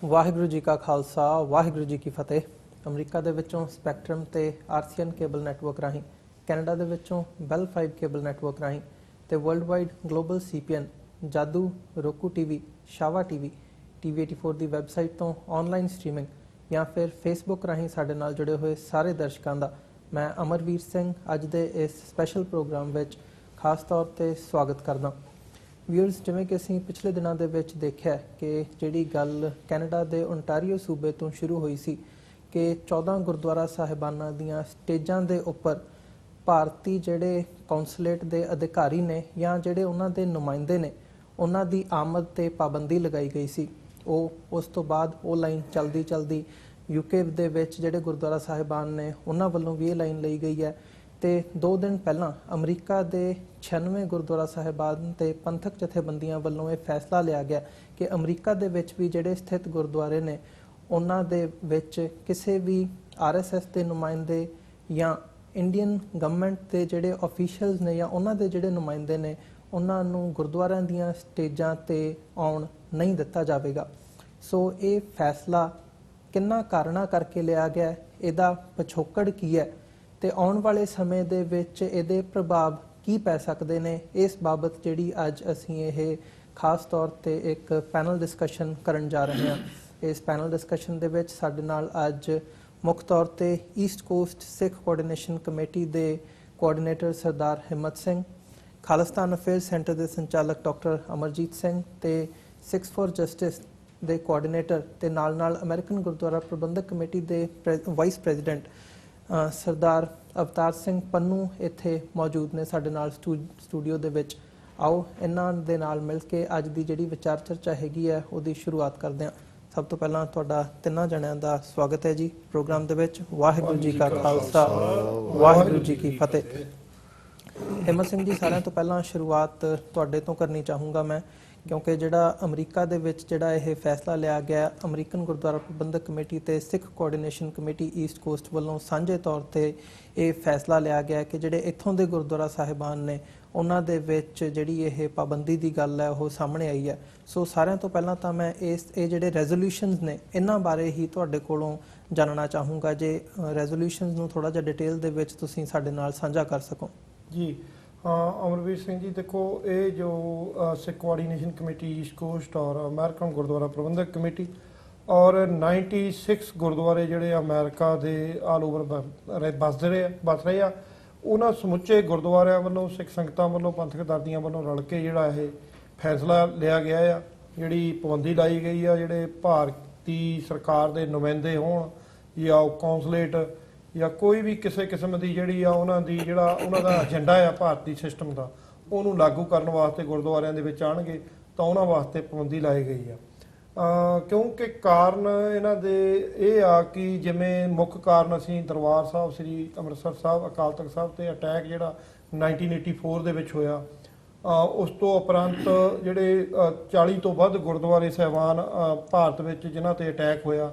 ਵਾਹਿਗੁਰੂ ਜੀ ਕਾ ਖਾਲਸਾ ਵਾਹਿਗੁਰੂ ਜੀ ਕੀ ਫਤਿਹ। ਅਮਰੀਕਾ ਦੇ ਵਿੱਚੋਂ ਸਪੈਕਟਰਮ ਤੇ ਆਰਸੀਐਨ ਕੇਬਲ ਨੈਟਵਰਕ ਰਾਹੀਂ, ਕੈਨੇਡਾ ਦੇ ਵਿੱਚੋਂ ਬੈਲ 5 ਕੇਬਲ ਨੈਟਵਰਕ ਰਾਹੀਂ ਤੇ ਵਰਲਡ ਵਾਈਡ ਗਲੋਬਲ ਸੀਪੀਐਨ, ਜਾਦੂ, roku ਟੀਵੀ, ਸ਼ਾਵਾ ਟੀਵੀ, ਟੀਵੀ 84 ਦੀ ਵੈਬਸਾਈਟ ਤੋਂ ਆਨਲਾਈਨ ਸਟ੍ਰੀਮਿੰਗ ਜਾਂ ਫਿਰ ਫੇਸਬੁੱਕ ਰਾਹੀਂ ਸਾਡੇ ਨਾਲ ਜੁੜੇ ਹੋਏ ਸਾਰੇ ਦਰਸ਼ਕਾਂ ਦਾ ਮੈਂ ਅਮਰਵੀਰ ਸਿੰਘ ਅੱਜ ਦੇ ਇਸ ਸਪੈਸ਼ਲ ਪ੍ਰੋਗਰਾਮ ਵਿੱਚ ਖਾਸ ਤੌਰ ਤੇ ਸਵਾਗਤ ਕਰਦਾ। ਵਿਊਅਰਸ, ਜਿਵੇਂ ਕਿ ਅਸੀਂ ਪਿਛਲੇ ਦਿਨਾਂ ਦੇ ਵਿੱਚ ਦੇਖਿਆ ਕਿ ਜਿਹੜੀ ਗੱਲ ਕੈਨੇਡਾ ਦੇ ਓਨਟਾਰੀਓ ਸੂਬੇ ਤੋਂ ਸ਼ੁਰੂ ਹੋਈ ਸੀ ਕਿ 14 ਗੁਰਦੁਆਰਾ ਸਾਹਿਬਾਨਾਂ ਦੀਆਂ ਸਟੇਜਾਂ ਦੇ ਉੱਪਰ ਭਾਰਤੀ ਜਿਹੜੇ ਕੌਂਸਲੇਟ ਦੇ ਅਧਿਕਾਰੀ ਨੇ ਜਾਂ ਜਿਹੜੇ ਉਹਨਾਂ ਦੇ ਨੁਮਾਇੰਦੇ ਨੇ ਉਹਨਾਂ ਦੀ ਆਮਦ ਤੇ ਪਾਬੰਦੀ ਲਗਾਈ ਗਈ ਸੀ। ਉਸ ਤੋਂ ਬਾਅਦ ਉਹ ਲਾਈਨ ਚਲਦੀ ਯੂਕੇ ਦੇ ਵਿੱਚ ਜਿਹੜੇ ਗੁਰਦੁਆਰਾ ਸਾਹਿਬਾਨ ਨੇ ਉਹਨਾਂ ਵੱਲੋਂ ਵੀ ਇਹ ਲਾਈਨ ਲਈ ਗਈ ਹੈ ਤੇ 2 ਦਿਨ ਪਹਿਲਾਂ ਅਮਰੀਕਾ ਦੇ 96 ਗੁਰਦੁਆਰਾ ਸਾਹਿਬਾਨ ਤੇ ਪੰਥਕ ਜਥੇਬੰਦੀਆਂ ਵੱਲੋਂ ਇਹ ਫੈਸਲਾ ਲਿਆ ਗਿਆ ਕਿ ਅਮਰੀਕਾ ਦੇ ਵਿੱਚ ਵੀ ਜਿਹੜੇ ਸਥਿਤ ਗੁਰਦੁਆਰੇ ਨੇ ਉਹਨਾਂ ਦੇ ਵਿੱਚ ਕਿਸੇ ਵੀ ਆਰਐਸਐਸ ਦੇ ਨੁਮਾਇੰਦੇ ਜਾਂ ਇੰਡੀਅਨ ਗਵਰਨਮੈਂਟ ਦੇ ਜਿਹੜੇ ਅਫੀਸ਼ੀਅਲਸ ਨੇ ਜਾਂ ਉਹਨਾਂ ਦੇ ਜਿਹੜੇ ਨੁਮਾਇੰਦੇ ਨੇ ਉਹਨਾਂ ਨੂੰ ਗੁਰਦੁਆਰਿਆਂ ਦੀਆਂ ਸਟੇਜਾਂ ਤੇ ਆਉਣ ਨਹੀਂ ਦਿੱਤਾ ਜਾਵੇਗਾ। ਸੋ ਇਹ ਫੈਸਲਾ ਕਿੰਨਾ ਕਾਰਨਾਂ ਕਰਕੇ ਲਿਆ ਗਿਆ, ਇਹਦਾ ਪਿਛੋਕੜ ਕੀ ਹੈ ਤੇ ਆਉਣ ਵਾਲੇ ਸਮੇਂ ਦੇ ਵਿੱਚ ਇਹਦੇ ਪ੍ਰਭਾਵ ਕੀ ਪੈ ਸਕਦੇ ਨੇ, ਇਸ ਬਾਬਤ ਜਿਹੜੀ ਅੱਜ ਅਸੀਂ ਇਹ ਖਾਸ ਤੌਰ ਤੇ ਇੱਕ ਪੈਨਲ ਡਿਸਕਸ਼ਨ ਕਰਨ ਜਾ ਰਹੇ ਹਾਂ। ਇਸ ਪੈਨਲ ਡਿਸਕਸ਼ਨ ਦੇ ਵਿੱਚ ਸਾਡੇ ਨਾਲ ਅੱਜ ਮੁੱਖ ਤੌਰ ਤੇ ਈਸਟ ਕੋਸਟ ਸਿੱਖ ਕੋਆਰਡੀਨੇਸ਼ਨ ਕਮੇਟੀ ਦੇ ਕੋਆਰਡੀਨੇਟਰ ਸਰਦਾਰ ਹਿੰਮਤ ਸਿੰਘ, ਖਾਲਿਸਤਾਨ ਅਫੇਅਰਸ ਸੈਂਟਰ ਦੇ ਸੰਚਾਲਕ ਡਾਕਟਰ ਅਮਰਜੀਤ ਸਿੰਘ ਤੇ ਸਿੱਖਸ ਫॉर ਜਸਟਿਸ ਦੇ ਕੋਆਰਡੀਨੇਟਰ ਤੇ ਨਾਲ ਅਮਰੀਕਨ ਗੁਰਦੁਆਰਾ ਪ੍ਰਬੰਧਕ ਕਮੇਟੀ ਦੇ ਵਾਈਸ ਪ੍ਰੈਜ਼ੀਡੈਂਟ ਸਰਦਾਰ ਅਵਤਾਰ ਸਿੰਘ ਪੰਨੂ ਇੱਥੇ ਮੌਜੂਦ ਨੇ ਸਾਡੇ ਨਾਲ ਸਟੂਡੀਓ ਦੇ ਵਿੱਚ। ਆਓ ਇਹਨਾਂ ਦੇ ਨਾਲ ਮਿਲ ਕੇ ਅੱਜ ਦੀ ਜਿਹੜੀ ਵਿਚਾਰ ਚਰਚਾ ਹੈਗੀ ਹੈ ਉਹਦੀ ਸ਼ੁਰੂਆਤ ਕਰਦੇ ਹਾਂ। ਸਭ ਤੋਂ ਪਹਿਲਾਂ ਤੁਹਾਡਾ ਤਿੰਨਾਂ ਜਣਿਆਂ ਦਾ ਸਵਾਗਤ ਹੈ ਜੀ ਪ੍ਰੋਗਰਾਮ ਦੇ ਵਿੱਚ। ਵਾਹਿਗੁਰੂ ਜੀ ਕਾ ਖਾਲਸਾ ਵਾਹਿਗੁਰੂ ਜੀ ਕੀ ਫਤਿਹ। ਹਿੰਮਤ ਸਿੰਘ ਜੀ, ਸਾਰਿਆਂ ਤੋਂ ਪਹਿਲਾਂ ਸ਼ੁਰੂਆਤ ਤੁਹਾਡੇ ਤੋਂ ਕਰਨੀ ਚਾਹੂੰਗਾ ਮੈਂ, ਕਿਉਂਕਿ ਜਿਹੜਾ ਅਮਰੀਕਾ ਦੇ ਵਿੱਚ ਜਿਹੜਾ ਇਹ ਫੈਸਲਾ ਲਿਆ ਗਿਆ ਅਮਰੀਕਨ ਗੁਰਦੁਆਰਾ ਪ੍ਰਬੰਧਕ ਕਮੇਟੀ ਤੇ ਸਿੱਖ ਕੋਆਰਡੀਨੇਸ਼ਨ ਕਮੇਟੀ ਈਸਟ ਕੋਸਟ ਵੱਲੋਂ ਸਾਂਝੇ ਤੌਰ ਤੇ ਇਹ ਫੈਸਲਾ ਲਿਆ ਗਿਆ ਕਿ ਜਿਹੜੇ ਇੱਥੋਂ ਦੇ ਗੁਰਦੁਆਰਾ ਸਾਹਿਬਾਨ ਨੇ ਉਹਨਾਂ ਦੇ ਵਿੱਚ ਜਿਹੜੀ ਇਹ ਪਾਬੰਦੀ ਦੀ ਗੱਲ ਹੈ ਉਹ ਸਾਹਮਣੇ ਆਈ ਹੈ। ਸੋ ਸਾਰਿਆਂ ਤੋਂ ਪਹਿਲਾਂ ਤਾਂ ਮੈਂ ਇਹ ਜਿਹੜੇ ਰੈਜ਼ੋਲੂਸ਼ਨਸ ਨੇ ਇਹਨਾਂ ਬਾਰੇ ਹੀ ਤੁਹਾਡੇ ਕੋਲੋਂ ਜਾਣਨਾ ਚਾਹੂੰਗਾ, ਜੇ ਰੈਜ਼ੋਲੂਸ਼ਨਸ ਨੂੰ ਥੋੜਾ ਜਿਹਾ ਡਿਟੇਲ ਦੇ ਵਿੱਚ ਤੁਸੀਂ ਸਾਡੇ ਨਾਲ ਸਾਂਝਾ ਕਰ ਸਕੋ। ਜੀ हाँ, अमरवीर सिंह जी, देखो ये जो Sikh Coordination Committee East Coast और अमेरिकन गुरुद्वारा प्रबंधक कमेटी और 96 गुरुद्वारे ਜਿਹੜੇ ਅਮਰੀਕਾ ਦੇ ਆਲ ਓਵਰ ਬਸ ਰਹੇ ਆ ਉਹਨਾਂ ਸਮੁੱਚੇ ਗੁਰਦੁਆਰਿਆਂ ਵੱਲੋਂ ਸਿੱਖ ਸੰਗਤਾਂ ਵੱਲੋਂ ਪੰਥਕ ਦਾਦੀਆਂ ਵੱਲੋਂ ਰਲ ਕੇ ਜਿਹੜਾ ਇਹ ਫੈਸਲਾ ਲਿਆ ਗਿਆ ਆ। ਜਿਹੜੀ ਪਾਬੰਦੀ ਲਾਈ ਗਈ ਆ, ਜਿਹੜੇ ਭਾਰਤੀ ਸਰਕਾਰ ਦੇ ਨੁਮਾਇੰਦੇ ਹੋਣ ਜਾਂ ਕੌਂਸਲੇਟ ਜਾਂ ਕੋਈ ਵੀ ਕਿਸੇ ਕਿਸਮ ਦੀ ਜਿਹੜੀ ਆ ਉਹਨਾਂ ਦੀ ਜਿਹੜਾ ਉਹਨਾਂ ਦਾ ਏਜੰਡਾ ਆ ਭਾਰਤੀ ਸਿਸਟਮ ਦਾ ਉਹਨੂੰ ਲਾਗੂ ਕਰਨ ਵਾਸਤੇ ਗੁਰਦੁਆਰਿਆਂ ਦੇ ਵਿੱਚ ਆਉਣਗੇ ਤਾਂ ਉਹਨਾਂ ਵਾਸਤੇ ਪਾਬੰਦੀ ਲਾਈ ਗਈ ਆ। ਕਿਉਂਕਿ ਕਾਰਨ ਇਹਨਾਂ ਦੇ ਇਹ ਆ ਕਿ ਜਿਵੇਂ ਮੁੱਖ ਕਾਰਨ ਅਸੀਂ ਦਰਬਾਰ ਸਾਹਿਬ ਸ੍ਰੀ ਅੰਮ੍ਰਿਤਸਰ ਸਾਹਿਬ ਅਕਾਲ ਤਖਤ ਸਾਹਿਬ ਤੇ ਅਟੈਕ ਜਿਹੜਾ 1984 ਦੇ ਵਿੱਚ ਹੋਇਆ, ਉਸ ਤੋਂ ਉਪਰੰਤ ਜਿਹੜੇ 40 ਤੋਂ ਵੱਧ ਗੁਰਦੁਆਰੇ ਸਾਹਿਬਾਨ ਭਾਰਤ ਵਿੱਚ ਜਿਨ੍ਹਾਂ ਤੇ ਅਟੈਕ ਹੋਇਆ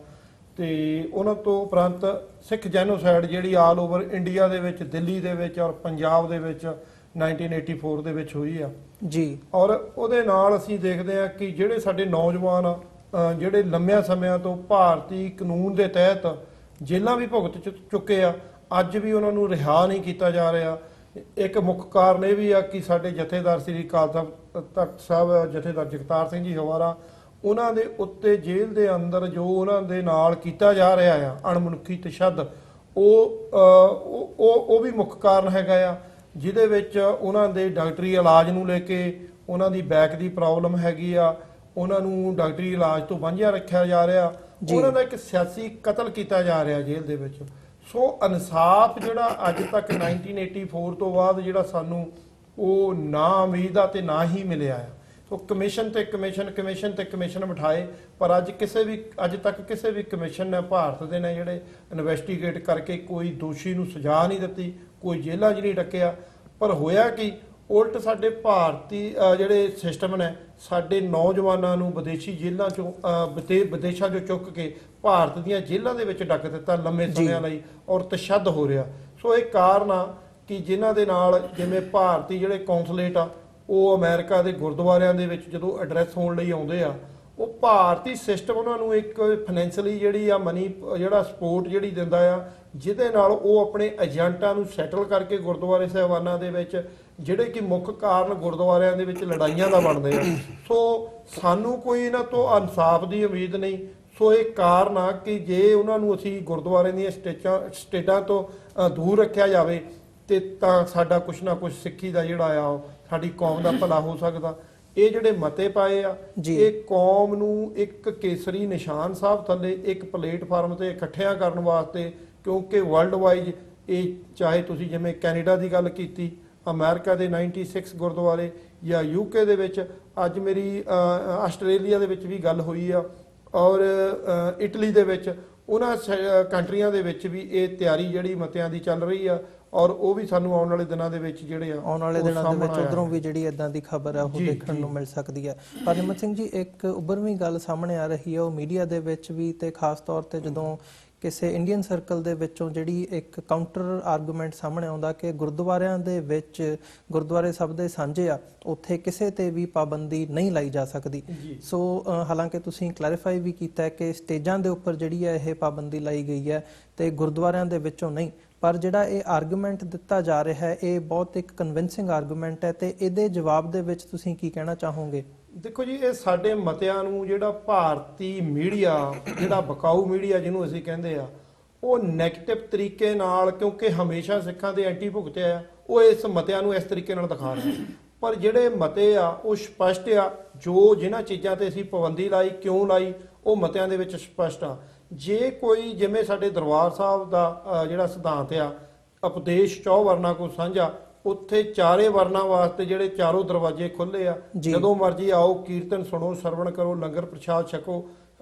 ਤੇ ਉਹਨਾਂ ਤੋਂ ਉਪਰੰਤ ਸਿੱਖ ਜੈਨੋਸਾਈਡ ਜਿਹੜੀ ਆਲ ਓਵਰ ਇੰਡੀਆ ਦੇ ਵਿੱਚ, ਦਿੱਲੀ ਦੇ ਵਿੱਚ ਔਰ ਪੰਜਾਬ ਦੇ ਵਿੱਚ 1984 ਦੇ ਵਿੱਚ ਹੋਈ ਆ ਜੀ। ਔਰ ਉਹਦੇ ਨਾਲ ਅਸੀਂ ਦੇਖਦੇ ਹਾਂ ਕਿ ਜਿਹੜੇ ਸਾਡੇ ਨੌਜਵਾਨ ਜਿਹੜੇ ਲੰਮਿਆਂ ਸਮਿਆਂ ਤੋਂ ਭਾਰਤੀ ਕਾਨੂੰਨ ਦੇ ਤਹਿਤ ਜੇਲ੍ਹਾਂ ਵੀ ਭੁਗਤ ਚੁੱਕੇ ਆ, ਅੱਜ ਵੀ ਉਹਨਾਂ ਨੂੰ ਰਿਹਾ ਨਹੀਂ ਕੀਤਾ ਜਾ ਰਿਹਾ। ਇੱਕ ਮੁੱਖ ਕਾਰਨ ਇਹ ਵੀ ਆ ਕਿ ਸਾਡੇ ਜਥੇਦਾਰ ਸ੍ਰੀ ਅਕਾਲ ਤਖਤ ਸਾਹਿਬ ਜਥੇਦਾਰ ਜਗਤਾਰ ਸਿੰਘ ਜੀ ਹਵਾਰਾ, ਉਹਨਾਂ ਦੇ ਉੱਤੇ ਜੇਲ੍ਹ ਦੇ ਅੰਦਰ ਜੋ ਉਹਨਾਂ ਦੇ ਨਾਲ ਕੀਤਾ ਜਾ ਰਿਹਾ ਆ ਅਣਮਨੁੱਖੀ ਤਸ਼ੱਦਦ, ਉਹ ਵੀ ਮੁੱਖ ਕਾਰਨ ਹੈਗਾ ਆ, ਜਿਹਦੇ ਵਿੱਚ ਉਹਨਾਂ ਦੇ ਡਾਕਟਰੀ ਇਲਾਜ ਨੂੰ ਲੈ ਕੇ ਉਹਨਾਂ ਦੀ ਬੈਕ ਦੀ ਪ੍ਰੋਬਲਮ ਹੈਗੀ ਆ, ਉਹਨਾਂ ਨੂੰ ਡਾਕਟਰੀ ਇਲਾਜ ਤੋਂ ਵਾਂਝਿਆ ਰੱਖਿਆ ਜਾ ਰਿਹਾ, ਉਹਨਾਂ ਦਾ ਇੱਕ ਸਿਆਸੀ ਕਤਲ ਕੀਤਾ ਜਾ ਰਿਹਾ ਜੇਲ੍ਹ ਦੇ ਵਿੱਚ। ਸੋ ਇਨਸਾਫ ਜਿਹੜਾ ਅੱਜ ਤੱਕ 1984 ਤੋਂ ਬਾਅਦ ਜਿਹੜਾ ਸਾਨੂੰ ਉਹ ਨਾ ਉਮੀਦ ਆ ਤੇ ਨਾ ਹੀ ਮਿਲਿਆ ਆ। ਸੋ ਕਮਿਸ਼ਨ ਤੇ ਕਮਿਸ਼ਨ ਬਿਠਾਏ, ਪਰ ਅੱਜ ਤੱਕ ਕਿਸੇ ਵੀ ਕਮਿਸ਼ਨ ਨੇ ਭਾਰਤ ਦੇ ਨੇ ਜਿਹੜੇ ਇਨਵੈਸਟੀਗੇਟ ਕਰਕੇ ਕੋਈ ਦੋਸ਼ੀ ਨੂੰ ਸਜ਼ਾ ਨਹੀਂ ਦਿੱਤੀ, ਕੋਈ ਜੇਲ੍ਹਾਂ 'ਚ ਨਹੀਂ ਡੱਕਿਆ। ਪਰ ਹੋਇਆ ਕਿ ਉਲਟ ਸਾਡੇ ਭਾਰਤੀ ਜਿਹੜੇ ਸਿਸਟਮ ਨੇ ਸਾਡੇ ਨੌਜਵਾਨਾਂ ਨੂੰ ਵਿਦੇਸ਼ੀ ਜੇਲ੍ਹਾਂ 'ਚੋਂ ਵਿਦੇਸ਼ਾਂ 'ਚੋਂ ਚੁੱਕ ਕੇ ਭਾਰਤ ਦੀਆਂ ਜੇਲ੍ਹਾਂ ਦੇ ਵਿੱਚ ਡੱਕ ਦਿੱਤਾ ਲੰਮੇ ਸਮਿਆਂ ਲਈ ਔਰ ਤਸ਼ੱਦਦ ਹੋ ਰਿਹਾ। ਸੋ ਇਹ ਕਾਰਨ ਆ ਕਿ ਜਿਨ੍ਹਾਂ ਦੇ ਨਾਲ ਜਿਵੇਂ ਭਾਰਤੀ ਜਿਹੜੇ ਕੌਂਸਲੇਟ ਆ ਉਹ ਅਮਰੀਕਾ ਦੇ ਗੁਰਦੁਆਰਿਆਂ ਦੇ ਵਿੱਚ ਜਦੋਂ ਐਡਰੈਸ ਹੋਣ ਲਈ ਆਉਂਦੇ ਆ, ਉਹ ਭਾਰਤੀ ਸਿਸਟਮ ਉਹਨਾਂ ਨੂੰ ਇੱਕ ਫਾਈਨੈਂਸ਼ੀਅਲੀ ਜਿਹੜੀ ਆ ਮਨੀ ਜਿਹੜਾ ਸਪੋਰਟ ਜਿਹੜੀ ਦਿੰਦਾ ਆ, ਜਿਹਦੇ ਨਾਲ ਉਹ ਆਪਣੇ ਏਜੰਟਾਂ ਨੂੰ ਸੈਟਲ ਕਰਕੇ ਗੁਰਦੁਆਰੇ ਸਾਹਿਬਾਨਾਂ ਦੇ ਵਿੱਚ ਜਿਹੜੇ ਕਿ ਮੁੱਖ ਕਾਰਨ ਗੁਰਦੁਆਰਿਆਂ ਦੇ ਵਿੱਚ ਲੜਾਈਆਂ ਦਾ ਬਣਦੇ ਆ। ਸੋ ਸਾਨੂੰ ਕੋਈ ਇਹਨਾਂ ਤੋਂ ਇਨਸਾਫ ਦੀ ਉਮੀਦ ਨਹੀਂ। ਸੋ ਇਹ ਕਾਰਨ ਆ ਕਿ ਜੇ ਉਹਨਾਂ ਨੂੰ ਅਸੀਂ ਗੁਰਦੁਆਰੇ ਦੀਆਂ ਸਟੇਟਾਂ ਤੋਂ ਦੂਰ ਰੱਖਿਆ ਜਾਵੇ ਤੇ ਤਾਂ ਸਾਡਾ ਕੁਛ ਨਾ ਕੁਛ ਸਿੱਖੀ ਦਾ ਜਿਹੜਾ ਆ ਸਾਡੀ ਕੌਮ ਦਾ ਭਲਾ ਹੋ ਸਕਦਾ। ਇਹ ਜਿਹੜੇ ਮਤੇ ਪਾਏ ਆ ਇਹ ਕੌਮ ਨੂੰ ਇੱਕ ਕੇਸਰੀ ਨਿਸ਼ਾਨ ਸਾਹਿਬ ਥੱਲੇ ਇੱਕ ਪਲੇਟਫਾਰਮ ਤੇ ਇਕੱਠਿਆਂ ਕਰਨ ਵਾਸਤੇ, ਕਿਉਂਕਿ ਵਰਲਡ ਵਾਈਜ਼ ਇਹ ਚਾਹੇ ਤੁਸੀਂ ਜਿਵੇਂ ਕੈਨੇਡਾ ਦੀ ਗੱਲ ਕੀਤੀ, ਅਮਰੀਕਾ ਦੇ 96 ਗੁਰਦੁਆਰੇ ਜਾਂ ਯੂਕੇ ਦੇ ਵਿੱਚ, ਅੱਜ ਮੇਰੀ ਆਸਟ੍ਰੇਲੀਆ ਦੇ ਵਿੱਚ ਵੀ ਗੱਲ ਹੋਈ ਆ ਔਰ ਇਟਲੀ ਦੇ ਵਿੱਚ, ਉਹਨਾਂ ਕੰਟਰੀਆਂ ਦੇ ਵਿੱਚ ਵੀ ਇਹ ਤਿਆਰੀ ਜਿਹੜੀ ਮਤਿਆਂ ਦੀ ਚੱਲ ਰਹੀ ਆ ਔਰ ਉਹ ਵੀ ਸਾਨੂੰ ਆਉਣ ਵਾਲੇ ਦਿਨਾਂ ਦੇ ਵਿੱਚ ਜਿਹੜੇ ਆ ਆਉਣ ਵਾਲੇ ਦਿਨਾਂ ਦੇ ਵਿੱਚ ਉਧਰੋਂ ਵੀ ਜਿਹੜੀ ਇਦਾਂ ਦੀ ਖਬਰ ਹੈ ਉਹ ਦੇਖਣ ਨੂੰ ਮਿਲ ਸਕਦੀ ਹੈ। ਪਰ ਹਿੰਮਤ ਸਿੰਘ ਜੀ, ਇੱਕ ਉੱਭਰਵੀਂ ਗੱਲ ਸਾਹਮਣੇ ਆ ਰਹੀ ਹੈ ਉਹ ਮੀਡੀਆ ਦੇ ਵਿੱਚ ਵੀ, ਤੇ ਖਾਸ ਤੌਰ ਤੇ ਜਦੋਂ ਕਿਸੇ ਇੰਡੀਅਨ ਸਰਕਲ ਦੇ ਵਿੱਚੋਂ ਜਿਹੜੀ ਇੱਕ ਕਾਊਂਟਰ ਆਰਗੂਮੈਂਟ ਸਾਹਮਣੇ ਆਉਂਦਾ ਕਿ ਗੁਰਦੁਆਰਿਆਂ ਦੇ ਵਿੱਚ ਗੁਰਦੁਆਰੇ ਸਭ ਦੇ ਸਾਂਝੇ ਆ, ਉੱਥੇ ਕਿਸੇ ਤੇ ਵੀ ਪਾਬੰਦੀ ਨਹੀਂ ਲਾਈ ਜਾ ਸਕਦੀ। ਸੋ ਹਾਲਾਂਕਿ ਤੁਸੀਂ ਕਲੈਰੀਫਾਈ ਵੀ ਕੀਤਾ ਕਿ ਸਟੇਜਾਂ ਦੇ ਉੱਪਰ ਜਿਹੜੀ ਹੈ ਇਹ ਪਾਬੰਦੀ ਲਾਈ ਗਈ ਹੈ ਤੇ ਗੁਰਦੁਆਰਿਆਂ ਦੇ ਵਿੱਚੋਂ ਨਹੀਂ, ਪਰ ਜਿਹੜਾ ਇਹ ਆਰਗੂਮੈਂਟ ਦਿੱਤਾ ਜਾ ਰਿਹਾ ਹੈ ਇਹ ਬਹੁਤ ਇੱਕ ਕਨਵਿੰਸਿੰਗ ਆਰਗੂਮੈਂਟ ਹੈ, ਤੇ ਇਹਦੇ ਜਵਾਬ ਦੇ ਵਿੱਚ ਤੁਸੀਂ ਕੀ ਕਹਿਣਾ ਚਾਹੋਗੇ? ਦੇਖੋ ਜੀ, ਇਹ ਸਾਡੇ ਮਤਿਆਂ ਨੂੰ ਜਿਹੜਾ ਭਾਰਤੀ ਮੀਡੀਆ, ਜਿਹੜਾ ਬਕਾਊ ਮੀਡੀਆ ਜਿਹਨੂੰ ਅਸੀਂ ਕਹਿੰਦੇ ਆ, ਉਹ ਨੈਗੇਟਿਵ ਤਰੀਕੇ ਨਾਲ, ਕਿਉਂਕਿ ਹਮੇਸ਼ਾ ਸਿੱਖਾਂ ਦੇ ਐਂਟੀ ਭੁਗਤਿਆ ਆ, ਉਹ ਇਸ ਮਤਿਆਂ ਨੂੰ ਇਸ ਤਰੀਕੇ ਨਾਲ ਦਿਖਾ ਰਹੇ। ਪਰ ਜਿਹੜੇ ਮਤੇ ਆ ਉਹ ਸਪਸ਼ਟ ਆ, ਜੋ ਜਿਨ੍ਹਾਂ ਚੀਜ਼ਾਂ ਤੇ ਅਸੀਂ ਪਾਬੰਦੀ ਲਾਈ, ਕਿਉਂ ਲਾਈ, ਉਹ ਮਤਿਆਂ ਦੇ ਵਿੱਚ ਸਪਸ਼ਟ ਆ। ਜੇ ਕੋਈ ਜਿਵੇਂ ਸਾਡੇ ਦਰਬਾਰ ਸਾਹਿਬ ਦਾ ਜਿਹੜਾ ਸਿਧਾਂਤ ਆ, ਉਪਦੇਸ਼ 4 ਵਰਨਾ ਕੋ ਸਾਂਝਾ, ਉੱਥੇ ਚਾਰੇ ਵਰਨਾ ਵਾਸਤੇ ਜਿਹੜੇ ਚਾਰੋਂ ਦਰਵਾਜ਼ੇ ਖੁੱਲੇ ਆ, ਜਦੋਂ ਮਰਜ਼ੀ ਆਓ, ਕੀਰਤਨ ਸੁਣੋ, ਸਰਵਣ ਕਰੋ, ਲੰਗਰ ਪ੍ਰਸ਼ਾਦ ਛਕੋ,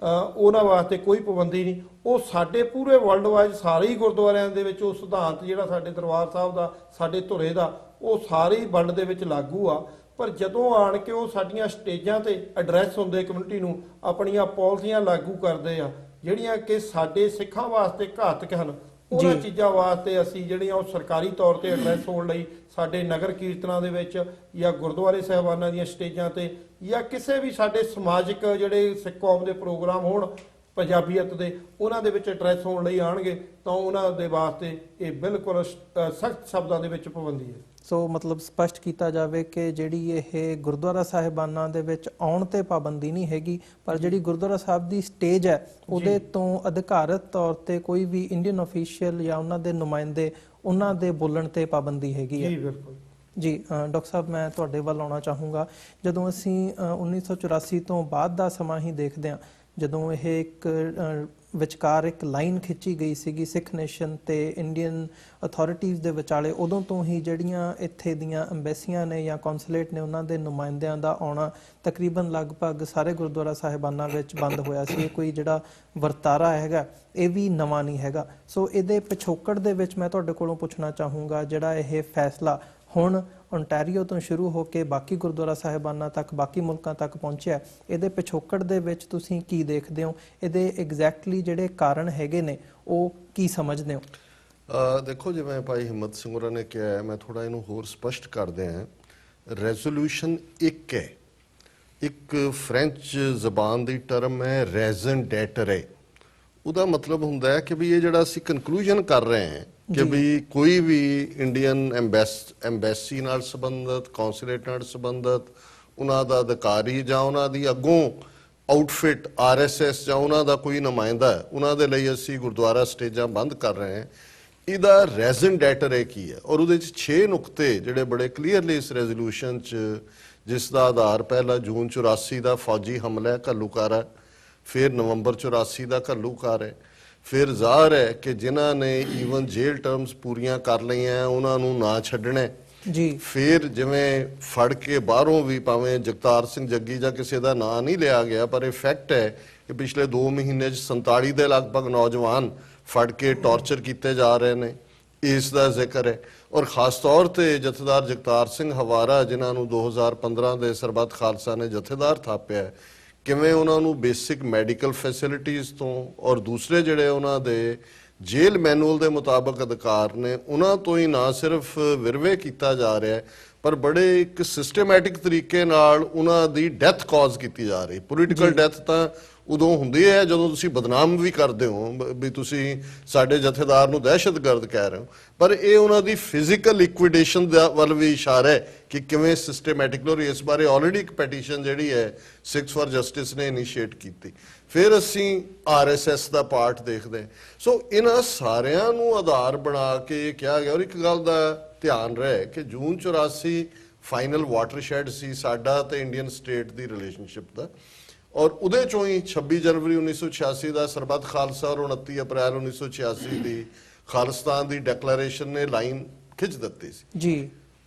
ਉਹਨਾਂ ਵਾਸਤੇ ਕੋਈ ਪਾਬੰਦੀ ਨਹੀਂ। ਉਹ ਸਾਡੇ ਪੂਰੇ ਵਰਲਡ ਵਾਈਜ਼ ਸਾਰੇ ਹੀ ਗੁਰਦੁਆਰਿਆਂ ਦੇ ਵਿੱਚ ਉਹ ਸਿਧਾਂਤ ਜਿਹੜਾ ਸਾਡੇ ਦਰਬਾਰ ਸਾਹਿਬ ਦਾ, ਸਾਡੇ ਧੁਰੇ ਦਾ, ਉਹ ਸਾਰੇ ਹੀ ਵਰਲਡ ਦੇ ਵਿੱਚ ਲਾਗੂ ਆ। ਪਰ ਜਦੋਂ ਆਣ ਕੇ ਉਹ ਸਾਡੀਆਂ ਸਟੇਜਾਂ ਤੇ ਐਡਰੈਸ ਹੁੰਦੇ ਕਮਿਊਨਿਟੀ ਨੂੰ, ਆਪਣੀਆਂ ਪਾਲਿਸੀਆਂ ਲਾਗੂ ਕਰਦੇ ਆ ਜਿਹੜੀਆਂ ਕਿ ਸਾਡੇ ਸਿੱਖਾਂ ਵਾਸਤੇ ਘਾਤਕ ਹਨ, ਉਹਨਾਂ ਚੀਜ਼ਾਂ ਵਾਸਤੇ ਅਸੀਂ ਜਿਹੜੀਆਂ ਉਹ ਸਰਕਾਰੀ ਤੌਰ ਤੇ ਐਡਰੈਸ ਹੋਣ ਲਈ ਸਾਡੇ ਨਗਰ ਕੀਰਤਨਾਂ ਦੇ ਵਿੱਚ ਜਾਂ ਗੁਰਦੁਆਰੇ ਸਾਹਿਬਾਨਾਂ ਦੀਆਂ ਸਟੇਜਾਂ ਤੇ ਜਾਂ ਕਿਸੇ ਵੀ ਸਾਡੇ ਸਮਾਜਿਕ ਜਿਹੜੇ ਸਿੱਖ ਕੌਮ ਦੇ ਪ੍ਰੋਗਰਾਮ ਹੋਣ ਪੰਜਾਬੀਅਤ ਦੇ, ਉਹਨਾਂ ਦੇ ਵਿੱਚ ਐਡਰੈਸ ਹੋਣ ਲਈ ਆਣਗੇ ਤਾਂ ਉਹਨਾਂ ਦੇ ਵਾਸਤੇ ਇਹ ਬਿਲਕੁਲ ਸਖਤ ਸ਼ਬਦਾਂ ਦੇ ਵਿੱਚ ਪਾਬੰਦੀ ਹੈ। ਸੋ ਮਤਲਬ ਸਪਸ਼ਟ ਕੀਤਾ ਜਾਵੇ ਕਿ ਜਿਹੜੀ ਇਹ ਗੁਰਦੁਆਰਾ ਸਾਹਿਬਾਨਾਂ ਦੇ ਵਿੱਚ ਆਉਣ ਤੇ ਪਾਬੰਦੀ ਨਹੀਂ ਹੈਗੀ, ਪਰ ਜਿਹੜੀ ਗੁਰਦੁਆਰਾ ਸਾਹਿਬ ਦੀ ਸਟੇਜ ਹੈ ਉਹਦੇ ਤੋਂ ਅਧਿਕਾਰਤ ਤੌਰ ਤੇ ਕੋਈ ਵੀ ਇੰਡੀਅਨ ਅਫੀਸ਼ੀਅਲ ਜਾਂ ਉਹਨਾਂ ਦੇ ਨੁਮਾਇੰਦੇ, ਉਹਨਾਂ ਦੇ ਬੋਲਣ ਤੇ ਪਾਬੰਦੀ ਹੈਗੀ ਹੈ। ਜੀ ਬਿਲਕੁਲ ਜੀ। ਡਾਕਟਰ ਸਾਹਿਬ, ਮੈਂ ਤੁਹਾਡੇ ਵੱਲ ਆਉਣਾ ਚਾਹੂੰਗਾ। ਜਦੋਂ ਅਸੀਂ 1984 ਤੋਂ ਬਾਅਦ ਦਾ ਸਮਾਂ ਹੀ ਦੇਖਦੇ ਹਾਂ, ਜਦੋਂ ਇਹ ਇੱਕ ਵਿਚਕਾਰ ਇੱਕ ਲਾਈਨ ਖਿੱਚੀ ਗਈ ਸੀਗੀ ਸਿੱਖ ਨੇਸ਼ਨ ਤੇ ਇੰਡੀਅਨ ਅਥਾਰਟੀਜ਼ ਦੇ ਵਿਚਾਲੇ, ਉਦੋਂ ਤੋਂ ਹੀ ਜਿਹੜੀਆਂ ਇੱਥੇ ਦੀਆਂ ਅੰਬੈਸੀਆਂ ਨੇ ਜਾਂ ਕੌਂਸੂਲੇਟ ਨੇ, ਉਹਨਾਂ ਦੇ ਨੁਮਾਇੰਦਿਆਂ ਦਾ ਆਉਣਾ ਤਕਰੀਬਨ ਲਗਭਗ ਸਾਰੇ ਗੁਰਦੁਆਰਾ ਸਾਹਿਬਾਨਾਂ ਵਿੱਚ ਬੰਦ ਹੋਇਆ ਸੀ। ਇਹ ਕੋਈ ਜਿਹੜਾ ਵਰਤਾਰਾ ਹੈਗਾ ਇਹ ਵੀ ਨਵਾਂ ਨਹੀਂ ਹੈਗਾ। ਸੋ ਇਹਦੇ ਪਿਛੋਕੜ ਦੇ ਵਿੱਚ ਮੈਂ ਤੁਹਾਡੇ ਕੋਲੋਂ ਪੁੱਛਣਾ ਚਾਹੂੰਗਾ, ਜਿਹੜਾ ਇਹ ਫੈਸਲਾ ਹੁਣ ਓਨਟਾਰੀਓ ਤੋਂ ਸ਼ੁਰੂ ਹੋ ਕੇ ਬਾਕੀ ਗੁਰਦੁਆਰਾ ਸਾਹਿਬਾਨਾਂ ਤੱਕ, ਬਾਕੀ ਮੁਲਕਾਂ ਤੱਕ ਪਹੁੰਚਿਆ, ਇਹਦੇ ਪਿਛੋਕੜ ਦੇ ਵਿੱਚ ਤੁਸੀਂ ਕੀ ਦੇਖਦੇ ਹੋ? ਇਹਦੇ ਐਗਜ਼ੈਕਟਲੀ ਜਿਹੜੇ ਕਾਰਨ ਹੈਗੇ ਨੇ ਉਹ ਕੀ ਸਮਝਦੇ ਹੋ? ਦੇਖੋ, ਜਿਵੇਂ ਭਾਈ ਹਿੰਮਤ ਸਿੰਘ ਹੋਰਾਂ ਨੇ ਕਿਹਾ ਹੈ, ਮੈਂ ਥੋੜਾ ਇਹਨੂੰ ਹੋਰ ਸਪਸ਼ਟ ਕਰਦੇ ਹਾਂ। ਰੈਜ਼ੋਲੂਸ਼ਨ ਇੱਕ ਹੈ, ਇੱਕ ਫ੍ਰੈਂਚ ਜ਼ਬਾਨ ਦੀ ਟਰਮ ਹੈ ਰੈਜ਼ਨ ਡੈਟਰੇ। ਉਹਦਾ ਮਤਲਬ ਹੁੰਦਾ ਹੈ ਕਿ ਵੀ ਇਹ ਜਿਹੜਾ ਅਸੀਂ ਕਨਕਲੂਜਨ ਕਰ ਰਹੇ ਹਾਂ ਕਿ ਵੀ ਕੋਈ ਵੀ ਇੰਡੀਅਨ ਐਮਬੈਸੀ ਨਾਲ ਸੰਬੰਧਿਤ, ਕੌਂਸੂਲੇਟ ਨਾਲ ਸੰਬੰਧਿਤ, ਉਹਨਾਂ ਦਾ ਅਧਿਕਾਰੀ ਜਾਂ ਉਹਨਾਂ ਦੀ ਅੱਗੋਂ ਆਊਟਫਿਟ RSS ਜਾਂ ਉਹਨਾਂ ਦਾ ਕੋਈ ਨੁਮਾਇੰਦਾ ਹੈ, ਉਹਨਾਂ ਦੇ ਲਈ ਅਸੀਂ ਗੁਰਦੁਆਰਾ ਸਟੇਜਾਂ ਬੰਦ ਕਰ ਰਹੇ ਹਾਂ। ਇਹਦਾ ਰੈਜ਼ਨ ਡੈਟਰੇ ਕੀ ਹੈ? ਔਰ ਉਹਦੇ 'ਚ 6 ਨੁਕਤੇ ਜਿਹੜੇ ਬੜੇ ਕਲੀਅਰਲੀ ਇਸ ਰੈਜ਼ੋਲੂਸ਼ਨ 'ਚ, ਜਿਸ ਦਾ ਆਧਾਰ ਪਹਿਲਾ ਜੂਨ 84 ਦਾ ਫੌਜੀ ਹਮਲਾ ਘੱਲੂਘਾਰ ਹੈ, ਫਿਰ ਨਵੰਬਰ 84 ਦਾ ਘੱਲੂਘਾਰ ਹੈ, ਫਿਰ ਜ਼ਾਹਰ ਹੈ ਕਿ ਜਿਨ੍ਹਾਂ ਨੇ ਈਵਨ ਜੇਲ੍ਹ ਟਰਮਸ ਪੂਰੀਆਂ ਕਰ ਲਈਆਂ ਉਹਨਾਂ ਨੂੰ ਨਾ ਛੱਡਣਾ ਜੀ। ਫਿਰ ਜਿਵੇਂ ਫੜ ਕੇ ਬਾਹਰੋਂ ਵੀ, ਭਾਵੇਂ ਜਗਤਾਰ ਸਿੰਘ ਜੱਗੀ ਜਾਂ ਕਿਸੇ ਦਾ ਨਾਂ ਨਹੀਂ ਲਿਆ ਗਿਆ, ਪਰ ਇਹ ਫੈਕਟ ਹੈ ਕਿ ਪਿਛਲੇ 2 ਮਹੀਨੇ 'ਚ 47 ਦੇ ਲਗਭਗ ਨੌਜਵਾਨ ਫੜ ਕੇ ਟੌਰਚਰ ਕੀਤੇ ਜਾ ਰਹੇ ਨੇ, ਇਸ ਦਾ ਜ਼ਿਕਰ ਹੈ। ਔਰ ਖਾਸ ਤੌਰ ਤੇ ਜਥੇਦਾਰ ਜਗਤਾਰ ਸਿੰਘ ਹਵਾਰਾ, ਜਿਨ੍ਹਾਂ ਨੂੰ 2015 ਦੇ ਸਰਬੱਤ ਖਾਲਸਾ ਨੇ ਜਥੇਦਾਰ ਥਾਪਿਆ, ਕਿਵੇਂ ਉਹਨਾਂ ਨੂੰ ਬੇਸਿਕ ਮੈਡੀਕਲ ਫੈਸਿਲਿਟੀਜ਼ ਤੋਂ ਔਰ ਦੂਸਰੇ ਜਿਹੜੇ ਉਹਨਾਂ ਦੇ ਜੇਲ੍ਹ ਮੈਨੂਅਲ ਦੇ ਮੁਤਾਬਕ ਅਧਿਕਾਰ ਨੇ, ਉਹਨਾਂ ਤੋਂ ਹੀ ਨਾ ਸਿਰਫ ਵਿਰਵੇ ਕੀਤਾ ਜਾ ਰਿਹਾ ਹੈ, ਪਰ ਬੜੇ ਇੱਕ ਸਿਸਟਮੈਟਿਕ ਤਰੀਕੇ ਨਾਲ ਉਹਨਾਂ ਦੀ ਡੈਥ ਕਾਜ਼ ਕੀਤੀ ਜਾ ਰਹੀ। ਪੋਲੀਟੀਕਲ ਡੈਥ ਤਾਂ ਉਦੋਂ ਹੁੰਦੀ ਹੈ ਜਦੋਂ ਤੁਸੀਂ ਬਦਨਾਮ ਵੀ ਕਰਦੇ ਹੋ ਵੀ ਤੁਸੀਂ ਸਾਡੇ ਜਥੇਦਾਰ ਨੂੰ ਦਹਿਸ਼ਤਗਰਦ ਕਹਿ ਰਹੇ ਹੋ, ਪਰ ਇਹ ਉਹਨਾਂ ਦੀ ਫਿਜ਼ੀਕਲ ਲਿਕੁਇਡੇਸ਼ਨ ਦਾ ਵੱਲ ਵੀ ਇਸ਼ਾਰਾ ਹੈ ਕਿ ਕਿਵੇਂ ਸਿਸਟਮੈਟਿਕ। ਔਰ ਇਸ ਬਾਰੇ ਆਲਰੇਡੀ ਇੱਕ ਪੈਟੀਸ਼ਨ ਜਿਹੜੀ ਹੈ ਸਿੱਖਸ ਫਾਰ ਜਸਟਿਸ ਨੇ ਇਨੀਸ਼ੀਏਟ ਕੀਤੀ। ਫਿਰ ਅਸੀਂ RSS ਦਾ ਪਾਰਟ ਦੇਖਦੇ ਹਾਂ। ਸੋ ਇਹਨਾਂ ਸਾਰਿਆਂ ਨੂੰ ਆਧਾਰ ਬਣਾ ਕੇ ਕਿਹਾ ਗਿਆ। ਔਰ ਇੱਕ ਗੱਲ ਦਾ ਧਿਆਨ ਰਹੇ ਕਿ ਜੂਨ 84 ਫਾਈਨਲ ਵਾਟਰਸ਼ੈਡ ਸੀ ਸਾਡਾ ਤੇ ਇੰਡੀਅਨ ਸਟੇਟ ਦੀ ਰਿਲੇਸ਼ਨਸ਼ਿਪ ਦਾ, ਔਰ ਉਹਦੇ ਚੋਂ ਹੀ 26 ਜਨਵਰੀ 1986 ਦਾ ਸਰਬੱਤ ਖਾਲਸਾ ਔਰ 29 ਅਪ੍ਰੈਲ 1986 ਦੀ ਖਾਲਿਸਤਾਨ ਦੀ ਡੈਕਲੇਰੇਸ਼ਨ ਨੇ ਲਾਈਨ ਖਿੱਚ ਦਿੱਤੀ ਸੀ ਜੀ।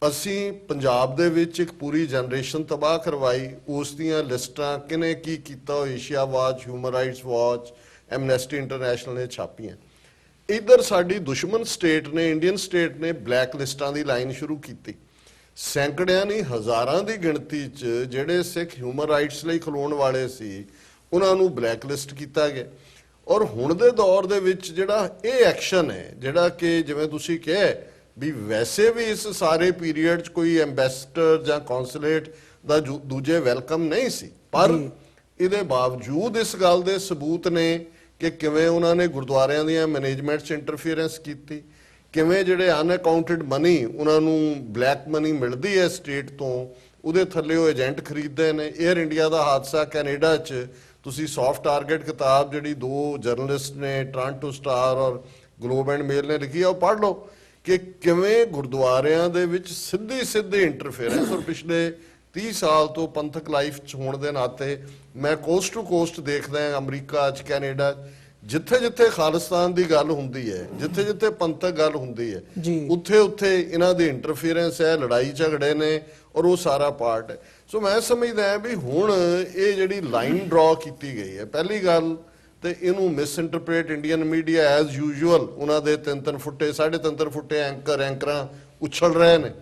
ਅਸੀਂ ਪੰਜਾਬ ਦੇ ਵਿੱਚ ਇੱਕ ਪੂਰੀ ਜਨਰੇਸ਼ਨ ਤਬਾਹ ਕਰਵਾਈ। ਉਸ ਦੀਆਂ ਲਿਸਟਾਂ ਕਿਨੇ ਕੀ ਕੀਤਾ Asia watch, human rights watch, Amnesty international ਨੇ ਛਾਪੀਆਂ। ਇੱਧਰ ਸਾਡੀ ਦੁਸ਼ਮਣ ਸਟੇਟ ਨੇ, ਇੰਡੀਅਨ ਸਟੇਟ ਨੇ ਬਲੈਕ ਲਿਸਟਾਂ ਦੀ ਲਾਈਨ ਸ਼ੁਰੂ ਕੀਤੀ। ਸੈਂਕੜਿਆਂ ਨਹੀਂ ਹਜ਼ਾਰਾਂ ਦੀ ਗਿਣਤੀ 'ਚ ਜਿਹੜੇ ਸਿੱਖ ਹਿਊਮਨ ਰਾਈਟਸ ਲਈ ਖਲੋਣ ਵਾਲੇ ਸੀ ਉਹਨਾਂ ਨੂੰ ਬਲੈਕ ਲਿਸਟ ਕੀਤਾ ਗਿਆ। ਔਰ ਹੁਣ ਦੇ ਦੌਰ ਦੇ ਵਿੱਚ ਜਿਹੜਾ ਇਹ ਐਕਸ਼ਨ ਹੈ, ਜਿਹੜਾ ਕਿ ਜਿਵੇਂ ਤੁਸੀਂ ਕਿਹਾ ਵੀ ਵੈਸੇ ਵੀ ਇਸ ਸਾਰੇ ਪੀਰੀਅਡ 'ਚ ਕੋਈ ਐਮਬੈਸਡਰ ਜਾਂ ਕੌਂਸੂਲੇਟ ਦਾ ਦੂਜੇ ਵੈਲਕਮ ਨਹੀਂ ਸੀ, ਪਰ ਇਹਦੇ ਬਾਵਜੂਦ ਇਸ ਗੱਲ ਦੇ ਸਬੂਤ ਨੇ ਕਿ ਕਿਵੇਂ ਉਹਨਾਂ ਨੇ ਗੁਰਦੁਆਰਿਆਂ ਦੀਆਂ ਮੈਨੇਜਮੈਂਟ 'ਚ ਇੰਟਰਫੀਅਰੈਂਸ ਕੀਤੀ, ਕਿਵੇਂ ਜਿਹੜੇ ਅਨਅਕਾਊਂਟਡ ਮਨੀ ਉਹਨਾਂ ਨੂੰ ਬਲੈਕ ਮਨੀ ਮਿਲਦੀ ਹੈ ਸਟੇਟ ਤੋਂ, ਉਹਦੇ ਥੱਲੇ ਉਹ ਏਜੰਟ ਖਰੀਦਦੇ ਨੇ। 에ਅਰ ਇੰਡੀਆ ਦਾ ਹਾਦਸਾ ਕੈਨੇਡਾ 'ਚ ਤੁਸੀਂ ਸੌਫਟ ਟਾਰਗੇਟ ਕਿਤਾਬ ਜਿਹੜੀ 2 ਜਰਨਲਿਸਟ ਨੇ ਟੋਰਾਂਟੋ ਸਟਾਰ ਔਰ ਗਲੋਬ ਐਂਡ ਮੇਲ ਨੇ ਲਿਖੀ ਆ, ਉਹ ਪੜ੍ਹ ਲਓ ਕਿ ਕਿਵੇਂ ਗੁਰਦੁਆਰਿਆਂ ਦੇ ਵਿੱਚ ਸਿੱਧੀ ਇੰਟਰਫੇਰੈਂਸ। ਔਰ ਪਿਛਲੇ 30 ਸਾਲ ਤੋਂ ਪੰਥਕ ਲਾਈਫ 'ਚ ਹੋਣ ਦੇ ਨਾਤੇ ਮੈਂ ਕੋਸਟ ਟੂ ਕੋਸਟ ਦੇਖਦਾ ਹਾਂ, ਅਮਰੀਕਾ 'ਚ, ਕੈਨੇਡਾ 'ਚ, ਜਿੱਥੇ ਖਾਲਿਸਤਾਨ ਦੀ ਗੱਲ ਹੁੰਦੀ ਹੈ, ਜਿੱਥੇ ਪੰਥਕ ਗੱਲ ਹੁੰਦੀ ਹੈ, ਉੱਥੇ ਇਹਨਾਂ ਦੀ ਇੰਟਰਫੀਅਰੈਂਸ ਹੈ, ਲੜਾਈ ਝਗੜੇ ਨੇ, ਔਰ ਉਹ ਸਾਰਾ ਪਾਰਟ ਹੈ। ਸੋ ਮੈਂ ਸਮਝਦਾ ਵੀ ਹੁਣ ਇਹ ਜਿਹੜੀ ਲਾਈਨ ਡਰਾ ਕੀਤੀ ਗਈ ਹੈ, ਪਹਿਲੀ ਗੱਲ ਤੇ ਇਹਨੂੰ ਮਿਸਇੰਟਰਪ੍ਰੀਟ ਇੰਡੀਅਨ ਮੀਡੀਆ ਐਜ਼ ਯੂਜੂਅਲ ਉਹਨਾਂ ਦੇ 3-3 ਫੁੱਟੇ 3.5 ਫੁੱਟੇ ਐਂਕਰਾਂ ਉਛਲ ਰਹੇ ਨੇ।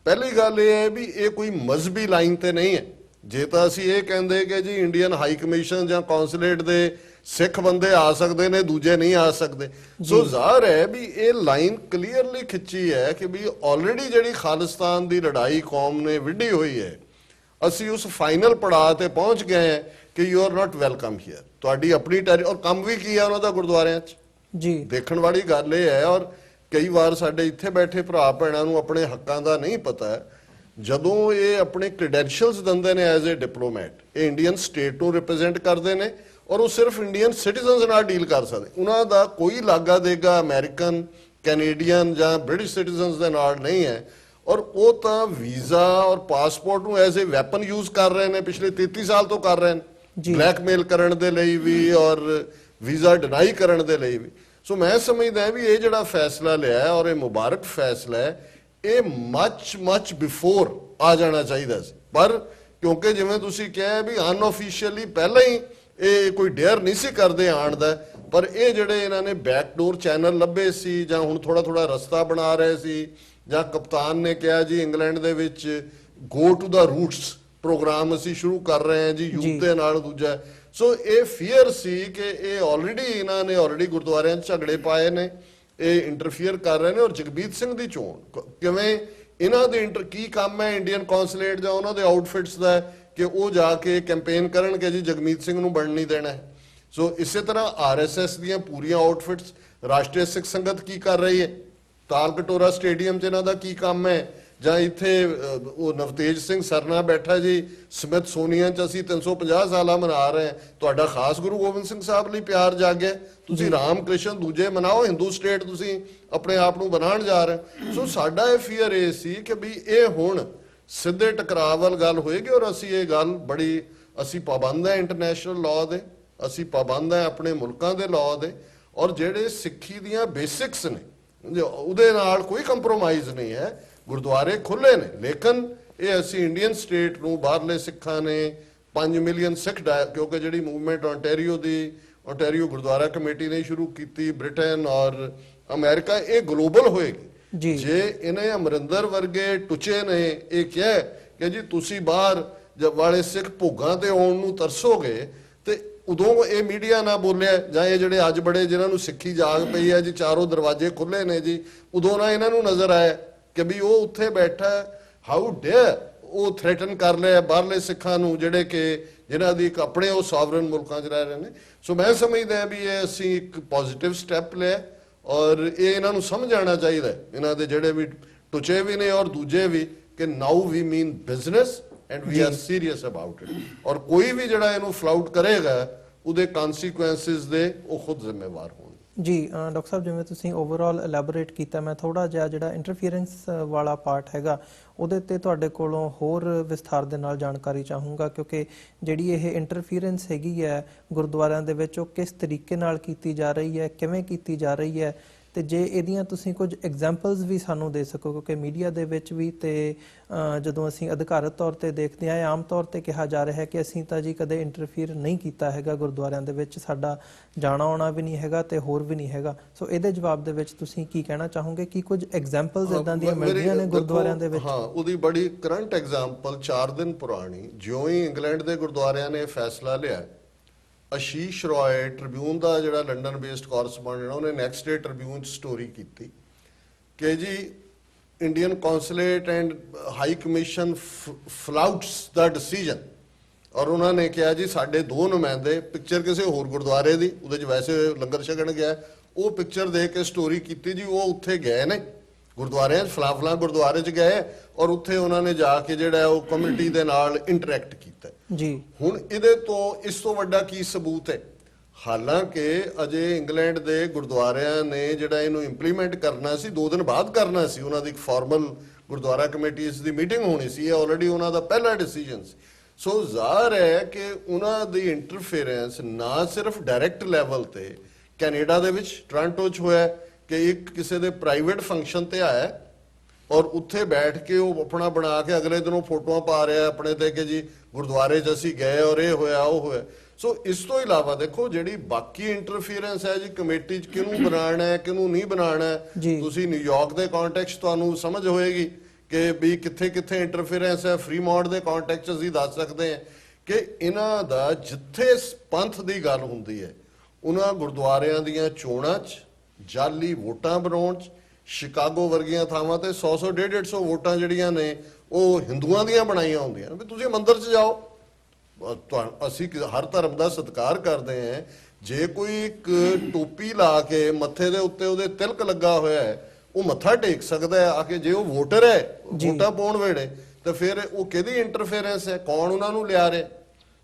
ਪਹਿਲੀ ਗੱਲ ਇਹ ਹੈ ਵੀ ਇਹ ਕੋਈ ਮਜ਼ਹਬੀ ਲਾਈਨ ਤੇ ਨਹੀਂ ਹੈ। ਜੇ ਤਾਂ ਅਸੀਂ ਇਹ ਕਹਿੰਦੇ ਕਿ ਜੀ ਇੰਡੀਅਨ ਹਾਈ ਕਮਿਸ਼ਨ ਜਾਂ ਕੌਂਸੂਲੇਟ ਦੇ ਸਿੱਖ ਬੰਦੇ ਆ ਸਕਦੇ ਨੇ, ਦੂਜੇ ਨਹੀਂ ਆ ਸਕਦੇ, ਸੋ ਜ਼ਾਹਰ ਹੈ ਵੀ ਇਹ ਲਾਈਨ ਕਲੀਅਰਲੀ ਖਿੱਚੀ ਹੈ ਕਿ ਵੀ ਆਲਰੇਡੀ ਜਿਹੜੀ ਖਾਲਿਸਤਾਨ ਦੀ ਲੜਾਈ ਕੌਮ ਨੇ ਵਿੱਢੀ ਹੋਈ ਹੈ, ਅਸੀਂ ਉਸ ਫਾਈਨਲ ਪੜਾਅ ਤੇ ਪਹੁੰਚ ਗਏ ਹਾਂ ਕਿ you are not welcome here. ਤੁਹਾਡੀ ਆਪਣੀ ਔਰ ਕੰਮ ਵੀ ਕੀ ਹੈ ਉਹਨਾਂ ਦਾ ਗੁਰਦੁਆਰਿਆਂ 'ਚ ਜੀ ਦੇਖਣ ਵਾਲੀ ਗੱਲ ਇਹ ਹੈ। ਔਰ ਕਈ ਵਾਰ ਸਾਡੇ ਇੱਥੇ ਬੈਠੇ ਭਰਾ ਭੈਣਾਂ ਨੂੰ ਆਪਣੇ ਹੱਕਾਂ ਦਾ ਨਹੀਂ ਪਤਾ। ਜਦੋਂ ਇਹ ਆਪਣੇ ਕ੍ਰੈਡੈਂਸ਼ੀਅਲਸ ਦਿੰਦੇ ਨੇ ਐਜ਼ ਅ ਡਿਪਲੋਮੈਟ, ਇਹ ਇੰਡੀਅਨ ਸਟੇਟ ਨੂੰ ਰਿਪਰੈਜ਼ੈਂਟ ਕਰਦੇ ਨੇ ਔਰ ਉਹ ਸਿਰਫ ਇੰਡੀਅਨ ਸਿਟੀਜ਼ਨਸ ਨਾਲ ਡੀਲ ਕਰ ਸਕਦੇ। ਉਹਨਾਂ ਦਾ ਕੋਈ ਲਾਗਾ ਦੇਗਾ ਅਮਰੀਕਨ, ਕੈਨੇਡੀਅਨ ਜਾਂ ਬ੍ਰਿਟਿਸ਼ ਸਿਟੀਜ਼ਨਸ ਦੇ ਨਾਲ ਨਹੀਂ ਹੈ। ਔਰ ਉਹ ਤਾਂ ਵੀਜ਼ਾ ਔਰ ਪਾਸਪੋਰਟ ਨੂੰ ਐਜ਼ ਅ ਵੈਪਨ ਯੂਜ਼ ਕਰ ਰਹੇ ਨੇ, ਪਿਛਲੇ 33 ਸਾਲ ਤੋਂ ਕਰ ਰਹੇ ਨੇ, ਬਲੈਕਮੇਲ ਕਰਨ ਦੇ ਲਈ ਵੀ ਔਰ ਵੀਜ਼ਾ ਡਿਨਾਈ ਕਰਨ ਦੇ ਲਈ ਵੀ। ਸੋ ਮੈਂ ਸਮਝਦਾ ਵੀ ਇਹ ਜਿਹੜਾ ਫੈਸਲਾ ਲਿਆ ਔਰ ਇਹ ਮੁਬਾਰਕ ਫੈਸਲਾ ਹੈ, ਇਹ ਮੱਚ ਬਿਫੋਰ ਆ ਜਾਣਾ ਚਾਹੀਦਾ ਸੀ। ਪਰ ਕਿਉਂਕਿ ਜਿਵੇਂ ਤੁਸੀਂ ਕਿਹਾ ਵੀ ਅਨਆਫੀਸ਼ੀਅਲੀ ਪਹਿਲਾਂ ਹੀ ਇਹ ਕੋਈ ਡੇਅਰ ਨਹੀਂ ਸੀ ਕਰਦੇ ਆਉਣ ਦਾ, ਪਰ ਇਹ ਜਿਹੜੇ ਇਹਨਾਂ ਨੇ ਬੈਕਡੋਰ ਚੈਨਲ ਲੱਭੇ ਸੀ ਜਾਂ ਹੁਣ ਥੋੜਾ ਰਸਤਾ ਬਣਾ ਰਹੇ ਸੀ, ਜਾਂ ਕਪਤਾਨ ਨੇ ਕਿਹਾ ਜੀ ਇੰਗਲੈਂਡ ਦੇ ਵਿੱਚ ਗੋ ਟੂ ਦਾ ਰੂਟਸ ਪ੍ਰੋਗਰਾਮ ਅਸੀਂ ਸ਼ੁਰੂ ਕਰ ਰਹੇ ਹਾਂ ਜੀ ਯੂਥ ਦੇ ਨਾਲ ਦੂਜਾ। ਸੋ ਇਹ ਫੀਅਰ ਸੀ ਕਿ ਇਹ ਇਹਨਾਂ ਨੇ ਗੁਰਦੁਆਰਿਆਂ 'ਚ ਝਗੜੇ ਪਾਏ ਨੇ, ਇਹ ਇੰਟਰਫੀਅਰ ਕਰ ਰਹੇ ਨੇ। ਔਰ ਜਗਮੀਤ ਸਿੰਘ ਦੀ ਚੋਣ ਕਿਵੇਂ ਇਹਨਾਂ ਦੇ ਕੀ ਕੰਮ ਹੈ ਇੰਡੀਅਨ ਕੌਂਸੂਲੇਟ ਜਾਂ ਉਹਨਾਂ ਦੇ ਆਊਟਫਿਟਸ ਦਾ ਕਿ ਉਹ ਜਾ ਕੇ ਕੈਂਪੇਨ ਕਰਨਗੇ ਜੀ ਜਗਮੀਤ ਸਿੰਘ ਨੂੰ ਬਣਨ ਨਹੀਂ ਦੇਣਾ। ਸੋ ਇਸੇ ਤਰ੍ਹਾਂ RSS ਦੀਆਂ ਪੂਰੀਆਂ ਆਊਟਫਿਟਸ, ਰਾਸ਼ਟਰੀ ਸਿੱਖ ਸੰਗਤ ਕੀ ਕਰ ਰਹੀ ਹੈ, ਤਾਲਕਟੋਰਾ ਸਟੇਡੀਅਮ 'ਚ ਇਹਨਾਂ ਦਾ ਕੀ ਕੰਮ ਹੈ, ਜਾਂ ਇੱਥੇ ਉਹ ਨਵਤੇਜ ਸਿੰਘ ਸਰਨਾ ਬੈਠਾ ਜੀ ਸਮਿਥ ਸੋਨੀਅਨ 'ਚ ਅਸੀਂ 350 ਸਾਲਾ ਮਨਾ ਰਹੇ ਹਾਂ। ਤੁਹਾਡਾ ਖਾਸ ਗੁਰੂ ਗੋਬਿੰਦ ਸਿੰਘ ਸਾਹਿਬ ਲਈ ਪਿਆਰ ਜਾਗਿਆ, ਤੁਸੀਂ ਰਾਮ ਕ੍ਰਿਸ਼ਨ ਦੂਜੇ ਮਨਾਓ, ਹਿੰਦੂ ਸਟੇਟ ਤੁਸੀਂ ਆਪਣੇ ਆਪ ਨੂੰ ਬਣਾਉਣ ਜਾ ਰਹੇ। ਸੋ ਸਾਡਾ ਇਹ ਫੀਅਰ ਇਹ ਸੀ ਕਿ ਵੀ ਇਹ ਹੁਣ ਸਿੱਧੇ ਟਕਰਾਅ ਵੱਲ ਗੱਲ ਹੋਏਗੀ। ਔਰ ਅਸੀਂ ਇਹ ਗੱਲ ਅਸੀਂ ਪਾਬੰਦ ਹੈ ਇੰਟਰਨੈਸ਼ਨਲ ਲਾਅ ਦੇ, ਅਸੀਂ ਪਾਬੰਦ ਹੈ ਆਪਣੇ ਮੁਲਕਾਂ ਦੇ ਲਾਅ ਦੇ, ਔਰ ਜਿਹੜੇ ਸਿੱਖੀ ਦੀਆਂ ਬੇਸਿਕਸ ਨੇ ਉਹਦੇ ਨਾਲ ਕੋਈ ਕੰਪਰੋਮਾਈਜ਼ ਨਹੀਂ ਹੈ। ਗੁਰਦੁਆਰੇ ਖੁੱਲੇ ਨੇ, ਲੇਕਿਨ ਇਹ ਅਸੀਂ ਇੰਡੀਅਨ ਸਟੇਟ ਨੂੰ ਬਾਹਰਲੇ ਸਿੱਖਾਂ ਨੇ 5 ਮਿਲੀਅਨ ਸਿੱਖ ਕਿਉਂਕਿ ਜਿਹੜੀ ਮੂਵਮੈਂਟ ontario ਗੁਰਦੁਆਰਾ ਕਮੇਟੀ ਨੇ ਸ਼ੁਰੂ ਕੀਤੀ, ਬ੍ਰਿਟੇਨ ਔਰ ਅਮਰੀਕਾ, ਇਹ ਗਲੋਬਲ ਹੋਏਗੀ। ਜੇ ਇਹਨੇ ਅਮਰਿੰਦਰ ਵਰਗੇ ਟੁੱਚੇ ਨੇ ਇਹ ਕਿਹਾ ਕਿ ਜੀ ਤੁਸੀਂ ਬਾਹਰ ਵਾਲੇ ਸਿੱਖ ਭੋਗਾਂ ਤੇ ਆਉਣ ਨੂੰ ਤਰਸੋਗੇ, ਤੇ ਉਦੋਂ ਇਹ ਮੀਡੀਆ ਨਾ ਬੋਲਿਆ, ਜਾਂ ਇਹ ਜਿਹੜੇ ਅੱਜ ਬੜੇ ਜਿਨ੍ਹਾਂ ਨੂੰ ਸਿੱਖੀ ਜਾਗ ਪਈ ਹੈ ਜੀ, ਚਾਰੋਂ ਦਰਵਾਜ਼ੇ ਖੁੱਲੇ ਨੇ ਜੀ, ਉਦੋਂ ਨਾ ਇਹਨਾਂ ਨੂੰ ਨਜ਼ਰ ਆਇਆ ਕਿ ਵੀ ਉਹ ਉੱਥੇ ਬੈਠਾ ਹਾਊ ਡੇਅਰ ਉਹ ਥ੍ਰੈਟਨ ਕਰ ਲਿਆ ਬਾਹਰਲੇ ਸਿੱਖਾਂ ਨੂੰ ਜਿਹੜੇ ਕਿ ਜਿਨ੍ਹਾਂ ਦੀ ਇੱਕ ਆਪਣੇ ਉਹ ਸੋਵਰਨ ਮੁਲਕਾਂ 'ਚ ਰਹਿ ਰਹੇ ਨੇ। ਸੋ ਮੈਂ ਸਮਝਦਾ ਵੀ ਇਹ ਅਸੀਂ ਇੱਕ ਪੋਜ਼ਿਟਿਵ ਸਟੈਪ ਲਿਆ ਔਰ ਇਹ ਇਹਨਾਂ ਨੂੰ ਸਮਝ ਆਉਣਾ ਚਾਹੀਦਾ ਇਹਨਾਂ ਦੇ ਜਿਹੜੇ ਵੀ ਟੁਚੇ ਵੀ ਨੇ ਔਰ ਦੂਜੇ ਵੀ ਕਿ now we mean business and we are serious about it ਔਰ ਕੋਈ ਵੀ ਜਿਹੜਾ ਇਹਨੂੰ ਫਲਾਊਟ ਕਰੇਗਾ ਉਹਦੇ ਕਨਸੀਕੁਐਂਸਿਸ ਦੇ ਉਹ ਖੁਦ ਜ਼ਿੰਮੇਵਾਰ ਹੋਣ। ਜੀ ਡਾਕਟਰ ਸਾਹਿਬ, ਜਿਵੇਂ ਤੁਸੀਂ ਓਵਰਆਲ ਐਲੈਬੋਰੇਟ ਕੀਤਾ, ਮੈਂ ਥੋੜਾ ਜਿਹਾ ਜਿਹੜਾ ਇੰਟਰਫੀਅਰੈਂਸ ਵਾਲਾ ਪਾਰਟ ਹੈਗਾ ਉਹਦੇ ਤੇ ਤੁਹਾਡੇ ਕੋਲੋਂ ਹੋਰ ਵਿਸਥਾਰ ਦੇ ਨਾਲ ਜਾਣਕਾਰੀ ਚਾਹੂੰਗਾ, ਕਿਉਂਕਿ ਜਿਹੜੀ ਇਹ ਇੰਟਰਫੀਅਰੈਂਸ ਹੈਗੀ ਹੈ ਗੁਰਦੁਆਰਿਆਂ ਦੇ ਵਿੱਚ ਉਹ ਕਿਸ ਤਰੀਕੇ ਨਾਲ ਕੀਤੀ ਜਾ ਰਹੀ ਹੈ, ਕਿਵੇਂ ਕੀਤੀ ਜਾ ਰਹੀ ਹੈ, ਤੇ ਜੇ ਇਹਦੀਆਂ ਤੁਸੀਂ ਕੁਝ ਐਗਜ਼ਾਮਪਲਸ ਵੀ ਸਾਨੂੰ ਦੇ ਸਕੋ, ਕਿਉਂਕਿ ਮੀਡੀਆ ਦੇ ਵਿੱਚ ਵੀ ਤੇ ਜਦੋਂ ਅਸੀਂ ਅਧਿਕਾਰਤ ਤੌਰ ਤੇ ਦੇਖਦੇ ਹਾਂ ਆਮ ਤੌਰ ਤੇ ਕਿਹਾ ਜਾ ਰਿਹਾ ਹੈ ਕਿ ਅਸੀਂ ਤਾਂ ਜੀ ਕਦੇ ਇੰਟਰਫੀਅਰ ਨਹੀਂ ਕੀਤਾ ਹੈਗਾ ਗੁਰਦੁਆਰਿਆਂ ਦੇ ਵਿੱਚ, ਸਾਡਾ ਜਾਣਾ ਆਉਣਾ ਵੀ ਨਹੀਂ ਹੈਗਾ ਤੇ ਹੋਰ ਵੀ ਨਹੀਂ ਹੈਗਾ। ਸੋ ਇਹਦੇ ਜਵਾਬ ਦੇ ਵਿੱਚ ਤੁਸੀਂ ਕੀ ਕਹਿਣਾ ਚਾਹੋਗੇ ਕਿ ਕੁਝ ਐਗਜ਼ਾਮਪਲਸ ਇਦਾਂ ਦੀਆਂ ਮਿਲਦੀਆਂ ਨੇ ਗੁਰਦੁਆਰਿਆਂ ਦੇ ਵਿੱਚ? ਹਾਂ, ਉਹਦੀ ਬੜੀ ਕਰੰਟ ਐਗਜ਼ਾਮਪਲ 4 ਦਿਨ ਪੁਰਾਣੀ, ਜਿਉਂ ਹੀ ਇੰਗਲੈਂਡ ਦੇ ਗੁਰਦੁਆਰਿਆਂ ਨੇ ਫੈਸਲਾ ਲਿਆ, ਆਸ਼ੀਸ਼ ਰॉय ਟ੍ਰਿਬਿਊਨ ਦਾ ਜਿਹੜਾ ਲੰਡਨ ਬੇਸਡ ਕੋਰਸਪੋਂਡੈਂਟ ਉਹਨੇ ਨੈਕਸਟ ਡੇ ਟ੍ਰਿਬਿਊਨ 'ਚ ਸਟੋਰੀ ਕੀਤੀ ਕਿ ਜੀ Indian consulate and high commission flouts ਦਾ ਡਿਸੀਜਨ, ਔਰ ਉਹਨਾਂ ਨੇ ਕਿਹਾ ਜੀ ਸਾਡੇ 2 ਨੁਮਾਇੰਦੇ, ਪਿਕਚਰ ਕਿਸੇ ਹੋਰ ਗੁਰਦੁਆਰੇ ਦੀ, ਉਹਦੇ 'ਚ ਵੈਸੇ ਲੰਗਰ ਛਕਣ ਗਿਆ, ਉਹ ਪਿਕਚਰ ਦੇ ਕੇ ਸਟੋਰੀ ਕੀਤੀ ਜੀ ਉਹ ਉੱਥੇ ਗਏ ਨੇ ਗੁਰਦੁਆਰਿਆਂ 'ਚ, ਫਲਾਂ ਗੁਰਦੁਆਰੇ 'ਚ ਗਏ ਔਰ ਉੱਥੇ ਉਹਨਾਂ ਨੇ ਜਾ ਕੇ ਜਿਹੜਾ ਉਹ ਕਮਿਊਨਿਟੀ ਦੇ ਨਾਲ ਇੰਟਰੈਕਟ ਕੀਤਾ ਜੀ। ਹੁਣ ਇਹਦੇ ਤੋਂ ਇਸ ਤੋਂ ਵੱਡਾ ਕੀ ਸਬੂਤ ਹੈ? ਹਾਲਾਂਕਿ ਅਜੇ ਇੰਗਲੈਂਡ ਦੇ ਗੁਰਦੁਆਰਿਆਂ ਨੇ ਜਿਹੜਾ ਇਹਨੂੰ ਇੰਪਲੀਮੈਂਟ ਕਰਨਾ ਸੀ 2 ਦਿਨ ਬਾਅਦ ਕਰਨਾ ਸੀ, ਉਹਨਾਂ ਦੀ ਇੱਕ ਫਾਰਮਲ ਗੁਰਦੁਆਰਾ ਕਮੇਟੀ ਦੀ ਮੀਟਿੰਗ ਹੋਣੀ ਸੀ, ਇਹ ਆਲਰੇਡੀ ਉਹਨਾਂ ਦਾ ਪਹਿਲਾ ਡਿਸੀਜਨ ਸੀ। ਸੋ ਜ਼ਾਹਰ ਹੈ ਕਿ ਉਹਨਾਂ ਦੀ ਇੰਟਰਫੇਰੈਂਸ ਨਾ ਸਿਰਫ ਡਾਇਰੈਕਟ ਲੈਵਲ ਤੇ ਕੈਨੇਡਾ ਦੇ ਵਿੱਚ ਟੋਰਾਂਟੋ 'ਚ ਹੋਇਆ ਕਿ ਇੱਕ ਕਿਸੇ ਦੇ ਪ੍ਰਾਈਵੇਟ ਫੰਕਸ਼ਨ ਤੇ ਆਇਆ ਔਰ ਉੱਥੇ ਬੈਠ ਕੇ ਉਹ ਆਪਣਾ ਬਣਾ ਕੇ ਅਗਲੇ ਦਿਨ ਉਹ ਫੋਟੋਆਂ ਪਾ ਰਿਹਾ ਆਪਣੇ ਤੇ ਕਿ ਜੀ ਗੁਰਦੁਆਰੇ 'ਚ ਅਸੀਂ ਗਏ ਔਰ ਇਹ ਹੋਇਆ ਉਹ ਹੋਇਆ। ਸੋ ਇਸ ਤੋਂ ਇਲਾਵਾ ਦੇਖੋ ਜਿਹੜੀ ਬਾਕੀ ਇੰਟਰਫੀਅਰੈਂਸ ਹੈ ਜੀ ਕਮੇਟੀ 'ਚ ਕਿਹਨੂੰ ਬਣਾਉਣਾ ਹੈ ਕਿਹਨੂੰ ਨਹੀਂ ਬਣਾਉਣਾ ਹੈ, ਤੁਸੀਂ ਨਿਊਯਾਰਕ ਦੇ ਕੰਟੈਕਸਟ ਤੁਹਾਨੂੰ ਸਮਝ ਹੋਏਗੀ ਕਿ ਵੀ ਕਿੱਥੇ ਕਿੱਥੇ ਇੰਟਰਫੀਅਰੈਂਸ ਹੈ। ਫਰੀਮੌਂਟ ਦੇ ਕੰਟੈਕਸਟ 'ਚ ਅਸੀਂ ਦੱਸ ਸਕਦੇ ਹਾਂ ਕਿ ਇਹਨਾਂ ਦਾ ਜਿੱਥੇ ਪੰਥ ਦੀ ਗੱਲ ਹੁੰਦੀ ਹੈ ਉਹਨਾਂ ਗੁਰਦੁਆਰਿਆਂ ਦੀਆਂ ਚੋਣਾਂ 'ਚ ਜਾਲੀ ਵੋਟਾਂ ਬਣਾਉਣ 'ਚ, ਸ਼ਿਕਾਗੋ ਵਰਗੀਆਂ ਥਾਵਾਂ ਤੇ 100 150 ਵੋਟਾਂ ਜਿਹੜੀਆਂ ਨੇ ਉਹ ਹਿੰਦੂਆਂ ਦੀਆਂ ਬਣਾਈਆਂ ਹੁੰਦੀਆਂ ਵੀ ਤੁਸੀਂ ਮੰਦਿਰ 'ਚ ਜਾਓ। ਅਸੀਂ ਹਰ ਧਰਮ ਦਾ ਸਤਿਕਾਰ ਕਰਦੇ ਹਾਂ, ਜੇ ਕੋਈ ਇੱਕ ਟੋਪੀ ਲਾ ਕੇ ਮੱਥੇ ਦੇ ਉੱਤੇ ਉਹਦੇ ਤਿਲਕ ਲੱਗਾ ਹੋਇਆ ਹੈ ਉਹ ਮੱਥਾ ਟੇਕ ਸਕਦਾ ਹੈ ਆ ਕੇ, ਜੇ ਉਹ ਵੋਟਰ ਹੈ ਵੋਟਾਂ ਪਾਉਣ ਵੇਲੇ ਤਾਂ ਫਿਰ ਉਹ ਕਿਹਦੀ ਇੰਟਰਫੇਰੈਂਸ ਹੈ, ਕੌਣ ਉਹਨਾਂ ਨੂੰ ਲਿਆ ਰਿਹਾ?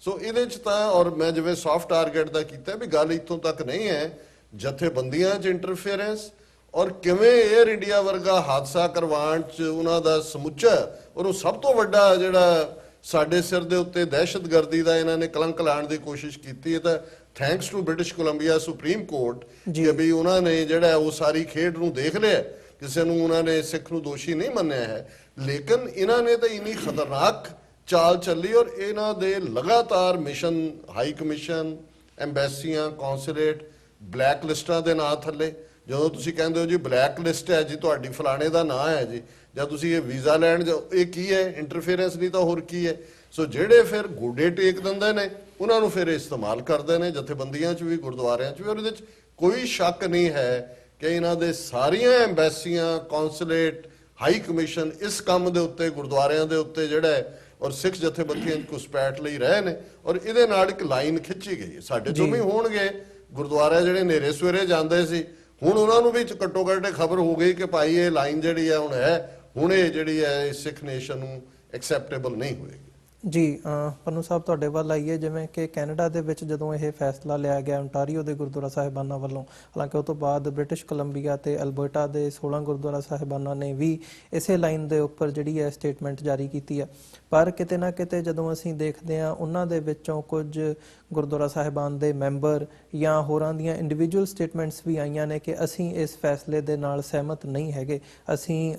ਸੋ ਇਹਦੇ 'ਚ ਤਾਂ ਔਰ ਮੈਂ ਜਿਵੇਂ ਸੌਫਟ ਟਾਰਗੇਟ ਦਾ ਕੀਤਾ ਵੀ ਗੱਲ ਇੱਥੋਂ ਤੱਕ ਨਹੀਂ ਹੈ, ਜਥੇਬੰਦੀਆਂ 'ਚ ਇੰਟਰਫੇਰੈਂਸ ਔਰ ਕਿਵੇਂ 에ਅਰ ਇੰਡੀਆ ਵਰਗਾ ਹਾਦਸਾ ਕਰਵਾਉਣ 'ਚ ਉਹਨਾਂ ਦਾ ਸਮੁੱਚਾ ਔਰ ਉਹ ਸਭ ਤੋਂ ਵੱਡਾ ਜਿਹੜਾ ਸਾਡੇ ਸਿਰ ਦੇ ਉੱਤੇ ਦਹਿਸ਼ਤਗਰਦੀ ਦਾ ਇਹਨਾਂ ਨੇ ਕਲੰਕ ਲਾਉਣ ਦੀ ਕੋਸ਼ਿਸ਼ ਕੀਤੀ ਹੈ, ਤਾਂ thanks to British Columbia Supreme Court ਕਿ ਵੀ ਉਹਨਾਂ ਨੇ ਜਿਹੜਾ ਉਹ ਸਾਰੀ ਖੇਡ ਨੂੰ ਦੇਖ ਲਿਆ, ਕਿਸੇ ਨੂੰ ਉਹਨਾਂ ਨੇ ਸਿੱਖ ਨੂੰ ਦੋਸ਼ੀ ਨਹੀਂ ਮੰਨਿਆ ਹੈ। ਲੇਕਿਨ ਇਹਨਾਂ ਨੇ ਤਾਂ ਇੰਨੀ ਖਤਰਨਾਕ ਚਾਲ ਚੱਲੀ ਔਰ ਇਹਨਾਂ ਦੇ ਲਗਾਤਾਰ ਮਿਸ਼ਨ, ਹਾਈ ਕਮਿਸ਼ਨ, ਐਮਬੈਸੀਆਂ, ਕੌਂਸੂਲੇਟ ਬਲੈਕ ਲਿਸਟਾਂ ਦੇ ਨਾਂ ਥੱਲੇ, ਜਦੋਂ ਤੁਸੀਂ ਕਹਿੰਦੇ ਹੋ ਜੀ ਬਲੈਕ ਲਿਸਟ ਹੈ ਜੀ ਤੁਹਾਡੀ ਫਲਾਣੇ ਦਾ ਨਾਂ ਹੈ ਜੀ, ਜਾਂ ਤੁਸੀਂ ਇਹ ਵੀਜ਼ਾ ਲੈਣ ਜਾਓ, ਇਹ ਕੀ ਹੈ? ਇੰਟਰਫੇਰੈਂਸ ਨਹੀਂ ਤਾਂ ਹੋਰ ਕੀ ਹੈ? ਸੋ ਜਿਹੜੇ ਫਿਰ ਗੋਡੇ ਟੇਕ ਦਿੰਦੇ ਨੇ ਉਹਨਾਂ ਨੂੰ ਫਿਰ ਇਸਤੇਮਾਲ ਕਰਦੇ ਨੇ ਜਥੇਬੰਦੀਆਂ 'ਚ ਵੀ ਗੁਰਦੁਆਰਿਆਂ 'ਚ ਵੀ। ਔਰ ਇਹਦੇ 'ਚ ਕੋਈ ਸ਼ੱਕ ਨਹੀਂ ਹੈ ਕਿ ਇਹਨਾਂ ਦੇ ਸਾਰੀਆਂ ਐਮਬੈਸੀਆਂ, ਕੌਂਸੂਲੇਟ, ਹਾਈ ਕਮਿਸ਼ਨ ਇਸ ਕੰਮ ਦੇ ਉੱਤੇ ਗੁਰਦੁਆਰਿਆਂ ਦੇ ਉੱਤੇ ਜਿਹੜਾ ਹੈ ਔਰ ਸਿੱਖ ਜਥੇਬੰਦੀਆਂ 'ਚ ਘੁਸਪੈਠ ਲਈ ਰਹੇ ਨੇ ਔਰ ਇਹਦੇ ਨਾਲ ਇੱਕ ਲਾਈਨ ਖਿੱਚੀ ਗਈ ਹੈ। ਸਾਡੇ ਤੋਂ ਵੀ ਹੋਣਗੇ ਗੁਰਦੁਆਰੇ ਜਿਹੜੇ ਨੇਰੇ ਸਵੇਰੇ ਜਾਂਦੇ ਸੀ, ਹੁਣ ਉਹਨਾਂ ਨੂੰ ਵੀ ਘੱਟੋ ਘੱਟ ਖਬਰ ਹੋ ਗਈ ਕਿ ਭਾਈ ਇਹ ਲਾਈਨ ਜਿਹੜੀ ਹੈ ਹੁਣ ਇਹ ਜਿਹੜੀ ਹੈ ਸਿੱਖ ਨੇਸ਼ਨ ਨੂੰ ਐਕਸੈਪਟੇਬਲ ਨਹੀਂ ਹੋਏਗੀ। ਜੀ ਪੰਨੂ ਸਾਹਿਬ, ਤੁਹਾਡੇ ਵੱਲ ਆਈਏ, ਜਿਵੇਂ ਕਿ ਕੈਨੇਡਾ ਦੇ ਵਿੱਚ ਜਦੋਂ ਇਹ ਫੈਸਲਾ ਲਿਆ ਗਿਆ ਓਨਟਾਰੀਓ ਦੇ ਗੁਰਦੁਆਰਾ ਸਾਹਿਬਾਨਾਂ ਵੱਲੋਂ, ਹਾਲਾਂਕਿ ਉਹ ਤੋਂ ਬਾਅਦ ਬ੍ਰਿਟਿਸ਼ ਕੋਲੰਬੀਆ ਤੇ ਅਲਬਰਟਾ ਦੇ 16 ਗੁਰਦੁਆਰਾ ਸਾਹਿਬਾਨਾਂ ਨੇ ਵੀ ਇਸੇ ਲਾਈਨ ਦੇ ਉੱਪਰ ਜਿਹੜੀ ਹੈ ਸਟੇਟਮੈਂਟ ਜਾਰੀ ਕੀਤੀ ਹੈ, ਪਰ ਕਿਤੇ ਨਾ ਕਿਤੇ ਜਦੋਂ ਅਸੀਂ ਦੇਖਦੇ ਹਾਂ ਉਹਨਾਂ ਦੇ ਵਿੱਚੋਂ ਕੁਝ ਗੁਰਦੁਆਰਾ ਸਾਹਿਬਾਨ ਦੇ ਮੈਂਬਰ ਜਾਂ ਹੋਰਾਂ ਦੀਆਂ ਇੰਡੀਵਿਜੂਅਲ ਸਟੇਟਮੈਂਟਸ ਵੀ ਆਈਆਂ ਨੇ ਕਿ ਅਸੀਂ ਇਸ ਫੈਸਲੇ ਦੇ ਨਾਲ ਸਹਿਮਤ ਨਹੀਂ ਹੈਗੇ, ਅਸੀਂ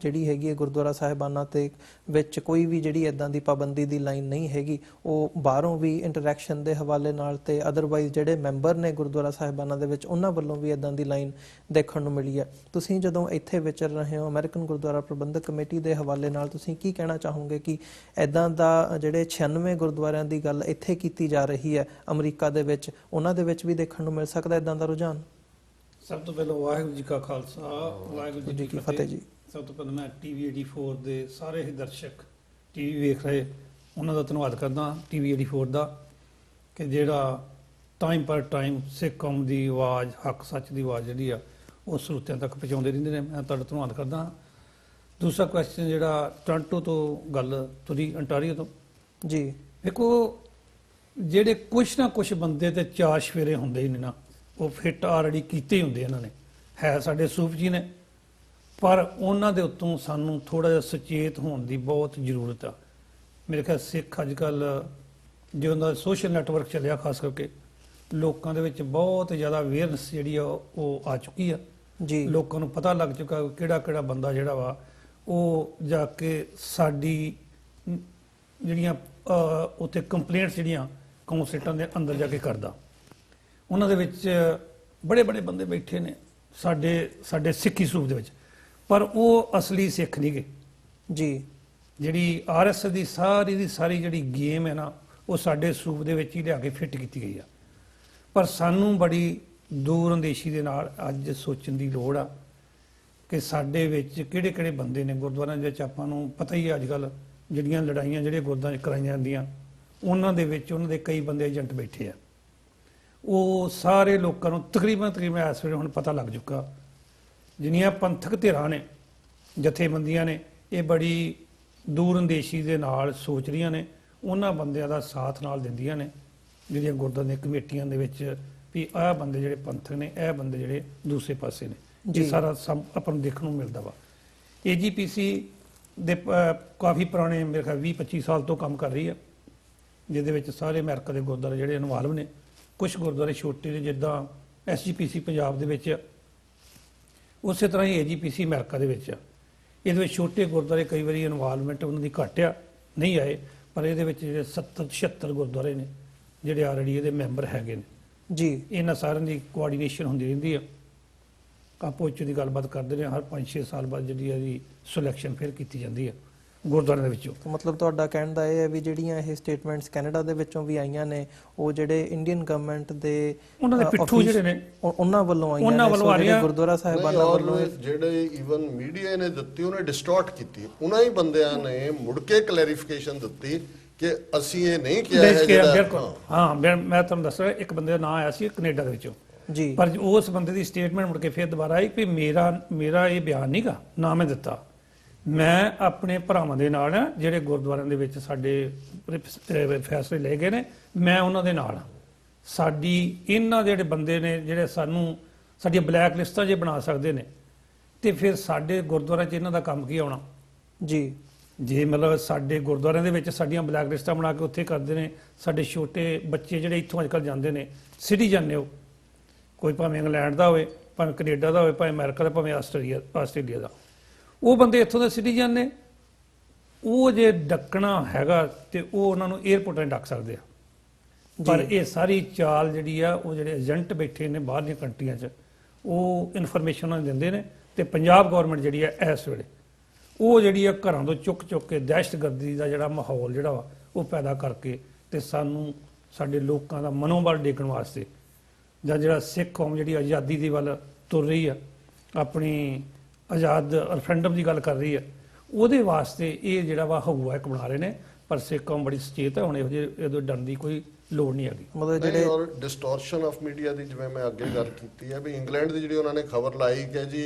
ਜਿਹੜੀ ਹੈਗੀ ਹੈ ਗੁਰਦੁਆਰਾ ਸਾਹਿਬਾਨਾਂ ਤੇ ਵਿੱਚ ਕੋਈ ਵੀ ਜਿਹੜੀ ਇੱਦਾਂ ਦੀ ਪਾਬੰਦੀ ਦੀ ਲਾਈਨ ਨਹੀਂ ਹੈਗੀ। ਉਹ ਬਾਹਰੋਂ ਵੀ ਇੰਟਰੈਕਸ਼ਨ ਦੇ ਹਵਾਲੇ ਨਾਲ ਤੇ ਅਦਰਵਾਈਜ਼ ਜਿਹੜੇ ਮੈਂਬਰ ਨੇ ਗੁਰਦੁਆਰਾ ਸਾਹਿਬਾਨਾਂ ਦੇ ਵਿੱਚ ਉਹਨਾਂ ਵੱਲੋਂ ਵੀ ਇੱਦਾਂ ਦੀ ਲਾਈਨ ਦੇਖਣ ਨੂੰ ਮਿਲੀ ਹੈ। ਤੁਸੀਂ ਜਦੋਂ ਇੱਥੇ ਵਿਚਰ ਰਹੇ ਹੋ ਅਮਰੀਕਨ ਗੁਰਦੁਆਰਾ ਪ੍ਰਬੰਧਕ ਕਮੇਟੀ ਦੇ ਹਵਾਲੇ ਨਾਲ, ਤੁਸੀਂ ਕੀ ਕਹਿਣਾ ਚਾਹੋਗੇ ਕਿ ਇੱਦਾਂ ਦਾ ਜਿਹੜੇ 96 ਗੁਰਦੁਆਰਿਆਂ ਦੀ ਗੱਲ ਇੱਥੇ ਕੀਤੀ ਜਾ ਰਹੀ ਹੈ ਅਮਰੀਕਾ ਦੇ ਵਿੱਚ, ਉਹਨਾਂ ਦੇ ਵਿੱਚ ਵੀ ਦੇਖਣ ਨੂੰ ਮਿਲ ਸਕਦਾ ਇੱਦਾਂ ਦਾ ਰੁਝਾਨ? ਸਭ ਤੋਂ ਪਹਿਲਾਂ ਵਾਹਿਗੁਰੂ ਜੀ ਕਾ ਖਾਲਸਾ ਵਾਹਿਗੁਰੂ ਜੀ ਕੀ ਫਤਿਹ ਜੀ। ਸਭ ਤੋਂ ਪਹਿਲਾਂ ਮੈਂ ਟੀਵੀ 84 ਦੇ ਸਾਰੇ ਹੀ ਦਰਸ਼ਕ ਟੀਵੀ ਵੇਖ ਰਹੇ ਉਹਨਾਂ ਦਾ ਧੰਨਵਾਦ ਕਰਦਾ ਟੀਵੀ 84 ਦਾ ਕਿ ਜਿਹੜਾ ਟਾਈਮ ਪਰ ਟਾਈਮ ਸਿੱਖ ਕੌਮ ਦੀ ਆਵਾਜ਼ ਹੱਕ ਸੱਚ ਦੀ ਆਵਾਜ਼ ਜਿਹੜੀ ਆ ਉਹ ਸਰੋਤਿਆਂ ਤੱਕ ਪਹੁੰਚਾਉਂਦੇ ਰਹਿੰਦੇ ਨੇ। ਮੈਂ ਤੁਹਾਡਾ ਧੰਨਵਾਦ ਕਰਦਾ। ਦੂਸਰਾ ਕੁਐਸਚਨ ਜਿਹੜਾ ਟੋਰਾਂਟੋ ਤੋਂ ਗੱਲ ਤੁਰੀ ਅੰਟਾਰੀਓ ਤੋਂ ਜੀ ਦੇਖੋ ਜਿਹੜੇ ਕੁਛ ਨਾ ਕੁਛ ਬੰਦੇ ਤੇ ਚਾਰ ਸਵੇਰੇ ਹੁੰਦੇ ਹੀ ਨੇ ਨਾ ਉਹ ਫਿੱਟ ਆਲਰੇਡੀ ਕੀਤੇ ਹੀ ਹੁੰਦੇ ਇਹਨਾਂ ਨੇ ਹੈ ਸਾਡੇ ਸੂਫ ਜੀ ਨੇ ਪਰ ਉਹਨਾਂ ਦੇ ਉੱਤੋਂ ਸਾਨੂੰ ਥੋੜਾ ਜਿਹਾ ਸੁਚੇਤ ਹੋਣ ਦੀ ਬਹੁਤ ਜ਼ਰੂਰਤ ਆ। ਮੇਰੇ ਖਿਆਲ ਸਿੱਖ ਅੱਜ ਕੱਲ ਜਿਉਂ ਦਾ ਸੋਸ਼ਲ ਨੈਟਵਰਕ ਚੱਲਿਆ ਖਾਸ ਕਰਕੇ ਲੋਕਾਂ ਦੇ ਵਿੱਚ ਬਹੁਤ ਜ਼ਿਆਦਾ ਅਵੇਅਰਨੈਸ ਜਿਹੜੀ ਆ ਉਹ ਆ ਚੁੱਕੀ ਆ ਜੀ ਲੋਕਾਂ ਨੂੰ ਪਤਾ ਲੱਗ ਚੁੱਕਾ ਕਿਹੜਾ ਕਿਹੜਾ ਬੰਦਾ ਜਿਹੜਾ ਵਾ ਉਹ ਜਾ ਕੇ ਸਾਡੀ ਜਿਹੜੀਆਂ ਉੱਥੇ ਕੰਪਲੇਂਟਸ ਜਿਹੜੀਆਂ ਕੌਂਸਲਟਾਂ ਦੇ ਅੰਦਰ ਜਾ ਕੇ ਕਰਦਾ। ਉਹਨਾਂ ਦੇ ਵਿੱਚ ਬੜੇ ਬੜੇ ਬੰਦੇ ਬੈਠੇ ਨੇ ਸਾਡੇ ਸਿੱਖੀ ਸੂਬ ਦੇ ਵਿੱਚ ਪਰ ਉਹ ਅਸਲੀ ਸਿੱਖ ਨਹੀਂ ਗੇ। ਜੀ ਜਿਹੜੀ ਆਰਐਸਐਸ ਦੀ ਸਾਰੀ ਜਿਹੜੀ ਗੇਮ ਹੈ ਨਾ ਉਹ ਸਾਡੇ ਸੂਬ ਦੇ ਵਿੱਚ ਹੀ ਲਿਆ ਕੇ ਫਿੱਟ ਕੀਤੀ ਗਈ ਆ। ਪਰ ਸਾਨੂੰ ਬੜੀ ਦੂਰ ਅੰਦੇਸ਼ੀ ਦੇ ਨਾਲ ਅੱਜ ਸੋਚਣ ਦੀ ਲੋੜ ਆ ਕਿ ਸਾਡੇ ਵਿੱਚ ਕਿਹੜੇ ਕਿਹੜੇ ਬੰਦੇ ਨੇ ਗੁਰਦੁਆਰਿਆਂ ਦੇ ਵਿੱਚ। ਆਪਾਂ ਨੂੰ ਪਤਾ ਹੀ ਅੱਜ ਕੱਲ ਜਿਹੜੀਆਂ ਲੜਾਈਆਂ ਜਿਹੜੀਆਂ ਗੁਰਦੁਆਰਿਆਂ 'ਚ ਕਰਾਈਆਂ ਜਾਂਦੀਆਂ ਉਹਨਾਂ ਦੇ ਵਿੱਚ ਉਹਨਾਂ ਦੇ ਕਈ ਬੰਦੇ ਏਜੰਟ ਬੈਠੇ ਆ। ਉਹ ਸਾਰੇ ਲੋਕਾਂ ਨੂੰ ਤਕਰੀਬਨ ਇਸ ਵੇਲੇ ਹੁਣ ਪਤਾ ਲੱਗ ਚੁੱਕਾ ਜਿੰਨੀਆਂ ਪੰਥਕ ਧਿਰਾਂ ਨੇ ਜਥੇਬੰਦੀਆਂ ਨੇ ਇਹ ਬੜੀ ਦੂਰ ਅੰਦੇਸ਼ੀ ਦੇ ਨਾਲ ਸੋਚ ਰਹੀਆਂ ਨੇ। ਉਹਨਾਂ ਬੰਦਿਆਂ ਦਾ ਸਾਥ ਨਾਲ ਦਿੰਦੀਆਂ ਨੇ ਜਿਹੜੀਆਂ ਗੁਰਦੁਆਰਿਆਂ ਦੀਆਂ ਕਮੇਟੀਆਂ ਦੇ ਵਿੱਚ ਵੀ ਆਹ ਬੰਦੇ ਜਿਹੜੇ ਪੰਥਕ ਨੇ ਇਹ ਬੰਦੇ ਜਿਹੜੇ ਦੂਸਰੇ ਪਾਸੇ ਨੇ। ਜੀ। ਇਹ ਸਾਰਾ ਸਭ ਆਪਾਂ ਨੂੰ ਦੇਖਣ ਨੂੰ ਮਿਲਦਾ ਵਾ। AGPC ਦੇ ਕਾਫੀ ਪੁਰਾਣੇ ਮੇਰੇ ਖਿਆਲ 20-25 ਸਾਲ ਤੋਂ ਕੰਮ ਕਰ ਰਹੀ ਆ ਜਿਹਦੇ ਵਿੱਚ ਸਾਰੇ ਅਮਰੀਕਾ ਦੇ ਗੁਰਦੁਆਰੇ ਜਿਹੜੇ ਇਨਵਾਲਵ ਨੇ। ਕੁਝ ਗੁਰਦੁਆਰੇ ਛੋਟੇ ਨੇ ਜਿੱਦਾਂ SGPC ਪੰਜਾਬ ਦੇ ਵਿੱਚ ਆ ਉਸੇ ਤਰ੍ਹਾਂ ਹੀ AGPC ਅਮਰੀਕਾ ਦੇ ਵਿੱਚ ਆ। ਇਹਦੇ ਵਿੱਚ ਛੋਟੇ ਗੁਰਦੁਆਰੇ ਕਈ ਵਾਰੀ ਇਨਵਾਲਵਮੈਂਟ ਉਹਨਾਂ ਦੀ ਘੱਟ ਆ ਨਹੀਂ ਆਏ ਪਰ ਇਹਦੇ ਵਿੱਚ ਜਿਹੜੇ 70-76 ਗੁਰਦੁਆਰੇ ਨੇ ਜਿਹੜੇ ਆਲਰੇਡੀ ਇਹਦੇ ਮੈਂਬਰ ਹੈਗੇ ਨੇ। ਜੀ ਇਹਨਾਂ ਸਾਰਿਆਂ ਦੀ ਕੋਆਰਡੀਨੇਸ਼ਨ ਹੁੰਦੀ ਰਹਿੰਦੀ ਆ। ਆਪੋ ਵਿੱਚ ਦੀ ਗੱਲਬਾਤ ਕਰਦੇ ਨੇ ਹਰ 5-6 ਸਾਲ ਬਾਅਦ ਜਿਹੜੀ ਇਹਦੀ ਸਿਲੈਕਸ਼ਨ ਫਿਰ ਕੀਤੀ ਜਾਂਦੀ ਆ ਗੁਰਦੁਆਰਿਆਂ ਦੇ ਵਿੱਚੋਂ। ਤਾਂ ਮਤਲਬ ਤੁਹਾਡਾ ਕਹਿਣ ਦਾ ਇਹ ਹੈ ਵੀ ਜਿਹੜੀਆਂ ਇਹ ਸਟੇਟਮੈਂਟਸ ਕੈਨੇਡਾ ਦੇ ਵਿੱਚੋਂ ਵੀ ਆਈਆਂ ਨੇ ਉਹ ਜਿਹੜੇ ਇੰਡੀਅਨ ਗਵਰਨਮੈਂਟ ਦੇ ਉਹਨਾਂ ਦੇ ਪਿੱਠੂ office- ਜਿਹੜੇ ਨੇ ਉਹਨਾਂ ਵੱਲੋਂ ਆਈਆਂ ਉਹਨਾਂ ਨੇ। ਵੱਲੋਂ ਸੋ ਆ ਜਿਹੜੇ ਰਹੀਆਂ। ਗੁਰਦੁਆਰਾ ਸਾਹਿਬਾਨਾਂ ਔਰ ਵੱਲੋਂ ਜਿਹੜੇ ਈਵਨ ਮੀਡੀਆ ਨੇ ਦਿੱਤੀ ਉਹਨੇ ਡਿਸਟੋਰਟ ਕੀਤੀ। ਉਹਨਾਂ ਹੀ ਬੰਦਿਆਂ ਨੇ ਮੁੜ ਕੇ ਕਲੈਰੀਫਿਕੇਸ਼ਨ ਦਿੱਤੀ ਕਿ ਅਸੀਂ ਇਹ ਨਹੀਂ ਕਿਹਾ ਹੈ ਬਿਲਕੁਲ ਹਾਂ ਮੈਂ ਤੁਹਾਨੂੰ ਦੱਸ ਰਿਹਾ ਇੱਕ ਬੰਦੇ ਦਾ ਨਾਂ ਆਇਆ ਸੀ ਕੈਨੇਡਾ ਦੇ ਵਿੱਚੋਂ ਜੀ ਪਰ ਉਸ ਬੰਦੇ ਦੀ ਸਟੇਟਮੈਂਟ ਮੁੜ ਕੇ ਫਿਰ ਦੁਬਾਰਾ ਆਈ ਕਿ ਮੇਰਾ ਇਹ ਬਿਆਨ ਨਹੀਂਗਾ ਨਾ ਮੈਂ ਦਿੱਤਾ। ਮੈਂ ਆਪਣੇ ਭਰਾਵਾਂ ਦੇ ਨਾਲ ਆ ਜਿਹੜੇ ਗੁਰਦੁਆਰਿਆਂ ਦੇ ਵਿੱਚ ਸਾਡੇ ਫੈਸਲੇ ਲਏ ਗਏ ਨੇ ਮੈਂ ਉਹਨਾਂ ਦੇ ਨਾਲ ਆ। ਸਾਡੀ ਇਹਨਾਂ ਜਿਹੜੇ ਬੰਦੇ ਨੇ ਜਿਹੜੇ ਸਾਡੀਆਂ ਬਲੈਕ ਲਿਸਟਾਂ ਜੇ ਬਣਾ ਸਕਦੇ ਨੇ ਤੇ ਫਿਰ ਸਾਡੇ ਗੁਰਦੁਆਰਿਆਂ 'ਚ ਇਹਨਾਂ ਦਾ ਕੰਮ ਕੀ ਆਉਣਾ। ਜੀ ਜੇ ਮਤਲਬ ਸਾਡੇ ਗੁਰਦੁਆਰਿਆਂ ਦੇ ਵਿੱਚ ਸਾਡੀਆਂ ਬਲੈਕ ਲਿਸਟਾਂ ਬਣਾ ਕੇ ਉੱਥੇ ਕਰਦੇ ਨੇ ਸਾਡੇ ਛੋਟੇ ਬੱਚੇ ਜਿਹੜੇ ਇੱਥੋਂ ਅੱਜਕੱਲ ਜਾਂਦੇ ਨੇ ਸਿਟੀਜ਼ਨ ਨੇ ਉਹ ਕੋਈ ਭਾਵੇਂ ਇੰਗਲੈਂਡ ਦਾ ਹੋਵੇ ਭਾਵੇਂ ਕੈਨੇਡਾ ਦਾ ਹੋਵੇ ਭਾਵੇਂ ਅਮਰੀਕਾ ਦਾ ਭਾਵੇਂ ਆਸਟ੍ਰੇਲੀਆ ਦਾ ਉਹ ਬੰਦੇ ਇੱਥੋਂ ਦੇ ਸਿਟੀਜ਼ਨ ਨੇ। ਉਹ ਜੇ ਡੱਕਣਾ ਹੈਗਾ ਤੇ ਉਹ ਉਹਨਾਂ ਨੂੰ 에ਅਰਪੋਰਟਾਂ 'ਤੇ ਡੱਕ ਸਕਦੇ ਆ। ਪਰ ਇਹ ਸਾਰੀ ਚਾਲ ਜਿਹੜੀ ਆ ਉਹ ਜਿਹੜੇ ਏਜੰਟ ਬੈਠੇ ਨੇ ਬਾਹਰਲੀਆਂ ਕੰਟਰੀਆਂ 'ਚ ਉਹ ਇਨਫੋਰਮੇਸ਼ਨ ਉਹਨਾਂ ਨੂੰ ਦਿੰਦੇ ਨੇ ਤੇ ਪੰਜਾਬ ਗਵਰਨਮੈਂਟ ਜਿਹੜੀ ਆ ਇਸ ਵੇਲੇ ਉਹ ਜਿਹੜੀ ਆ ਘਰਾਂ ਤੋਂ ਚੁੱਕ ਕੇ ਦਹਿਸ਼ਤਗਰਦੀ ਦਾ ਜਿਹੜਾ ਮਾਹੌਲ ਜਿਹੜਾ ਵਾ ਉਹ ਪੈਦਾ ਕਰਕੇ ਤੇ ਸਾਨੂੰ ਸਾਡੇ ਲੋਕਾਂ ਦਾ ਮਨੋਬਲ ਡੇਗਣ ਵਾਸਤੇ ਜਾਂ ਜਿਹੜਾ ਸਿੱਖ ਕੌਮ ਜਿਹੜੀ ਆਜ਼ਾਦੀ ਦੇ ਵੱਲ ਤੁਰ ਰਹੀ ਆ ਆਪਣੀ ਆਜ਼ਾਦ ਰੈਫਰੈਂਡਮ ਦੀ ਗੱਲ ਕਰ ਰਹੀ ਆ ਉਹਦੇ ਵਾਸਤੇ ਇਹ ਜਿਹੜਾ ਵਾ ਹਊਆ ਇੱਕ ਬਣਾ ਰਹੇ ਨੇ। ਪਰ ਸਿੱਖ ਕੌਮ ਬੜੀ ਸੁਚੇਤ ਹੈ ਹੁਣ ਇਹੋ ਜਿਹੇ ਡਰਨ ਦੀ ਕੋਈ ਲੋੜ ਨਹੀਂ ਹੈਗੀ। ਮਤਲਬ ਜਿਹੜੇ ਔਰ ਡਿਸਟੋਰਸ਼ਨ ਆਫ ਮੀਡੀਆ ਦੀ ਜਿਵੇਂ ਮੈਂ ਅੱਗੇ ਗੱਲ ਕੀਤੀ ਹੈ ਵੀ ਇੰਗਲੈਂਡ ਦੀ ਜਿਹੜੀ ਉਹਨਾਂ ਨੇ ਖਬਰ ਲਾਈ ਕਿ ਜੀ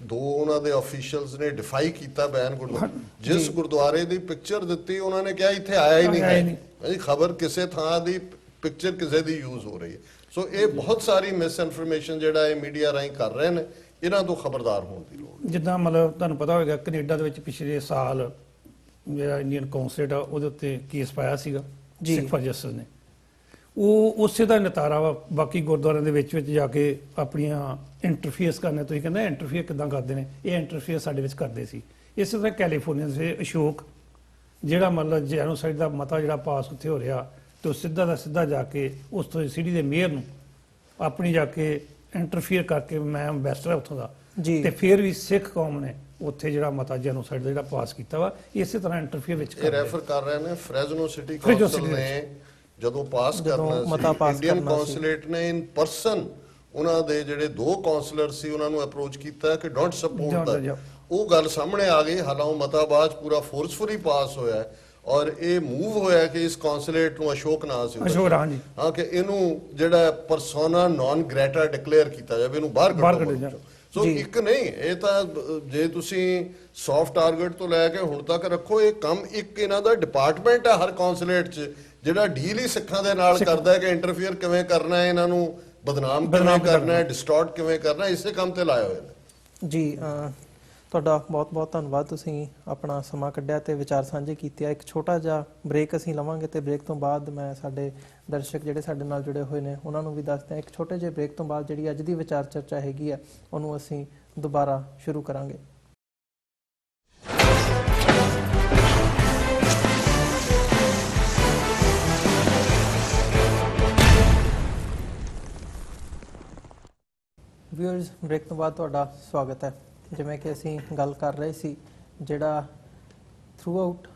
2 ਉਹਨਾਂ ਦੇ ਅਫੀਸ਼ੀਅਲਸ ਨੇ ਡਿਫਾਈ ਕੀਤਾ ਬੈਨ ਗੁਰਦੁਆਰੇ ਜਿਸ ਗੁਰਦੁਆਰੇ ਦੀ ਪਿਕਚਰ ਦਿੱਤੀ ਉਹਨਾਂ ਨੇ ਕਿਹਾ ਇੱਥੇ ਆਇਆ ਹੀ ਨਹੀਂ ਹੈ ਜੀ। ਖਬਰ ਕਿਸੇ ਥਾਂ ਦੀ ਪਿਕਚਰ ਕਿਸੇ ਦੀ ਯੂਜ਼ ਹੋ ਰਹੀ ਹੈ। ਸੋ ਇਹ ਬਹੁਤ ਸਾਰੀ ਮਿਸ ਇਨਫੋਰਮੇਸ਼ਨ ਜਿਹੜਾ ਇਹ ਮੀਡੀਆ ਰਾਹੀਂ ਕਰ ਰਹੇ ਨੇ ਇਹਨਾਂ ਤੋਂ ਖਬਰਦਾਰ ਹੋਣ ਦੀ ਲੋੜ। ਜਿੱਦਾਂ ਮਤਲਬ ਤੁਹਾਨੂੰ ਪਤਾ ਹੋਵੇਗਾ ਕੈਨੇਡਾ ਦੇ ਵਿੱਚ ਪਿਛਲੇ ਸਾਲ ਜਿਹੜਾ ਇੰਡੀਅਨ ਕੌਂਸਲੇਟ ਆ ਉਹਦੇ ਉੱਤੇ ਕੇਸ ਪਾਇਆ ਸੀਗਾ ਸਿੱਖ ਫॉर ਜਸਟਿਸ ਨੇ। ਉਹ ਉਸੇ ਦਾ ਨਿਤਾਰਾ ਵਾ ਬਾਕੀ ਗੁਰਦੁਆਰਿਆਂ ਦੇ ਵਿੱਚ ਜਾ ਕੇ ਆਪਣੀਆਂ ਇੰਟਰਫੇਸ ਕਰਨੇ। ਤੁਸੀਂ ਕਹਿੰਦੇ ਇੰਟਰਫੇਅਰ ਕਿੱਦਾਂ ਕਰਦੇ ਨੇ ਇਹ ਇੰਟਰਫੇਅਰ ਸਾਡੇ ਵਿੱਚ ਕਰਦੇ ਸੀ। ਇਸੇ ਤਰ੍ਹਾਂ ਕੈਲੀਫੋਰਨੀਆ ਦੇ ਅਸ਼ੋਕ ਜਿਹੜਾ ਮਤਲਬ ਜੈਨੋਸਾਈਡ ਦਾ ਮਤਾ ਜਿਹੜਾ ਪਾਸ ਉੱਥੇ ਹੋ ਰਿਹਾ ਤੇ ਉਹ ਸਿੱਧਾ ਦਾ ਸਿੱਧਾ ਜਾ ਕੇ ਉਸ ਤੋਂ ਸਿਟੀ ਦੇ ਮੇਅਰ ਨੂੰ ਆਪਣੀ ਜਾ ਕੇ ਇੰਟਰਫੇਅਰ ਕਰਕੇ ਮੈਂ ਐਮਬੈਸਡਰ ਹਾਂ ਉੱਥੋਂ ਦਾ ਤੇ ਫਿਰ ਵੀ ਸਿੱਖ ਕੌਮ ਨੇ ਉੱਥੇ ਜਿਹੜਾ ਮਤਾ ਜੈਨੋਸਾਈਡ ਦਾ ਜਿਹੜਾ ਪਾਸ ਕੀਤਾ ਵਾ ਇਸੇ ਤਰ੍ਹਾਂ ਇੰਟਰਫੇਅਰ ਵਿੱਚ ਇਹ ਰੈਫਰ ਕਰ ਰਹੇ ਨੇ ਫ੍ਰੈਜ਼ਨੋ ਸਿਟੀ ਕਾਉਂਸਲ ਨੇ ਜਦੋਂ ਪਾਸ ਕਰਨਾ ਸੀ ਇੰਡੀਅਨ ਕੌਂਸੂਲੇਟ ਨੇ ਇਨ ਪਰਸਨ ਉਹਨਾਂ ਦੇ ਜਿਹੜੇ 2 ਕਾਉਂਸਲਰ ਸੀ ਉਹਨਾਂ ਨੂੰ ਅਪਰੋਚ ਕੀਤਾ ਕਿ ਡੋਂਟ ਸਪੋਰਟ ਦਾ ਉਹ ਗੱਲ ਸਾਹਮਣੇ ਆ ਗਈ। ਹਾਲਾਂ ਉਹ ਮਤਾ ਬਾਅਦ 'ਚ ਪੂਰਾ ਫੋਰਸਫੁਲੀ ਪਾਸ ਹੋਇਆ ਹੈ ਔਰ ਇਹ ਮੂਵ ਹੋਇਆ ਕਿ ਇਸ ਕੌਂਸੂਲੇਟ ਨੂੰ ਅਸ਼ੋਕ ਨਾਂ ਸੀ ਉਹਦਾ। ਅਸ਼ੋਕ ਰਾਂ ਜੀ। ਹਾਂ, ਕਿ ਇਹਨੂੰ ਜਿਹੜਾ ਪਰਸੋਨਾ ਨਾਨ ਗ੍ਰੈਟਾ ਡਿਕਲੇਅਰ ਕੀਤਾ ਜਾਵੇ, ਇਹਨੂੰ ਬਾਹਰ ਕੱਢੋ ਮੁਲਕ ਚੋਂ। ਸੋ ਇੱਕ ਨਹੀਂ, ਇਹ ਤਾਂ ਜੇ ਤੁਸੀਂ ਸੌਫਟ ਟਾਰਗੇਟ ਤੋਂ ਲੈ ਕੇ ਹੁਣ ਤੱਕ ਰੱਖੋ, ਇਹ ਕੰਮ ਇੱਕ ਇਹਨਾਂ ਦਾ ਡਿਪਾਰਟਮੈਂਟ ਹੈ ਹਰ ਕੌਂਸੂਲੇਟ 'ਚ, ਜਿਹੜਾ ਡੀਲ ਹੀ ਸਿੱਖਾਂ ਦੇ ਨਾਲ ਕਰਦਾ ਹੈ ਕਿ ਇੰਟਰਫੀਅਰ ਕਿਵੇਂ ਕਰਨਾ ਹੈ, ਇਹਨਾਂ ਨੂੰ ਬਦਨਾਮ ਕਿਵੇਂ ਕਰਨਾ ਹੈ, ਡਿਸਟੋਰਟ ਕਿਵੇਂ ਕਰਨਾ ਹੈ, ਇਸੇ ਕੰਮ ਤੇ ਲਾਏ ਹੋਏ ਨੇ ਜੀ। ਤੁਹਾਡਾ ਬਹੁਤ-ਬਹੁਤ ਧੰਨਵਾਦ, ਤੁਸੀਂ ਆਪਣਾ ਸਮਾਂ ਕੱਢਿਆ ਤੇ ਵਿਚਾਰ ਸਾਂਝੇ ਕੀਤੇ ਆ। ਇੱਕ ਛੋਟਾ ਜਿਹਾ ਬ੍ਰੇਕ ਅਸੀਂ ਲਵਾਂਗੇ ਤੇ ਬ੍ਰੇਕ ਤੋਂ ਬਾਅਦ ਮੈਂ ਸਾਡੇ ਦਰਸ਼ਕ ਜਿਹੜੇ ਸਾਡੇ ਨਾਲ ਜੁੜੇ ਹੋਏ ਨੇ ਉਹਨਾਂ ਨੂੰ ਵੀ ਦੱਸਦੇ ਹਾਂ। ਇੱਕ ਛੋਟੇ ਜਿਹੇ ਬ੍ਰੇਕ ਤੋਂ ਬਾਅਦ ਜਿਹੜੀ ਅੱਜ ਦੀ ਵਿਚਾਰ ਚਰਚਾ ਹੈਗੀ ਆ ਉਹਨੂੰ ਅਸੀਂ ਦੁਬਾਰਾ ਸ਼ੁਰੂ ਕਰਾਂਗੇ। ਵਿਊਅਰਸ, ਬ੍ਰੇਕ ਤੋਂ ਬਾਅਦ ਤੁਹਾਡਾ ਸਵਾਗਤ ਹੈ। ਜਿਵੇਂ ਕਿ ਅਸੀਂ ਗੱਲ ਕਰ ਰਹੇ ਸੀ, ਜਿਹੜਾ ਥਰੂ ਆਊਟ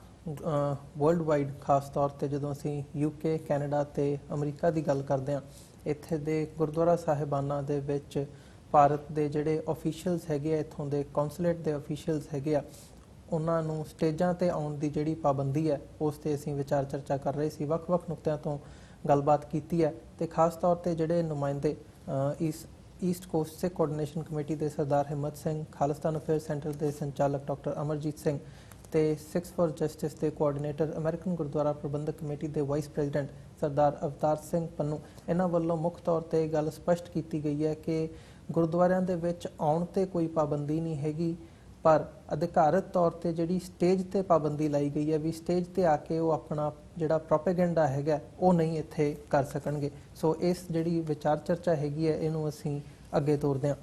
ਵਰਲਡ ਵਾਈਡ, ਖਾਸ ਤੌਰ ਤੇ ਜਦੋਂ ਅਸੀਂ UK, ਕੈਨੇਡਾ ਤੇ ਅਮਰੀਕਾ ਦੀ ਗੱਲ ਕਰਦੇ ਹਾਂ, ਇੱਥੇ ਦੇ ਗੁਰਦੁਆਰਾ ਸਾਹਿਬਾਨਾਂ ਦੇ ਵਿੱਚ ਭਾਰਤ ਦੇ ਜਿਹੜੇ ਅਫੀਸ਼ੀਅਲਸ ਹੈਗੇ ਆ, ਇੱਥੋਂ ਦੇ ਕੌਂਸੂਲੇਟ ਦੇ ਅਫੀਸ਼ੀਅਲਸ ਹੈਗੇ ਆ, ਉਹਨਾਂ ਨੂੰ ਸਟੇਜਾਂ ਤੇ ਆਉਣ ਦੀ ਜਿਹੜੀ ਪਾਬੰਦੀ ਹੈ ਉਸ ਤੇ ਅਸੀਂ ਵਿਚਾਰ ਚਰਚਾ ਕਰ ਰਹੇ ਸੀ। ਵੱਖ-ਵੱਖ ਨੁਕਤਿਆਂ ਤੋਂ ਗੱਲਬਾਤ ਕੀਤੀ ਹੈ ਤੇ ਖਾਸ ਤੌਰ ਤੇ ਜਿਹੜੇ ਨੁਮਾਇੰਦੇ ਈਸਟ ਕੋਸਟ ਸਿੱਖ ਕੋਆਰਡੀਨੇਸ਼ਨ ਕਮੇਟੀ ਦੇ ਸਰਦਾਰ ਹਿੰਮਤ ਸਿੰਘ, ਖਾਲਿਸਤਾਨ ਅਫੇਅਰ ਸੈਂਟਰ ਦੇ ਸੰਚਾਲਕ ਡਾਕਟਰ ਅਮਰਜੀਤ ਸਿੰਘ ਤੇ ਸਿੱਖਸ ਫॉर ਜਸਟਿਸ ਦੇ ਕੋਆਰਡੀਨੇਟਰ, ਅਮਰੀਕਨ ਗੁਰਦੁਆਰਾ ਪ੍ਰਬੰਧਕ ਕਮੇਟੀ ਦੇ ਵਾਈਸ ਪ੍ਰੈਜ਼ੀਡੈਂਟ ਸਰਦਾਰ ਅਵਤਾਰ ਸਿੰਘ ਪੰਨੂ, ਇਹਨਾਂ ਵੱਲੋਂ ਮੁੱਖ ਤੌਰ ਤੇ ਇਹ ਗੱਲ ਸਪਸ਼ਟ ਕੀਤੀ ਗਈ ਹੈ ਕਿ ਗੁਰਦੁਆਰਿਆਂ ਦੇ ਵਿੱਚ ਆਉਣ ਤੇ ਕੋਈ ਪਾਬੰਦੀ ਨਹੀਂ ਹੈਗੀ, ਪਰ ਅਧਿਕਾਰਤ ਤੌਰ ਤੇ ਜਿਹੜੀ ਸਟੇਜ ਤੇ ਪਾਬੰਦੀ ਲਾਈ ਗਈ ਹੈ ਵੀ ਸਟੇਜ ਤੇ ਆ ਕੇ ਉਹ ਆਪਣਾ ਜਿਹੜਾ ਪ੍ਰੋਪੇਗੈਂਡਾ ਹੈਗਾ ਉਹ ਨਹੀਂ ਇੱਥੇ ਕਰ ਸਕਣਗੇ। ਸੋ ਇਸ ਜਿਹੜੀ ਵਿਚਾਰ ਚਰਚਾ ਹੈਗੀ ਹੈ ਇਹਨੂੰ ਅਸੀਂ ਅੱਗੇ ਤੋਰਦੇ ਹਾਂ।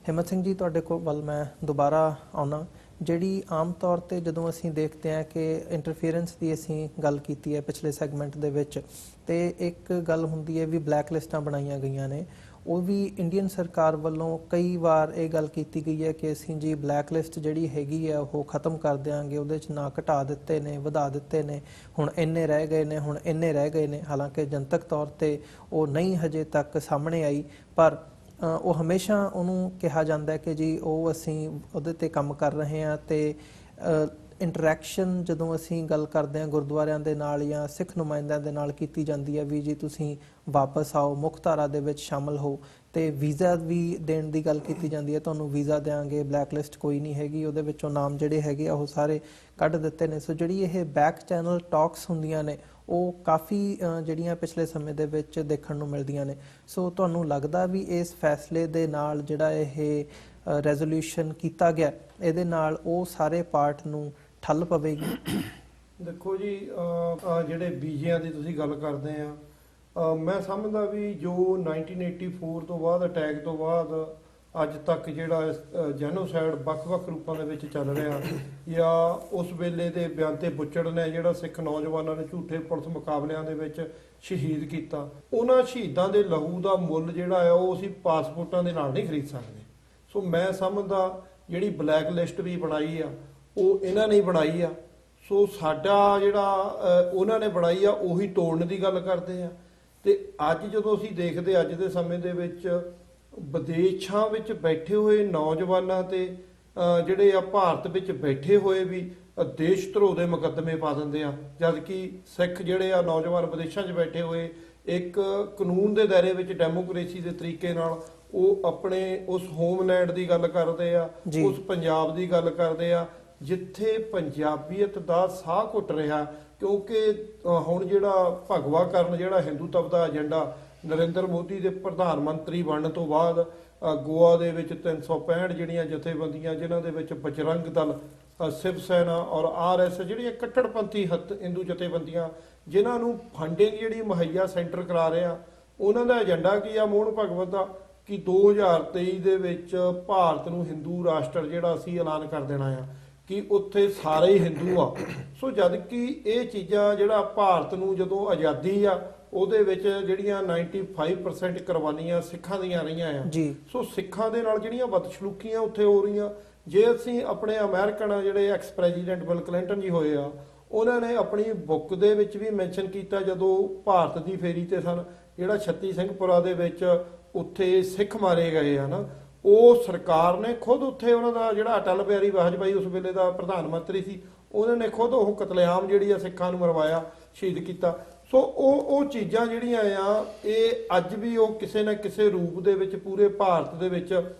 ਹਿੰਮਤ ਸਿੰਘ ਜੀ, ਤੁਹਾਡੇ ਕੋਲ ਵੱਲ ਮੈਂ ਦੁਬਾਰਾ ਆਉਣਾ। ਜਿਹੜੀ ਆਮ ਤੌਰ ਤੇ ਜਦੋਂ ਅਸੀਂ ਦੇਖਦੇ ਹਾਂ ਕਿ ਇੰਟਰਫੀਅਰੈਂਸ ਦੀ ਅਸੀਂ ਗੱਲ ਕੀਤੀ ਹੈ ਪਿਛਲੇ ਸੈਗਮੈਂਟ ਦੇ ਵਿੱਚ, ਤੇ ਇੱਕ ਗੱਲ ਹੁੰਦੀ ਹੈ ਵੀ ਬਲੈਕ ਲਿਸਟਾਂ ਬਣਾਈਆਂ ਗਈਆਂ ਨੇ, ਉਹ ਵੀ ਇੰਡੀਅਨ ਸਰਕਾਰ ਵੱਲੋਂ ਕਈ ਵਾਰ ਇਹ ਗੱਲ ਕੀਤੀ ਗਈ ਹੈ ਕਿ ਅਸੀਂ ਜੀ ਬਲੈਕ ਲਿਸਟ ਜਿਹੜੀ ਹੈਗੀ ਹੈ ਉਹ ਖਤਮ ਕਰ ਦਿਆਂਗੇ, ਉਹਦੇ 'ਚ ਨਾਂ ਘਟਾ ਦਿੱਤੇ ਨੇ, ਵਧਾ ਦਿੱਤੇ ਨੇ, ਹੁਣ ਇੰਨੇ ਰਹਿ ਗਏ ਨੇ, ਹੁਣ ਇੰਨੇ ਰਹਿ ਗਏ ਨੇ। ਹਾਲਾਂਕਿ ਜਨਤਕ ਤੌਰ ਤੇ ਉਹ ਨਹੀਂ ਹਜੇ ਤੱਕ ਸਾਹਮਣੇ ਆਈ, ਪਰ ਉਹ ਹਮੇਸ਼ਾ ਉਹਨੂੰ ਕਿਹਾ ਜਾਂਦਾ ਕਿ ਜੀ ਉਹ ਅਸੀਂ ਉਹਦੇ ਤੇ ਕੰਮ ਕਰ ਰਹੇ ਹਾਂ। ਤੇ ਇੰਟਰੈਕਸ਼ਨ ਜਦੋਂ ਅਸੀਂ ਗੱਲ ਕਰਦੇ ਹਾਂ ਗੁਰਦੁਆਰਿਆਂ ਦੇ ਨਾਲ ਜਾਂ ਸਿੱਖ ਨੁਮਾਇੰਦਿਆਂ ਦੇ ਨਾਲ ਕੀਤੀ ਜਾਂਦੀ ਹੈ ਵੀ ਜੀ ਤੁਸੀਂ ਵਾਪਸ ਆਓ, ਮੁੱਖ ਧਾਰਾ ਦੇ ਵਿੱਚ ਸ਼ਾਮਲ ਹੋ, ਤੇ ਵੀਜ਼ਾ ਵੀ ਦੇਣ ਦੀ ਗੱਲ ਕੀਤੀ ਜਾਂਦੀ ਹੈ, ਤੁਹਾਨੂੰ ਵੀਜ਼ਾ ਦੇਵਾਂਗੇ, ਬਲੈਕ ਲਿਸਟ ਕੋਈ ਨਹੀਂ ਹੈਗੀ, ਉਹਦੇ ਵਿੱਚੋਂ ਨਾਮ ਜਿਹੜੇ ਹੈਗੇ ਆ ਉਹ ਸਾਰੇ ਕੱਢ ਦਿੱਤੇ ਨੇ। ਸੋ ਜਿਹੜੀ ਇਹ ਬੈਕ ਚੈਨਲ ਟਾਕਸ ਹੁੰਦੀਆਂ ਨੇ ਉਹ ਕਾਫੀ ਜਿਹੜੀਆਂ ਪਿਛਲੇ ਸਮੇਂ ਦੇ ਵਿੱਚ ਦੇਖਣ ਨੂੰ ਮਿਲਦੀਆਂ ਨੇ। ਸੋ ਤੁਹਾਨੂੰ ਲੱਗਦਾ ਵੀ ਇਸ ਫੈਸਲੇ ਦੇ ਨਾਲ ਜਿਹੜਾ ਇਹ ਰੈਜ਼ੋਲੂਸ਼ਨ ਕੀਤਾ ਗਿਆ ਇਹਦੇ ਨਾਲ ਉਹ ਸਾਰੇ ਪਾਰਟ ਨੂੰ ਠੱਲ ਪਵੇਗੀ? ਦੇਖੋ ਜੀ, ਜਿਹੜੇ ਵੀਜ਼ਿਆਂ ਦੀ ਤੁਸੀਂ ਗੱਲ ਕਰਦੇ ਆ, ਮੈਂ ਸਮਝਦਾ ਵੀ ਜੋ 1984 ਤੋਂ ਬਾਅਦ, ਅਟੈਕ ਤੋਂ ਬਾਅਦ ਅੱਜ ਤੱਕ ਜਿਹੜਾ ਜੈਨੋਸਾਈਡ ਵੱਖ-ਵੱਖ ਰੂਪਾਂ ਦੇ ਵਿੱਚ ਚੱਲ ਰਿਹਾ, ਜਾਂ ਉਸ ਵੇਲੇ ਦੇ ਬਿਆਨ ਤੇ ਬੁੱਚੜ ਨੇ ਜਿਹੜਾ ਸਿੱਖ ਨੌਜਵਾਨਾਂ ਨੇ ਝੂਠੇ ਪੁਲਿਸ ਮੁਕਾਬਲਿਆਂ ਦੇ ਵਿੱਚ ਸ਼ਹੀਦ ਕੀਤਾ, ਉਹਨਾਂ ਸ਼ਹੀਦਾਂ ਦੇ ਲਹੂ ਦਾ ਮੁੱਲ ਜਿਹੜਾ ਆ ਉਹ ਅਸੀਂ ਪਾਸਪੋਰਟਾਂ ਦੇ ਨਾਲ ਨਹੀਂ ਖਰੀਦ ਸਕਦੇ। ਸੋ ਮੈਂ ਸਮਝਦਾ ਜਿਹੜੀ ਬਲੈਕ ਲਿਸਟ ਵੀ ਬਣਾਈ ਆ ਉਹ ਇਹਨਾਂ ਨੇ ਬਣਾਈ ਆ। ਸੋ ਸਾਡਾ ਜਿਹੜਾ ਉਹਨਾਂ ਨੇ ਬਣਾਈ ਆ ਉਹੀ ਤੋੜਨ ਦੀ ਗੱਲ ਕਰਦੇ ਆ। ਤੇ ਅੱਜ ਜਦੋਂ ਅਸੀਂ ਦੇਖਦੇ ਅੱਜ ਦੇ ਸਮੇਂ ਦੇ ਵਿੱਚ ਵਿਦੇਸ਼ਾਂ ਵਿੱਚ ਬੈਠੇ ਹੋਏ ਨੌਜਵਾਨਾਂ ਤੇ ਜਿਹੜੇ ਆ ਭਾਰਤ ਵਿੱਚ ਬੈਠੇ ਹੋਏ ਵੀ ਦੇਸ਼ ਧਰੋਹ ਦੇ ਮੁਕੱਦਮੇ ਪਾ ਦਿੰਦੇ ਆ, ਜਦ ਕਿ ਸਿੱਖ ਜਿਹੜੇ ਆ ਨੌਜਵਾਨ ਵਿਦੇਸ਼ਾਂ 'ਚ ਬੈਠੇ ਹੋਏ ਇੱਕ ਕਾਨੂੰਨ ਦੇ ਦਾਇਰੇ ਵਿੱਚ ਡੈਮੋਕ੍ਰੇਸੀ ਦੇ ਤਰੀਕੇ ਨਾਲ ਉਹ ਆਪਣੇ ਉਸ ਹੋਮਲੈਂਡ ਦੀ ਗੱਲ ਕਰਦੇ ਆ, ਉਸ ਪੰਜਾਬ ਦੀ ਗੱਲ ਕਰਦੇ ਆ ਜਿੱਥੇ ਪੰਜਾਬੀਅਤ ਦਾ ਸਾਹ ਘੁੱਟ ਰਿਹਾ। ਕਿਉਂਕਿ ਹੁਣ ਜਿਹੜਾ ਭਗਵਾ ਕਰਨ, ਜਿਹੜਾ ਹਿੰਦੂਤਵ ਦਾ ਏਜੰਡਾ ਨਰਿੰਦਰ ਮੋਦੀ ਦੇ ਪ੍ਰਧਾਨ ਮੰਤਰੀ ਬਣਨ ਤੋਂ ਬਾਅਦ ਗੋਆ ਦੇ ਵਿੱਚ 365 ਜਿਹੜੀਆਂ ਜਥੇਬੰਦੀਆਂ, ਜਿਨ੍ਹਾਂ ਦੇ ਵਿੱਚ ਬਜਰੰਗ ਦਲ, ਸ਼ਿਵ ਸੈਨਾ ਔਰ RS ਜਿਹੜੀਆਂ ਕੱਟੜਪੰਥੀ ਹਿੰਦੂ ਜਥੇਬੰਦੀਆਂ, ਜਿਨ੍ਹਾਂ ਨੂੰ ਫੰਡਿੰਗ ਜਿਹੜੀ ਮੁਹੱਈਆ ਸੈਂਟਰ ਕਰਾ ਰਿਹਾ, ਉਹਨਾਂ ਦਾ ਏਜੰਡਾ ਕੀ ਆ ਮੋਹਨ ਭਗਵਤ ਦਾ ਕਿ 2023 ਦੇ ਵਿੱਚ ਭਾਰਤ ਨੂੰ ਹਿੰਦੂ ਰਾਸ਼ਟਰ ਜਿਹੜਾ ਅਸੀਂ ਐਲਾਨ ਕਰ ਦੇਣਾ ਆ, ਕਿ ਉੱਥੇ ਸਾਰੇ ਹੀ ਹਿੰਦੂ ਆ। ਸੋ ਜਦ ਕਿ ਇਹ ਚੀਜ਼ਾਂ ਜਿਹੜਾ ਭਾਰਤ ਨੂੰ ਜਦੋਂ ਆਜ਼ਾਦੀ ਆ ਉਹਦੇ ਵਿੱਚ ਜਿਹੜੀਆਂ 95% ਕੁਰਬਾਨੀਆਂ ਸਿੱਖਾਂ ਦੀਆਂ ਰਹੀਆਂ ਆ। ਸੋ ਸਿੱਖਾਂ ਦੇ ਨਾਲ ਜਿਹੜੀਆਂ ਬਦਸਲੂਕੀਆਂ ਉੱਥੇ ਹੋ ਰਹੀਆਂ, ਜੇ ਅਸੀਂ ਆਪਣੇ ਅਮਰੀਕਨ ਜਿਹੜੇ ਐਕਸ ਪ੍ਰੈਜ਼ੀਡੈਂਟ ਬਿਲ ਕਲਿੰਟਨ ਜੀ ਹੋਏ ਆ, ਉਹਨਾਂ ਨੇ ਆਪਣੀ ਬੁੱਕ ਦੇ ਵਿੱਚ ਵੀ ਮੈਂਸ਼ਨ ਕੀਤਾ ਜਦੋਂ ਭਾਰਤ ਦੀ ਫੇਰੀ ਤੇ ਸਨ, ਜਿਹੜਾ 36 ਸਿੰਘਪੁਰਾ ਦੇ ਵਿੱਚ ਉੱਥੇ ਸਿੱਖ ਮਾਰੇ ਗਏ ਆ ਨਾ, ਉਹ ਸਰਕਾਰ ਨੇ ਖੁਦ ਉੱਥੇ ਉਹਨਾਂ ਦਾ ਜਿਹੜਾ ਅਟਲ ਬਿਹਾਰੀ ਵਾਜਪਾਈ ਉਸ ਵੇਲੇ ਦਾ ਪ੍ਰਧਾਨ ਮੰਤਰੀ ਸੀ, ਉਹਨਾਂ ਨੇ ਖੁਦ ਉਹ ਕਤਲੇਆਮ ਜਿਹੜੀ ਆ ਸਿੱਖਾਂ ਨੂੰ ਮਰਵਾਇਆ, ਸ਼ਹੀਦ ਕੀਤਾ। ਸੋ ਉਹ ਚੀਜ਼ਾਂ ਜਿਹੜੀਆਂ ਆ ਇਹ ਅੱਜ ਵੀ ਉਹ ਕਿਸੇ ਨਾ ਕਿਸੇ ਰੂਪ ਦੇ ਵਿੱਚ ਪੂਰੇ ਭਾਰਤ ਦੇ ਵਿੱਚ,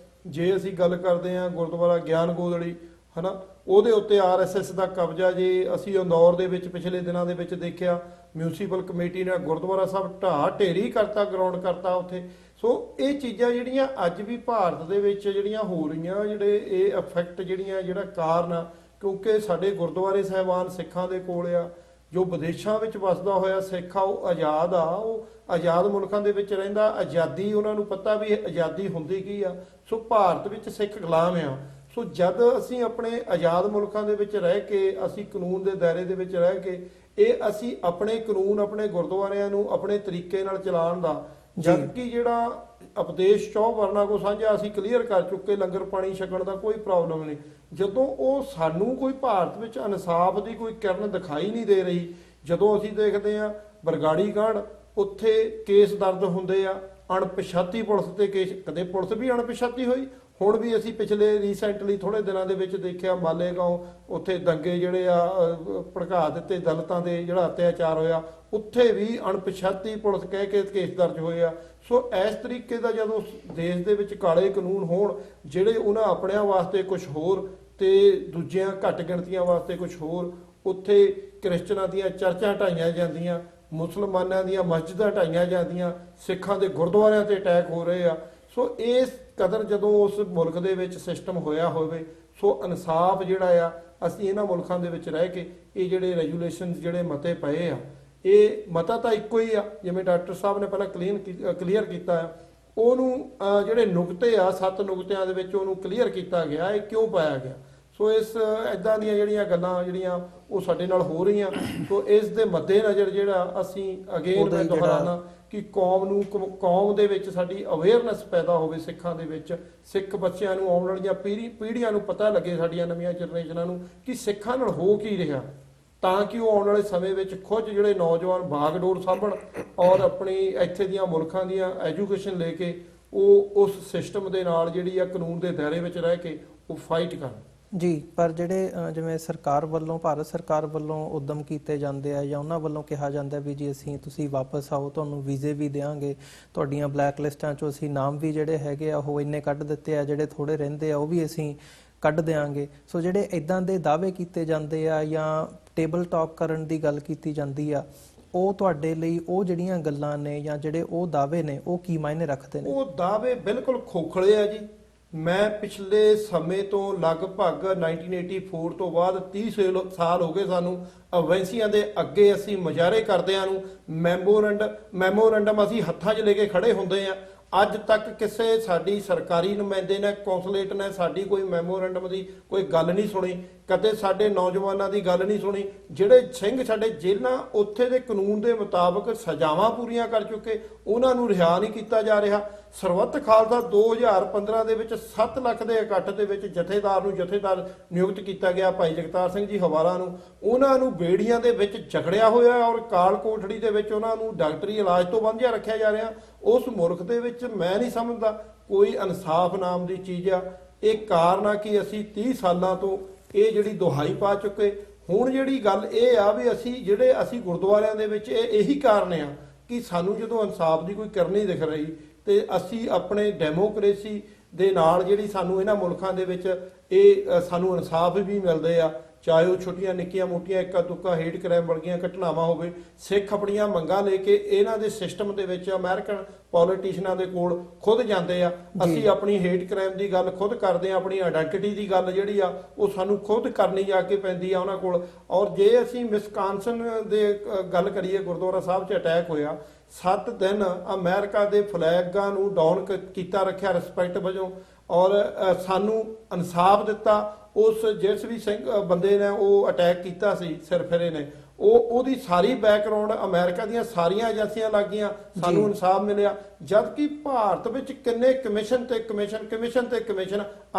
ਜੇ ਅਸੀਂ ਗੱਲ ਕਰਦੇ ਹਾਂ ਗੁਰਦੁਆਰਾ ਗਿਆਨ ਗੋਦੜੀ ਹਨਾ, ਉਹਦੇ ਉੱਤੇ RSS ਦਾ ਕਬਜ਼ਾ, ਜੇ ਅਸੀਂ ਇੰਦੌਰ ਦੇ ਵਿੱਚ ਪਿਛਲੇ ਦਿਨਾਂ ਦੇ ਵਿੱਚ ਦੇਖਿਆ ਮਿਊਨਿਸਪਲ ਕਮੇਟੀ ਨੇ ਗੁਰਦੁਆਰਾ ਸਾਹਿਬ ਢਾਹ ਢੇਰੀ ਕਰਤਾ, ਗਰਾਊਂਡ ਕਰਤਾ ਉੱਥੇ। ਸੋ ਇਹ ਚੀਜ਼ਾਂ ਜਿਹੜੀਆਂ ਅੱਜ ਵੀ ਭਾਰਤ ਦੇ ਵਿੱਚ ਜਿਹੜੀਆਂ ਹੋ ਰਹੀਆਂ, ਜਿਹੜੇ ਇਹ ਇਫੈਕਟ ਜਿਹੜਾ ਕਾਰਨ ਆ, ਕਿਉਂਕਿ ਸਾਡੇ ਗੁਰਦੁਆਰੇ ਸਾਹਿਬਾਨ ਸਿੱਖਾਂ ਦੇ ਕੋਲ ਆ। ਜੋ ਵਿਦੇਸ਼ਾਂ ਵਿੱਚ ਵਸਦਾ ਹੋਇਆ ਸਿੱਖ ਆ ਉਹ ਆਜ਼ਾਦ ਆ, ਉਹ ਆਜ਼ਾਦ ਮੁਲਕਾਂ ਦੇ ਵਿੱਚ ਰਹਿੰਦਾ, ਆਜ਼ਾਦੀ ਉਹਨਾਂ ਨੂੰ ਪਤਾ ਵੀ ਆਜ਼ਾਦੀ ਹੁੰਦੀ ਕੀ ਆ। ਸੋ ਭਾਰਤ ਵਿੱਚ ਸਿੱਖ ਗੁਲਾਮ ਆ। ਸੋ ਜਦ ਅਸੀਂ ਆਪਣੇ ਆਜ਼ਾਦ ਮੁਲਕਾਂ ਦੇ ਵਿੱਚ ਰਹਿ ਕੇ, ਅਸੀਂ ਕਾਨੂੰਨ ਦੇ ਦਾਇਰੇ ਦੇ ਵਿੱਚ ਰਹਿ ਕੇ ਇਹ ਅਸੀਂ ਆਪਣੇ ਕਾਨੂੰਨ ਆਪਣੇ ਗੁਰਦੁਆਰਿਆਂ ਨੂੰ ਆਪਣੇ ਤਰੀਕੇ ਨਾਲ ਚਲਾਉਣ ਦਾ, ਜਦਕਿ ਜਿਹੜਾ ਉਪਦੇਸ਼ 4 ਵਰਨਾ ਕੋ ਸਾਂਝਾ ਅਸੀਂ ਕਲੀਅਰ ਕਰ ਚੁੱਕੇ, ਲੰਗਰ ਪਾਣੀ ਛਕਣ ਦਾ ਕੋਈ ਪ੍ਰੋਬਲਮ ਨਹੀਂ। ਜਦੋਂ ਉਹ ਸਾਨੂੰ ਕੋਈ ਭਾਰਤ ਵਿੱਚ ਇਨਸਾਫ ਦੀ ਕੋਈ ਕਿਰਨ ਦਿਖਾਈ ਨਹੀਂ ਦੇ ਰਹੀ, ਜਦੋਂ ਅਸੀਂ ਦੇਖਦੇ ਹਾਂ ਬਰਗਾੜੀ ਕਾਂਡ, ਉੱਥੇ ਕੇਸ ਦਰਜ ਹੁੰਦੇ ਆ ਅਣਪਛਾਤੀ ਪੁਲਿਸ ਤੇ ਕੇਸ, ਕਦੇ ਪੁਲਿਸ ਵੀ ਅਣਪਛਾਤੀ ਹੋਈ। ਹੁਣ ਵੀ ਅਸੀਂ ਪਿਛਲੇ ਰੀਸੈਂਟਲੀ ਥੋੜੇ ਦਿਨਾਂ ਦੇ ਵਿੱਚ ਦੇਖਿਆ ਮਾਲੇਗਾਂਵ, ਉੱਥੇ ਦੰਗੇ ਜਿਹੜੇ ਆ ਭੜਕਾ ਦਿੱਤੇ, ਦਲਿਤਾਂ ਦੇ ਜਿਹੜਾ ਅਤਿਆਚਾਰ ਹੋਇਆ, ਉੱਥੇ ਵੀ ਅਣਪਛਾਤੀ ਪੁਲਿਸ ਕਹਿ ਕੇ ਕੇਸ ਦਰਜ ਹੋਏ ਆ। ਸੋ ਇਸ ਤਰੀਕੇ ਦਾ ਜਦੋਂ ਦੇਸ਼ ਦੇ ਵਿੱਚ ਕਾਲੇ ਕਾਨੂੰਨ ਹੋਣ, ਜਿਹੜੇ ਉਹਨਾਂ ਆਪਣਿਆਂ ਵਾਸਤੇ ਕੁਝ ਹੋਰ ਤੇ ਦੂਜਿਆਂ ਘੱਟ ਗਿਣਤੀਆਂ ਵਾਸਤੇ ਕੁਝ ਹੋਰ, ਉੱਥੇ ਕ੍ਰਿਸਚਨਾਂ ਦੀਆਂ ਚਰਚਾਂ ਢਾਈਆਂ ਜਾਂਦੀਆਂ, ਮੁਸਲਮਾਨਾਂ ਦੀਆਂ ਮਸਜਿਦਾਂ ਢਾਈਆਂ ਜਾਂਦੀਆਂ, ਸਿੱਖਾਂ ਦੇ ਗੁਰਦੁਆਰਿਆਂ ਤੇ ਅਟੈਕ ਹੋ ਰਹੇ ਆ। ਸੋ ਇਸ ਕਦਰ ਜਦੋਂ ਉਸ ਮੁਲਕ ਦੇ ਵਿੱਚ ਸਿਸਟਮ ਹੋਇਆ ਹੋਵੇ, ਸੋ ਇਨਸਾਫ ਜਿਹੜਾ ਆ, ਅਸੀਂ ਇਹਨਾਂ ਮੁਲਕਾਂ ਦੇ ਵਿੱਚ ਰਹਿ ਕੇ ਇਹ ਜਿਹੜੇ ਰੈਗੂਲੇਸ਼ਨ ਜਿਹੜੇ ਮਤੇ ਪਏ ਆ, ਇਹ ਮਤਾ ਤਾਂ ਇੱਕੋ ਹੀ ਆ, ਜਿਵੇਂ ਡਾਕਟਰ ਸਾਹਿਬ ਨੇ ਪਹਿਲਾਂ ਕਲੀਅਰ ਕੀਤਾ ਆ, ਉਹਨੂੰ ਜਿਹੜੇ ਨੁਕਤੇ ਆ 7 ਨੁਕਤਿਆਂ ਦੇ ਵਿੱਚ ਉਹਨੂੰ ਕਲੀਅਰ ਕੀਤਾ ਗਿਆ, ਇਹ ਕਿਉਂ ਪਾਇਆ ਗਿਆ। ਸੋ ਇਸ ਇਦਾਂ ਦੀਆਂ ਜਿਹੜੀਆਂ ਗੱਲਾਂ ਜਿਹੜੀਆਂ ਉਹ ਸਾਡੇ ਨਾਲ ਹੋ ਰਹੀਆਂ। ਸੋ ਇਸ ਦੇ ਮੱਦੇ ਨਜ਼ਰ ਜਿਹੜਾ ਅਸੀਂ ਅਗੇਨ ਮੈਂ ਦੁਹਰਾਉਣਾ ਕਿ ਕੌਮ ਦੇ ਵਿੱਚ ਸਾਡੀ ਅਵੇਅਰਨੈਸ ਪੈਦਾ ਹੋਵੇ, ਸਿੱਖਾਂ ਦੇ ਵਿੱਚ, ਸਿੱਖ ਬੱਚਿਆਂ ਨੂੰ, ਆਉਣ ਵਾਲੀਆਂ ਪੀੜ੍ਹੀਆਂ ਨੂੰ ਪਤਾ ਲੱਗੇ, ਸਾਡੀਆਂ ਨਵੀਆਂ ਜਨਰੇਸ਼ਨਾਂ ਨੂੰ, ਕਿ ਸਿੱਖਾਂ ਨਾਲ ਹੋ ਕੀ ਰਿਹਾ, ਤਾਂ ਕਿ ਉਹ ਆਉਣ ਵਾਲੇ ਸਮੇਂ ਵਿੱਚ ਖੁਦ ਜਿਹੜੇ ਨੌਜਵਾਨ ਬਾਗਡੋਰ ਸਾਂਭਣ ਔਰ ਆਪਣੀ ਇੱਥੇ ਦੀਆਂ ਮੁਲਕਾਂ ਦੀਆਂ ਐਜੂਕੇਸ਼ਨ ਲੈ ਕੇ ਉਹ ਉਸ ਸਿਸਟਮ ਦੇ ਨਾਲ ਜਿਹੜੀ ਆ ਕਾਨੂੰਨ ਦੇ ਦਾਇਰੇ ਵਿੱਚ ਰਹਿ ਕੇ ਉਹ ਫਾਈਟ ਕਰਨ। ਜੀ, ਪਰ ਜਿਹੜੇ ਜਿਵੇਂ ਸਰਕਾਰ ਵੱਲੋਂ, ਭਾਰਤ ਸਰਕਾਰ ਵੱਲੋਂ ਉਦਮ ਕੀਤੇ ਜਾਂਦੇ ਆ ਜਾਂ ਉਹਨਾਂ ਵੱਲੋਂ ਕਿਹਾ ਜਾਂਦਾ ਵੀ ਜੀ ਤੁਸੀਂ ਵਾਪਸ ਆਓ, ਤੁਹਾਨੂੰ ਵੀਜ਼ੇ ਵੀ ਦੇਵਾਂਗੇ, ਤੁਹਾਡੀਆਂ ਬਲੈਕ ਲਿਸਟਾਂ 'ਚੋਂ ਅਸੀਂ ਨਾਮ ਵੀ ਜਿਹੜੇ ਹੈਗੇ ਆ ਉਹ ਇੰਨੇ ਕੱਢ ਦਿੱਤੇ ਆ, ਜਿਹੜੇ ਥੋੜੇ ਰਹਿੰਦੇ ਆ ਉਹ ਵੀ ਅਸੀਂ ਕੱਢ ਦੇਵਾਂਗੇ। ਸੋ ਜਿਹੜੇ ਇਦਾਂ ਦੇ ਦਾਅਵੇ ਕੀਤੇ ਜਾਂਦੇ ਆ ਜਾਂ ਟੇਬਲ ਟਾਕ ਕਰਨ ਦੀ ਗੱਲ ਕੀਤੀ ਜਾਂਦੀ ਆ, ਉਹ ਤੁਹਾਡੇ ਲਈ ਉਹ ਜਿਹੜੀਆਂ ਗੱਲਾਂ ਨੇ ਜਾਂ ਜਿਹੜੇ ਉਹ ਦਾਅਵੇ ਨੇ ਉਹ ਕੀ ਮਾਇਨੇ ਰੱਖਦੇ ਨੇ? ਉਹ ਦਾਅਵੇ ਬਿਲਕੁਲ ਖੋਖਲੇ ਆ ਜੀ। ਮੈਂ ਪਿਛਲੇ ਸਮੇਂ ਤੋਂ ਲਗਭਗ 1984 ਤੋਂ ਬਾਅਦ 30 ਸਾਲ ਹੋ ਗਏ ਸਾਨੂੰ ਏਜੰਸੀਆਂ ਦੇ ਅੱਗੇ ਅਸੀਂ ਮੁਜ਼ਾਹਰੇ ਕਰਦਿਆਂ ਨੂੰ, ਮੈਮੋਰੰਡਮ ਅਸੀਂ ਹੱਥਾਂ 'ਚ ਲੈ ਕੇ ਖੜੇ ਹੁੰਦੇ ਆ। ਅੱਜ ਤੱਕ ਕਿਸੇ ਸਾਡੀ ਸਰਕਾਰੀ ਨੁਮਾਇੰਦੇ ਨੇ, ਕੌਂਸੂਲੇਟ ਨੇ ਸਾਡੀ ਕੋਈ ਮੈਮੋਰੰਡਮ ਦੀ ਕੋਈ ਗੱਲ ਨਹੀਂ ਸੁਣੀ, ਕਦੇ ਸਾਡੇ ਨੌਜਵਾਨਾਂ ਦੀ ਗੱਲ ਨਹੀਂ ਸੁਣੀ। ਜਿਹੜੇ ਸਿੰਘ ਸਾਡੇ ਜੇਲ੍ਹਾਂ ਉੱਥੇ ਦੇ ਕਾਨੂੰਨ ਦੇ ਮੁਤਾਬਕ ਸਜ਼ਾਵਾਂ ਪੂਰੀਆਂ ਕਰ ਚੁੱਕੇ, ਉਹਨਾਂ ਨੂੰ ਰਿਹਾ ਨਹੀਂ ਕੀਤਾ ਜਾ ਰਿਹਾ। ਸਰਬੱਤ ਖਾਲਸਾ 2015 ਦੇ ਵਿੱਚ 7 ਲੱਖ ਦੇ ਇਕੱਠ ਦੇ ਵਿੱਚ ਜਥੇਦਾਰ ਨਿਯੁਕਤ ਕੀਤਾ ਗਿਆ ਭਾਈ ਜਗਤਾਰ ਸਿੰਘ ਜੀ ਹਵਾਲਾ ਨੂੰ। ਉਹਨਾਂ ਨੂੰ ਬੇੜੀਆਂ ਦੇ ਵਿੱਚ ਜਕੜਿਆ ਹੋਇਆ ਔਰ ਕਾਲ ਕੋਠੜੀ ਦੇ ਵਿੱਚ ਉਹਨਾਂ ਨੂੰ ਡਾਕਟਰੀ ਇਲਾਜ ਤੋਂ ਵਾਂਝਿਆ ਰੱਖਿਆ ਜਾ ਰਿਹਾ। ਉਸ ਮੁਲਕ ਦੇ ਵਿੱਚ ਮੈਂ ਨਹੀਂ ਸਮਝਦਾ ਕੋਈ ਇਨਸਾਫ ਨਾਮ ਦੀ ਚੀਜ਼ ਆ। ਇਹ ਕਾਰਨ ਆ ਕਿ ਅਸੀਂ 30 ਸਾਲਾਂ ਤੋਂ ਇਹ ਜਿਹੜੀ ਦੁਹਾਈ ਪਾ ਚੁੱਕੇ। ਹੁਣ ਜਿਹੜੀ ਗੱਲ ਇਹ ਆ ਵੀ ਅਸੀਂ ਗੁਰਦੁਆਰਿਆਂ ਦੇ ਵਿੱਚ ਇਹੀ ਕਾਰਨ ਆ ਕਿ ਸਾਨੂੰ ਜਦੋਂ ਇਨਸਾਫ ਦੀ ਕੋਈ ਕਿਰਨ ਨਹੀਂ ਦਿਖ ਰਹੀ ਤੇ ਅਸੀਂ ਆਪਣੇ ਡੈਮੋਕ੍ਰੇਸੀ ਦੇ ਨਾਲ ਜਿਹੜੀ ਸਾਨੂੰ ਇਹਨਾਂ ਮੁਲਕਾਂ ਦੇ ਵਿੱਚ ਇਹ ਸਾਨੂੰ ਇਨਸਾਫ ਵੀ ਮਿਲਦੇ ਆ, ਚਾਹੇ ਉਹ ਛੋਟੀਆਂ ਨਿੱਕੀਆਂ ਮੋਟੀਆਂ ਇੱਕਾ ਦੁੱਕਾ ਹੇਟ ਕ੍ਰਾਈਮ ਵਰਗੀਆਂ ਘਟਨਾਵਾਂ ਹੋਵੇ। ਸਿੱਖ ਆਪਣੀਆਂ ਮੰਗਾਂ ਲੈ ਕੇ ਇਹਨਾਂ ਦੇ ਸਿਸਟਮ ਦੇ ਵਿੱਚ ਅਮਰੀਕਨ ਪੋਲੀਟੀਸ਼ੀਅਨਾਂ ਦੇ ਕੋਲ ਖੁਦ ਜਾਂਦੇ ਆ। ਅਸੀਂ ਆਪਣੀ ਹੇਟ ਕ੍ਰਾਈਮ ਦੀ ਗੱਲ ਖੁਦ ਕਰਦੇ ਆ, ਆਪਣੀ ਆਇਡੈਂਟੀਟੀ ਦੀ ਗੱਲ ਜਿਹੜੀ ਆ ਉਹ ਸਾਨੂੰ ਖੁਦ ਕਰਨੀ ਜਾ ਕੇ ਪੈਂਦੀ ਆ ਉਹਨਾਂ ਕੋਲ। ਔਰ ਜੇ ਅਸੀਂ ਵਿਸਕਾਂਸਨ ਦੇ ਗੱਲ ਕਰੀਏ, ਗੁਰਦੁਆਰਾ ਸਾਹਿਬ 'ਚ ਅਟੈਕ ਹੋਇਆ, 7 ਦਿਨ ਅਮਰੀਕਾ ਦੇ ਫਲੈਗਾਂ ਨੂੰ ਡਾਊਨ ਕੀਤਾ ਰੱਖਿਆ ਰਿਸਪੈਕਟ ਵਜੋਂ, ਔਰ ਸਾਨੂੰ ਇਨਸਾਫ ਦਿੱਤਾ। ਉਸ ਜਿਸ ਵੀ ਸਿੰਘ ਬੰਦੇ ਨੇ ਉਹ ਅਟੈਕ ਕੀਤਾ ਸੀ ਸਿਰਫਿਰੇ ਨੇ, ਉਹਦੀ ਸਾਰੀ ਬੈਕਗ੍ਰਾਉਂਡ ਅਮਰੀਕਾ ਦੀਆਂ ਸਾਰੀਆਂ ਏਜੰਸੀਆਂ ਲੱਗ ਗਈਆਂ, ਸਾਨੂੰ ਇਨਸਾਫ ਮਿਲਿਆ। ਜਦਕਿ ਭਾਰਤ ਵਿੱਚ ਕਿੰਨੇ ਕਮਿਸ਼ਨ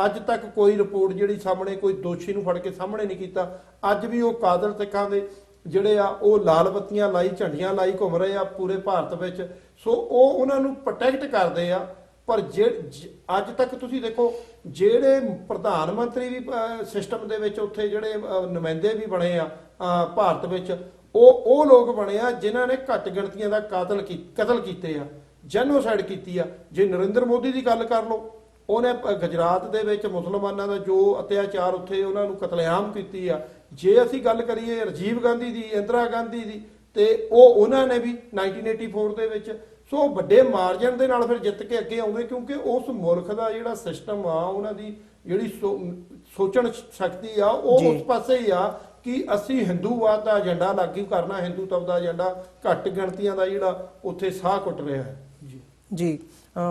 ਅੱਜ ਤੱਕ ਕੋਈ ਰਿਪੋਰਟ ਜਿਹੜੀ ਸਾਹਮਣੇ ਕੋਈ ਦੋਸ਼ੀ ਨੂੰ ਫੜ ਕੇ ਸਾਹਮਣੇ ਨਹੀਂ ਕੀਤਾ। ਅੱਜ ਵੀ ਉਹ ਕਾਤਲ ਸਿੱਖਾਂ ਦੇ ਜਿਹੜੇ ਆ ਉਹ ਲਾਲ ਬੱਤੀਆਂ ਲਾਈ, ਝੰਡੀਆਂ ਲਾਈ ਘੁੰਮ ਰਹੇ ਆ ਪੂਰੇ ਭਾਰਤ ਵਿੱਚ। ਸੋ ਉਹ ਉਹਨਾਂ ਨੂੰ ਪ੍ਰੋਟੈਕਟ ਕਰਦੇ ਆ। ਪਰ ਅੱਜ ਤੱਕ ਤੁਸੀਂ ਦੇਖੋ ਜਿਹੜੇ ਪ੍ਰਧਾਨ ਮੰਤਰੀ ਵੀ ਸਿਸਟਮ ਦੇ ਵਿੱਚ ਉੱਥੇ ਜਿਹੜੇ ਨੁਮਾਇੰਦੇ ਵੀ ਬਣੇ ਆ ਭਾਰਤ ਵਿੱਚ, ਉਹ ਲੋਕ ਬਣੇ ਆ ਜਿਨ੍ਹਾਂ ਨੇ ਘੱਟ ਗਿਣਤੀਆਂ ਦਾ ਕਤਲ ਕੀਤੇ ਆ, ਜੈਨੋਸਾਈਡ ਕੀਤੀ ਆ। ਜੇ ਨਰਿੰਦਰ ਮੋਦੀ ਦੀ ਗੱਲ ਕਰ ਲਓ, ਉਹਨੇ ਗੁਜਰਾਤ ਦੇ ਵਿੱਚ ਮੁਸਲਮਾਨਾਂ ਦਾ ਜੋ ਅਤਿਆਚਾਰ ਉੱਥੇ ਉਹਨਾਂ ਨੂੰ ਕਤਲੇਆਮ ਕੀਤੀ ਆ। ਜੇ ਅਸੀਂ ਗੱਲ ਕਰੀਏ ਰਾਜੀਵ ਗਾਂਧੀ ਦੀ, ਇੰਦਰਾ ਗਾਂਧੀ ਦੀ, ਤੇ ਉਹਨਾਂ ਨੇ ਵੀ 1984 ਦੇ ਵਿੱਚ ਸੋ ਵੱਡੇ ਮਾਰਜਨ ਦੇ ਨਾਲ ਫਿਰ ਜਿੱਤ ਕੇ ਅੱਗੇ ਆਉਂਦੇ, ਕਿਉਂਕਿ ਉਸ ਮੁਲਕ ਦਾ ਜਿਹੜਾ ਸਿਸਟਮ ਆ, ਉਹਨਾਂ ਦੀ ਜਿਹੜੀ ਸੋਚਣ ਸ਼ਕਤੀ ਆ, ਉਹ ਉਸ ਪਾਸੇ ਹੀ ਆ ਕਿ ਅਸੀਂ ਹਿੰਦੂਵਾਦ ਦਾ ਏਜੰਡਾ ਲਾਗੂ ਕਰਨਾ, ਹਿੰਦੂਤਵ ਦਾ ਏਜੰਡਾ, ਘੱਟ ਗਿਣਤੀਆਂ ਦਾ ਜਿਹੜਾ ਉੱਥੇ ਸਾਹ ਘੁੱਟ ਰਿਹਾ ਹੈ। ਜੀ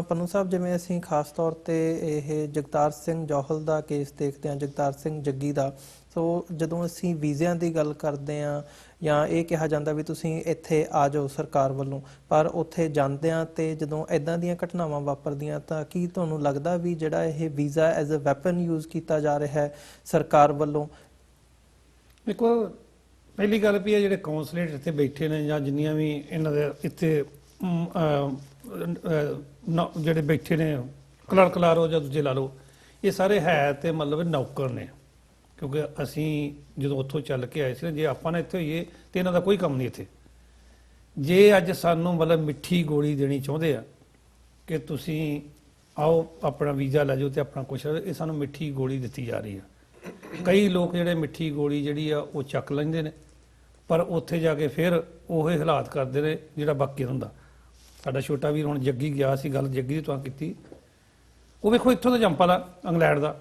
ਪੰਨੂ ਸਾਹਿਬ, ਜਿਵੇਂ ਅਸੀਂ ਖਾਸ ਤੌਰ ਤੇ ਇਹ ਜਗਤਾਰ ਸਿੰਘ ਜੌਹਲ ਦਾ ਕੇਸ ਦੇਖਦੇ ਹਾਂ, ਜਗਤਾਰ ਸਿੰਘ ਜੱਗੀ ਦਾ, ਸੋ ਜਦੋਂ ਅਸੀਂ ਵੀਜ਼ਿਆਂ ਦੀ ਗੱਲ ਕਰਦੇ ਹਾਂ ਜਾਂ ਇਹ ਕਿਹਾ ਜਾਂਦਾ ਵੀ ਤੁਸੀਂ ਇੱਥੇ ਆ ਜਾਓ ਸਰਕਾਰ ਵੱਲੋਂ, ਪਰ ਉੱਥੇ ਜਾਂਦੇ ਆ ਤੇ ਜਦੋਂ ਇਦਾਂ ਦੀਆਂ ਘਟਨਾਵਾਂ ਵਾਪਰਦੀਆਂ ਤਾਂ ਕੀ ਤੁਹਾਨੂੰ ਲੱਗਦਾ ਵੀ ਜਿਹੜਾ ਇਹ visa as a weapon use ਕੀਤਾ ਜਾ ਰਿਹਾ ਹੈ ਸਰਕਾਰ ਵੱਲੋਂ? ਦੇਖੋ, ਪਹਿਲੀ ਗੱਲ ਵੀ ਹੈ ਜਿਹੜੇ ਕੌਂਸਲੇਟ ਇੱਥੇ ਬੈਠੇ ਨੇ ਜਾਂ ਜਿੰਨੀਆਂ ਵੀ ਇਹਨਾਂ ਦੇ ਇੱਥੇ ਜਿਹੜੇ ਬੈਠੇ ਨੇ ਕਲਰਕ ਲਾ ਲਓ ਜਾਂ ਦੂਜੇ ਲਾ ਲਓ, ਇਹ ਸਾਰੇ ਹੈ ਤੇ ਮਤਲਬ ਨੌਕਰ ਨੇ। ਕਿਉਂਕਿ ਅਸੀਂ ਜਦੋਂ ਉੱਥੋਂ ਚੱਲ ਕੇ ਆਏ ਸੀ, ਜੇ ਆਪਾਂ ਨੇ ਇੱਥੇ ਹੋਈਏ ਤੇ ਇਹਨਾਂ ਦਾ ਕੋਈ ਕੰਮ ਨਹੀਂ ਇੱਥੇ। ਜੇ ਅੱਜ ਸਾਨੂੰ ਮਤਲਬ ਮਿੱਠੀ ਗੋਲੀ ਦੇਣੀ ਚਾਹੁੰਦੇ ਆ ਕਿ ਤੁਸੀਂ ਆਓ ਆਪਣਾ ਵੀਜ਼ਾ ਲੈ ਜਾਓ ਤੇ ਆਪਣਾ ਕੁਛ, ਇਹ ਸਾਨੂੰ ਮਿੱਠੀ ਗੋਲੀ ਦਿੱਤੀ ਜਾ ਰਹੀ ਆ। ਕਈ ਲੋਕ ਜਿਹੜੇ ਮਿੱਠੀ ਗੋਲੀ ਜਿਹੜੀ ਆ ਉਹ ਚੱਕ ਲੈਂਦੇ ਨੇ, ਪਰ ਉੱਥੇ ਜਾ ਕੇ ਫਿਰ ਉਹ ਹਾਲਾਤ ਕਰਦੇ ਨੇ ਜਿਹੜਾ ਬਾਕੀ ਹੁੰਦਾ। ਸਾਡਾ ਛੋਟਾ ਵੀਰ ਹੁਣ ਜੱਗੀ ਗਿਆ ਸੀ, ਗੱਲ ਜੱਗੀ ਦੀ ਤਾਂ ਕੀਤੀ, ਉਹ ਵੇਖੋ ਇੱਥੋਂ ਦਾ ਜੰਪਲ ਆ ਇੰਗਲੈਂਡ ਦਾ,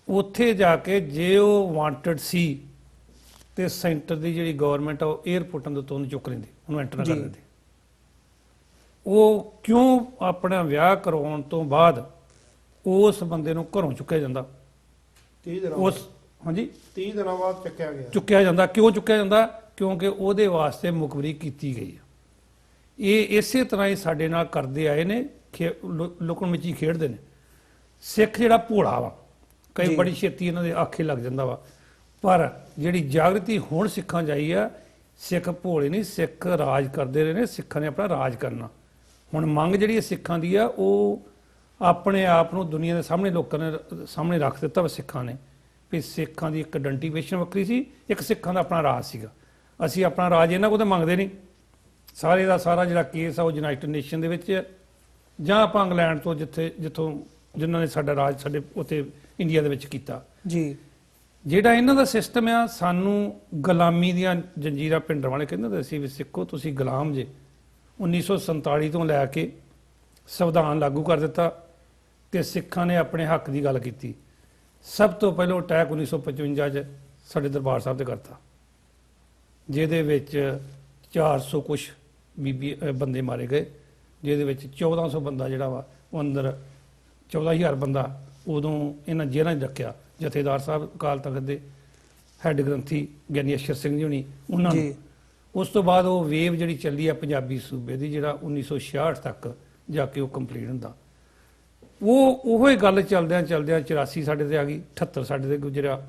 ਉੱਥੇ ਜਾ ਕੇ ਜੇ ਉਹ ਵਾਂਟਡ ਸੀ ਤੇ ਸੈਂਟਰ ਦੀ ਜਿਹੜੀ ਗਵਰਨਮੈਂਟ ਆ ਉਹ 에ਅਰਪੋਰਟਾਂ ਦੇ ਉੱਤੋਂ ਉਹਨੂੰ ਚੁੱਕ ਲੈਂਦੀ, ਉਹਨੂੰ ਐਂਟਰ ਨਾ ਕਰ ਦਿੰਦੀ। ਉਹ ਕਿਉਂ ਆਪਣਾ ਵਿਆਹ ਕਰਵਾਉਣ ਤੋਂ ਬਾਅਦ ਉਸ ਬੰਦੇ ਨੂੰ ਘਰੋਂ ਚੁੱਕਿਆ ਜਾਂਦਾ? 30 ਦਿਨਾਂ ਉਸ ਹਾਂਜੀ 30 ਦਿਨਾਂ ਬਾਅਦ ਚੁੱਕਿਆ ਜਾਂਦਾ। ਕਿਉਂ ਚੁੱਕਿਆ ਜਾਂਦਾ? ਕਿਉਂਕਿ ਉਹਦੇ ਵਾਸਤੇ ਮੁਖਬਰੀ ਕੀਤੀ ਗਈ ਆ। ਇਹ ਇਸੇ ਤਰ੍ਹਾਂ ਹੀ ਸਾਡੇ ਨਾਲ ਕਰਦੇ ਆਏ ਨੇ, ਲੁਕਣ ਮਿਚੀ ਖੇਡਦੇ ਨੇ। ਸਿੱਖ ਜਿਹੜਾ ਭੋਲਾ ਵਾ, ਕਈ ਬੜੀ ਛੇਤੀ ਇਹਨਾਂ ਦੇ ਆਖੇ ਲੱਗ ਜਾਂਦਾ ਵਾ, ਪਰ ਜਿਹੜੀ ਜਾਗਰਤੀ ਹੁਣ ਸਿੱਖਾਂ ਜਾਈ ਆ, ਸਿੱਖ ਭੋਲੇ ਨਹੀਂ, ਸਿੱਖ ਰਾਜ ਕਰਦੇ ਰਹੇ ਨੇ, ਸਿੱਖਾਂ ਨੇ ਆਪਣਾ ਰਾਜ ਕਰਨਾ। ਹੁਣ ਮੰਗ ਜਿਹੜੀ ਸਿੱਖਾਂ ਦੀ ਆ, ਉਹ ਆਪਣੇ ਆਪ ਨੂੰ ਦੁਨੀਆ ਦੇ ਸਾਹਮਣੇ ਲੋਕਾਂ ਨੇ ਸਾਹਮਣੇ ਰੱਖ ਦਿੱਤਾ ਵਾ ਸਿੱਖਾਂ ਨੇ, ਵੀ ਸਿੱਖਾਂ ਦੀ ਇੱਕ ਆਇਡੈਂਟੀਫਿਕੇਸ਼ਨ ਵੱਖਰੀ ਸੀ, ਇੱਕ ਸਿੱਖਾਂ ਦਾ ਆਪਣਾ ਰਾਜ ਸੀਗਾ। ਅਸੀਂ ਆਪਣਾ ਰਾਜ ਇਹਨਾਂ ਕੋਲ ਤਾਂ ਮੰਗਦੇ ਨਹੀਂ। ਸਾਰੇ ਦਾ ਸਾਰਾ ਜਿਹੜਾ ਕੇਸ ਆ ਉਹ ਯੂਨਾਈਟਿਡ ਨੇਸ਼ਨ ਦੇ ਵਿੱਚ, ਜਾਂ ਆਪਾਂ ਇੰਗਲੈਂਡ ਤੋਂ ਜਿੱਥੋਂ ਜਿਨ੍ਹਾਂ ਨੇ ਸਾਡਾ ਰਾਜ ਸਾਡੇ ਉੱਥੇ ਇੰਡੀਆ ਦੇ ਵਿੱਚ ਕੀਤਾ ਜੀ। ਜਿਹੜਾ ਇਹਨਾਂ ਦਾ ਸਿਸਟਮ ਆ, ਸਾਨੂੰ ਗੁਲਾਮੀ ਦੀਆਂ ਜੰਜੀਰਾਂ ਪਿੰਡਰ ਵਾਲੇ ਕਹਿੰਦੇ ਹੁੰਦੇ ਸੀ ਵੀ ਸਿੱਖੋ ਤੁਸੀਂ ਗੁਲਾਮ ਜੇ। 1947 ਤੋਂ ਲੈ ਕੇ ਸੰਵਿਧਾਨ ਲਾਗੂ ਕਰ ਦਿੱਤਾ ਤੇ ਸਿੱਖਾਂ ਨੇ ਆਪਣੇ ਹੱਕ ਦੀ ਗੱਲ ਕੀਤੀ। ਸਭ ਤੋਂ ਪਹਿਲਾਂ ਅਟੈਕ 1955 'ਚ ਸਾਡੇ ਦਰਬਾਰ ਸਾਹਿਬ ਤੇ ਕਰਤਾ, ਜਿਹਦੇ ਵਿੱਚ 400 ਕੁਛ ਬੰਦੇ ਮਾਰੇ ਗਏ, ਜਿਹਦੇ ਵਿੱਚ 1400 ਬੰਦਾ ਜਿਹੜਾ ਵਾ ਉਹ ਅੰਦਰ, 14,000 ਬੰਦਾ ਉਦੋਂ ਇਹਨਾਂ ਜੇਲ੍ਹਾਂ 'ਚ ਰੱਖਿਆ। ਜਥੇਦਾਰ ਸਾਹਿਬ ਅਕਾਲ ਤਖਤ ਦੇ ਹੈੱਡ ਗ੍ਰੰਥੀ ਗਿਆਨੀ ਅਸ਼ਰ ਸਿੰਘ ਜੀ ਹੋਣੀ, ਉਹਨਾਂ ਨੂੰ। ਉਸ ਤੋਂ ਬਾਅਦ ਉਹ ਵੇਵ ਜਿਹੜੀ ਚੱਲੀ ਆ ਪੰਜਾਬੀ ਸੂਬੇ ਦੀ, ਜਿਹੜਾ 1966 ਤੱਕ ਜਾ ਕੇ ਉਹ ਕੰਪਲੀਟ ਹੁੰਦਾ। ਉਹੋ ਹੀ ਗੱਲ ਚਲਦਿਆਂ 84 ਸਾਡੇ ਤੇ ਆ ਗਈ, 78 ਸਾਡੇ ਤੇ ਗੁਜ਼ਰਿਆ।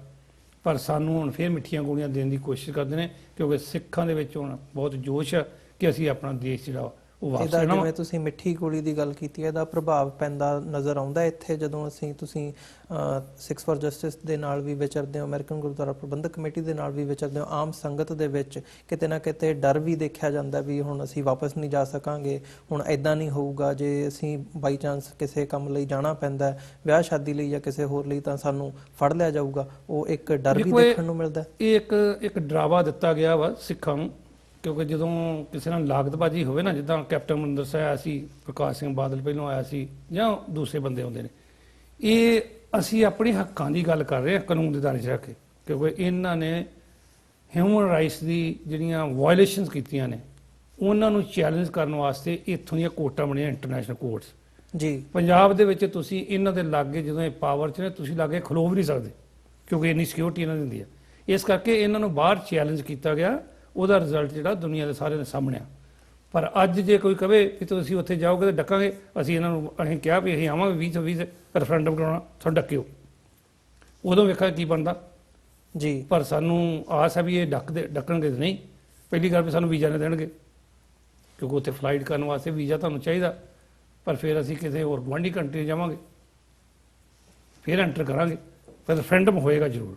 ਪਰ ਸਾਨੂੰ ਹੁਣ ਫਿਰ ਮਿੱਠੀਆਂ ਗੋਲੀਆਂ ਦੇਣ ਦੀ ਕੋਸ਼ਿਸ਼ ਕਰਦੇ ਨੇ, ਕਿਉਂਕਿ ਸਿੱਖਾਂ ਦੇ ਵਿੱਚ ਹੁਣ ਬਹੁਤ ਜੋਸ਼ ਆ ਕਿ ਅਸੀਂ ਆਪਣਾ ਦੇਸ਼ ਜਿਹੜਾ ਉਹ ਵਾਪਸ ਲੈਣਾ। ਜਿਵੇਂ ਤੁਸੀਂ ਮਿੱਠੀ ਗੋਲੀ ਦੀ ਗੱਲ ਕੀਤੀ ਹੈ, ਇਹਦਾ ਪ੍ਰਭਾਵ ਪੈਂਦਾ ਨਜ਼ਰ ਆਉਂਦਾ ਇੱਥੇ ਜਦੋਂ ਤੁਸੀਂ ਸਿੱਖਸ ਫॉर ਜਸਟਿਸ ਦੇ ਨਾਲ ਵੀ ਵਿਚਰਦੇ ਹੋ, ਅਮਰੀਕਨ ਗੁਰਦੁਆਰਾ ਪ੍ਰਬੰਧਕ ਕਮੇਟੀ ਦੇ ਨਾਲ ਵੀ ਵਿਚਰਦੇ ਹੋ, ਆਮ ਸੰਗਤ ਦੇ ਵਿੱਚ ਕਿਤੇ ਨਾ ਕਿਤੇ ਡਰ ਵੀ ਦੇਖਿਆ ਜਾਂਦਾ ਵੀ ਹੁਣ ਅਸੀਂ ਵਾਪਸ ਨਹੀਂ ਜਾ ਸਕਾਂਗੇ, ਹੁਣ ਐਦਾਂ ਨਹੀਂ ਹੋਊਗਾ, ਜੇ ਅਸੀਂ ਬਾਈ ਚਾਂਸ ਕਿਸੇ ਕੰਮ ਲਈ ਜਾਣਾ ਪੈਂਦਾ, ਵਿਆਹ ਸ਼ਾਦੀ ਲਈ ਜਾਂ ਕਿਸੇ ਹੋਰ ਲਈ, ਤਾਂ ਸਾਨੂੰ ਫੜ ਲਿਆ ਜਾਊਗਾ। ਉਹ ਇੱਕ ਡਰ ਵੀ ਦੇਖਣ ਨੂੰ ਮਿਲਦਾ। ਇਹ ਇੱਕ ਡਰਾਵਾ ਦਿੱਤਾ ਗਿਆ ਵਾ ਸਿੱਖਾਂ ਨੂੰ, ਕਿਉਂਕਿ ਜਦੋਂ ਕਿਸੇ ਨਾਲ ਲਾਗਤਬਾਜ਼ੀ ਹੋਵੇ ਨਾ, ਜਿੱਦਾਂ ਕੈਪਟਨ ਅਮਰਿੰਦਰ ਸਿੰਘ ਆਇਆ ਸੀ, ਪ੍ਰਕਾਸ਼ ਸਿੰਘ ਬਾਦਲ ਪਹਿਲੋਂ ਆਇਆ ਸੀ, ਜਾਂ ਦੂਸਰੇ ਬੰਦੇ ਆਉਂਦੇ ਨੇ, ਇਹ ਅਸੀਂ ਆਪਣੇ ਹੱਕਾਂ ਦੀ ਗੱਲ ਕਰ ਰਹੇ ਹਾਂ ਕਾਨੂੰਨ ਦੇ ਦਾਇਰੇ 'ਚ ਰੱਖ ਕੇ। ਕਿਉਂਕਿ ਇਹਨਾਂ ਨੇ ਹਿਊਮਨ ਰਾਈਟਸ ਦੀ ਜਿਹੜੀਆਂ ਵਾਇਲੇਸ਼ਨਸ ਕੀਤੀਆਂ ਨੇ, ਉਹਨਾਂ ਨੂੰ ਚੈਲੰਜ ਕਰਨ ਵਾਸਤੇ ਇੱਥੋਂ ਦੀਆਂ ਕੋਰਟਾਂ ਬਣੀਆਂ, ਇੰਟਰਨੈਸ਼ਨਲ ਕੋਰਟਸ ਜੀ। ਪੰਜਾਬ ਦੇ ਵਿੱਚ ਤੁਸੀਂ ਇਹਨਾਂ ਦੇ ਲਾਗੇ ਜਦੋਂ ਇਹ ਪਾਵਰ 'ਚ ਨੇ, ਤੁਸੀਂ ਲਾਗੇ ਖਲੋ ਵੀ ਨਹੀਂ ਸਕਦੇ, ਕਿਉਂਕਿ ਇੰਨੀ ਸਿਕਿਉਰਿਟੀ ਇਹਨਾਂ ਦੀ ਹੁੰਦੀ ਹੈ। ਇਸ ਕਰਕੇ ਇਹਨਾਂ ਨੂੰ ਬਾਹਰ ਚੈਲੰਜ ਕੀਤਾ ਗਿਆ, ਉਹਦਾ ਰਿਜ਼ਲਟ ਜਿਹੜਾ ਦੁਨੀਆ ਦੇ ਸਾਰਿਆਂ ਦੇ ਸਾਹਮਣੇ ਆ। ਪਰ ਅੱਜ ਜੇ ਕੋਈ ਕਵੇ ਕਿ ਤੁਸੀਂ ਉੱਥੇ ਜਾਓਗੇ ਤਾਂ ਡੱਕਾਂਗੇ, ਅਸੀਂ ਇਹਨਾਂ ਨੂੰ ਕਿਹਾ ਵੀ ਅਸੀਂ ਆਵਾਂਗੇ 2020 ਰੈਫਰੈਂਡਮ ਕਰਾਉਣਾ, ਸਾਨੂੰ ਡੱਕਿਓ, ਉਦੋਂ ਵੇਖਾਂ ਕੀ ਬਣਦਾ ਜੀ। ਪਰ ਸਾਨੂੰ ਆਸ ਹੈ ਵੀ ਇਹ ਡੱਕਣਗੇ ਨਹੀਂ। ਪਹਿਲੀ ਗੱਲ ਵੀ ਸਾਨੂੰ ਵੀਜ਼ਾ ਨਹੀਂ ਦੇਣਗੇ, ਕਿਉਂਕਿ ਉੱਥੇ ਫਲਾਈਟ ਕਰਨ ਵਾਸਤੇ ਵੀਜ਼ਾ ਤੁਹਾਨੂੰ ਚਾਹੀਦਾ। ਪਰ ਫਿਰ ਅਸੀਂ ਕਿਸੇ ਹੋਰ ਗੁਆਂਢੀ ਕੰਟਰੀ ਜਾਵਾਂਗੇ, ਫਿਰ ਐਂਟਰ ਕਰਾਂਗੇ, ਫਿਰ ਰੈਫਰੈਂਡਮ ਹੋਏਗਾ ਜ਼ਰੂਰ,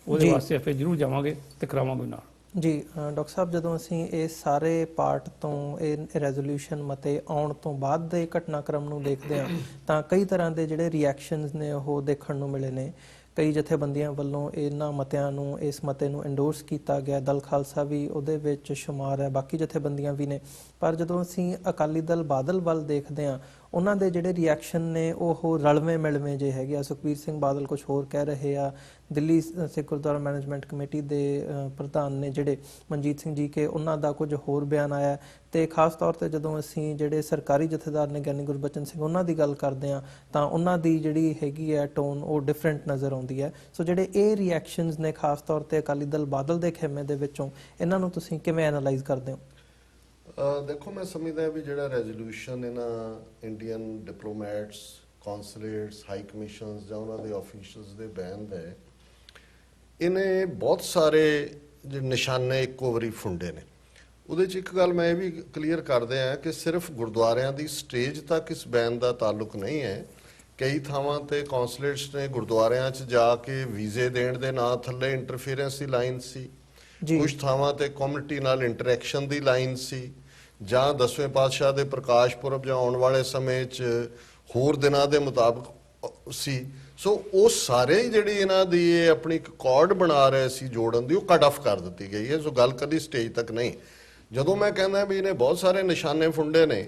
ਉਹਦੇ ਜੀ। ਵਾਸਤੇ ਫਿਰ ਜ਼ਰੂਰ ਜਾਵਾਂਗੇ ਤੇ ਕਰਾਵਾਂਗੇ ਨਾਲ। ਜੀ ਡਾਕਟਰ ਸਾਹਿਬ, ਜਦੋਂ ਅਸੀਂ ਇਹ ਸਾਰੇ ਪਾਰਟ ਤੋਂ ਇਹ ਰੈਜ਼ੋਲੂਸ਼ਨ ਮਤੇ ਆਉਣ ਤੋਂ ਬਾਅਦ ਦੇ ਘਟਨਾਕ੍ਰਮ ਨੂੰ ਦੇਖਦੇ ਹਾਂ ਤਾਂ ਕਈ ਤਰ੍ਹਾਂ ਦੇ ਜਿਹੜੇ ਰਿਐਕਸ਼ਨਸ ਨੇ ਉਹ ਦੇਖਣ ਨੂੰ ਮਿਲੇ ਨੇ। ਕਈ ਜਥੇਬੰਦੀਆਂ ਵੱਲੋਂ ਇਹਨਾਂ ਮਤਿਆਂ ਨੂੰ, ਇਸ ਮਤੇ ਨੂੰ ਐਂਡੋਰਸ ਕੀਤਾ ਗਿਆ, ਦਲ ਖਾਲਸਾ ਵੀ ਉਹਦੇ ਵਿੱਚ ਸ਼ੁਮਾਰ ਹੈ, ਬਾਕੀ ਜਥੇਬੰਦੀਆਂ ਵੀ ਨੇ। ਪਰ ਜਦੋਂ ਅਸੀਂ ਅਕਾਲੀ ਦਲ ਬਾਦਲ ਵੱਲ ਦੇਖਦੇ ਹਾਂ, ਉਹਨਾਂ ਦੇ ਜਿਹੜੇ ਰਿਐਕਸ਼ਨ ਨੇ ਉਹ ਰਲਵੇਂ ਮਿਲਵੇਂ ਜੇ ਹੈਗੇ ਆ। ਸੁਖਬੀਰ ਸਿੰਘ ਬਾਦਲ ਕੁਝ ਹੋਰ ਕਹਿ ਰਹੇ ਆ, ਦਿੱਲੀ ਸਿੱਖ ਗੁਰਦੁਆਰਾ ਮੈਨੇਜਮੈਂਟ ਕਮੇਟੀ ਦੇ ਪ੍ਰਧਾਨ ਨੇ ਜਿਹੜੇ ਮਨਜੀਤ ਸਿੰਘ ਜੀ ਕੇ, ਉਹਨਾਂ ਦਾ ਕੁਝ ਹੋਰ ਬਿਆਨ ਆਇਆ। ਤੇ ਖਾਸ ਤੌਰ ਤੇ ਜਦੋਂ ਅਸੀਂ ਜਿਹੜੇ ਸਰਕਾਰੀ ਜਥੇਦਾਰ ਨੇ ਗਿਆਨੀ ਗੁਰਬਚਨ ਸਿੰਘ, ਉਹਨਾਂ ਦੀ ਗੱਲ ਕਰਦੇ ਹਾਂ ਤਾਂ ਉਹਨਾਂ ਦੀ ਜਿਹੜੀ ਹੈਗੀ ਹੈ ਟੋਨ ਉਹ ਡਿਫਰੈਂਟ ਨਜ਼ਰ ਆਉਂਦੀ ਹੈ। ਸੋ ਜਿਹੜੇ ਇਹ ਰਿਐਕਸ਼ਨਸ ਨੇ ਖਾਸ ਤੌਰ ਤੇ ਅਕਾਲੀ ਦਲ ਬਾਦਲ ਦੇ ਖੇਮੇ ਦੇ ਵਿੱਚੋਂ, ਇਹਨਾਂ ਨੂੰ ਤੁਸੀਂ ਕਿਵੇਂ ਐਨਾਲਾਈਜ਼ ਕਰਦੇ ਹੋ? ਦੇਖੋ, ਮੈਂ ਸਮਝਦਾ ਵੀ ਜਿਹੜਾ ਰੈਜ਼ੋਲੂਸ਼ਨ ਇਹਨਾਂ ਇੰਡੀਅਨ ਡਿਪਲੋਮੈਟਸ, ਕੌਂਸੂਲੇਟਸ, ਹਾਈ ਕਮਿਸ਼ਨਸ ਜਾਂ ਉਹਨਾਂ ਦੇ ਆਫੀਸ਼ੀਅਲਸ ਦੇ ਬਿਆਨ ਹੈ, ਇਹਨੇ ਬਹੁਤ ਸਾਰੇ ਜਿਹੜੇ ਨਿਸ਼ਾਨੇ ਇੱਕੋ ਵਾਰੀ ਫੁੰਡੇ ਨੇ। ਉਹਦੇ 'ਚ ਇੱਕ ਗੱਲ ਮੈਂ ਇਹ ਵੀ ਕਲੀਅਰ ਕਰਦੇ ਆ ਕਿ ਸਿਰਫ ਗੁਰਦੁਆਰਿਆਂ ਦੀ ਸਟੇਜ ਤੱਕ ਇਸ ਬੈਨ ਦਾ ਤਾਲੁਕ ਨਹੀਂ ਹੈ। ਕਈ ਥਾਵਾਂ ਤੇ ਕੌਂਸੂਲੇਟਸ ਨੇ ਗੁਰਦੁਆਰਿਆਂ 'ਚ ਜਾ ਕੇ ਵੀਜ਼ੇ ਦੇਣ ਦੇ ਨਾਂ ਥੱਲੇ ਇੰਟਰਫੀਰੈਂਸ ਦੀ ਲਾਈਨ ਸੀ, ਕੁਝ ਥਾਵਾਂ ਤੇ ਕਮਿਊਨਿਟੀ ਨਾਲ ਇੰਟਰੈਕਸ਼ਨ ਦੀ ਲਾਈਨ ਸੀ, ਜਾਂ 10ਵੇਂ ਪਾਤਸ਼ਾਹ ਦੇ ਪ੍ਰਕਾਸ਼ ਪੁਰਬ ਜਾਂ ਆਉਣ ਵਾਲੇ ਸਮੇਂ 'ਚ ਹੋਰ ਦਿਨਾਂ ਦੇ ਮੁਤਾਬਕ ਸੀ। ਸੋ ਉਹ ਸਾਰੇ ਹੀ ਜਿਹੜੀ ਇਹਨਾਂ ਦੀ ਇਹ ਆਪਣੀ ਇੱਕ ਕਾਰਡ ਬਣਾ ਰਹੇ ਸੀ ਜੋੜਨ ਦੀ, ਉਹ ਕੱਟ ਆਫ ਕਰ ਦਿੱਤੀ ਗਈ ਹੈ। ਸੋ ਗੱਲ ਕਦੀ ਸਟੇਜ ਤੱਕ ਨਹੀਂ। ਜਦੋਂ ਮੈਂ ਕਹਿੰਦਾ ਵੀ ਇਹਨੇ ਬਹੁਤ ਸਾਰੇ ਨਿਸ਼ਾਨੇ ਫੁੰਡੇ ਨੇ,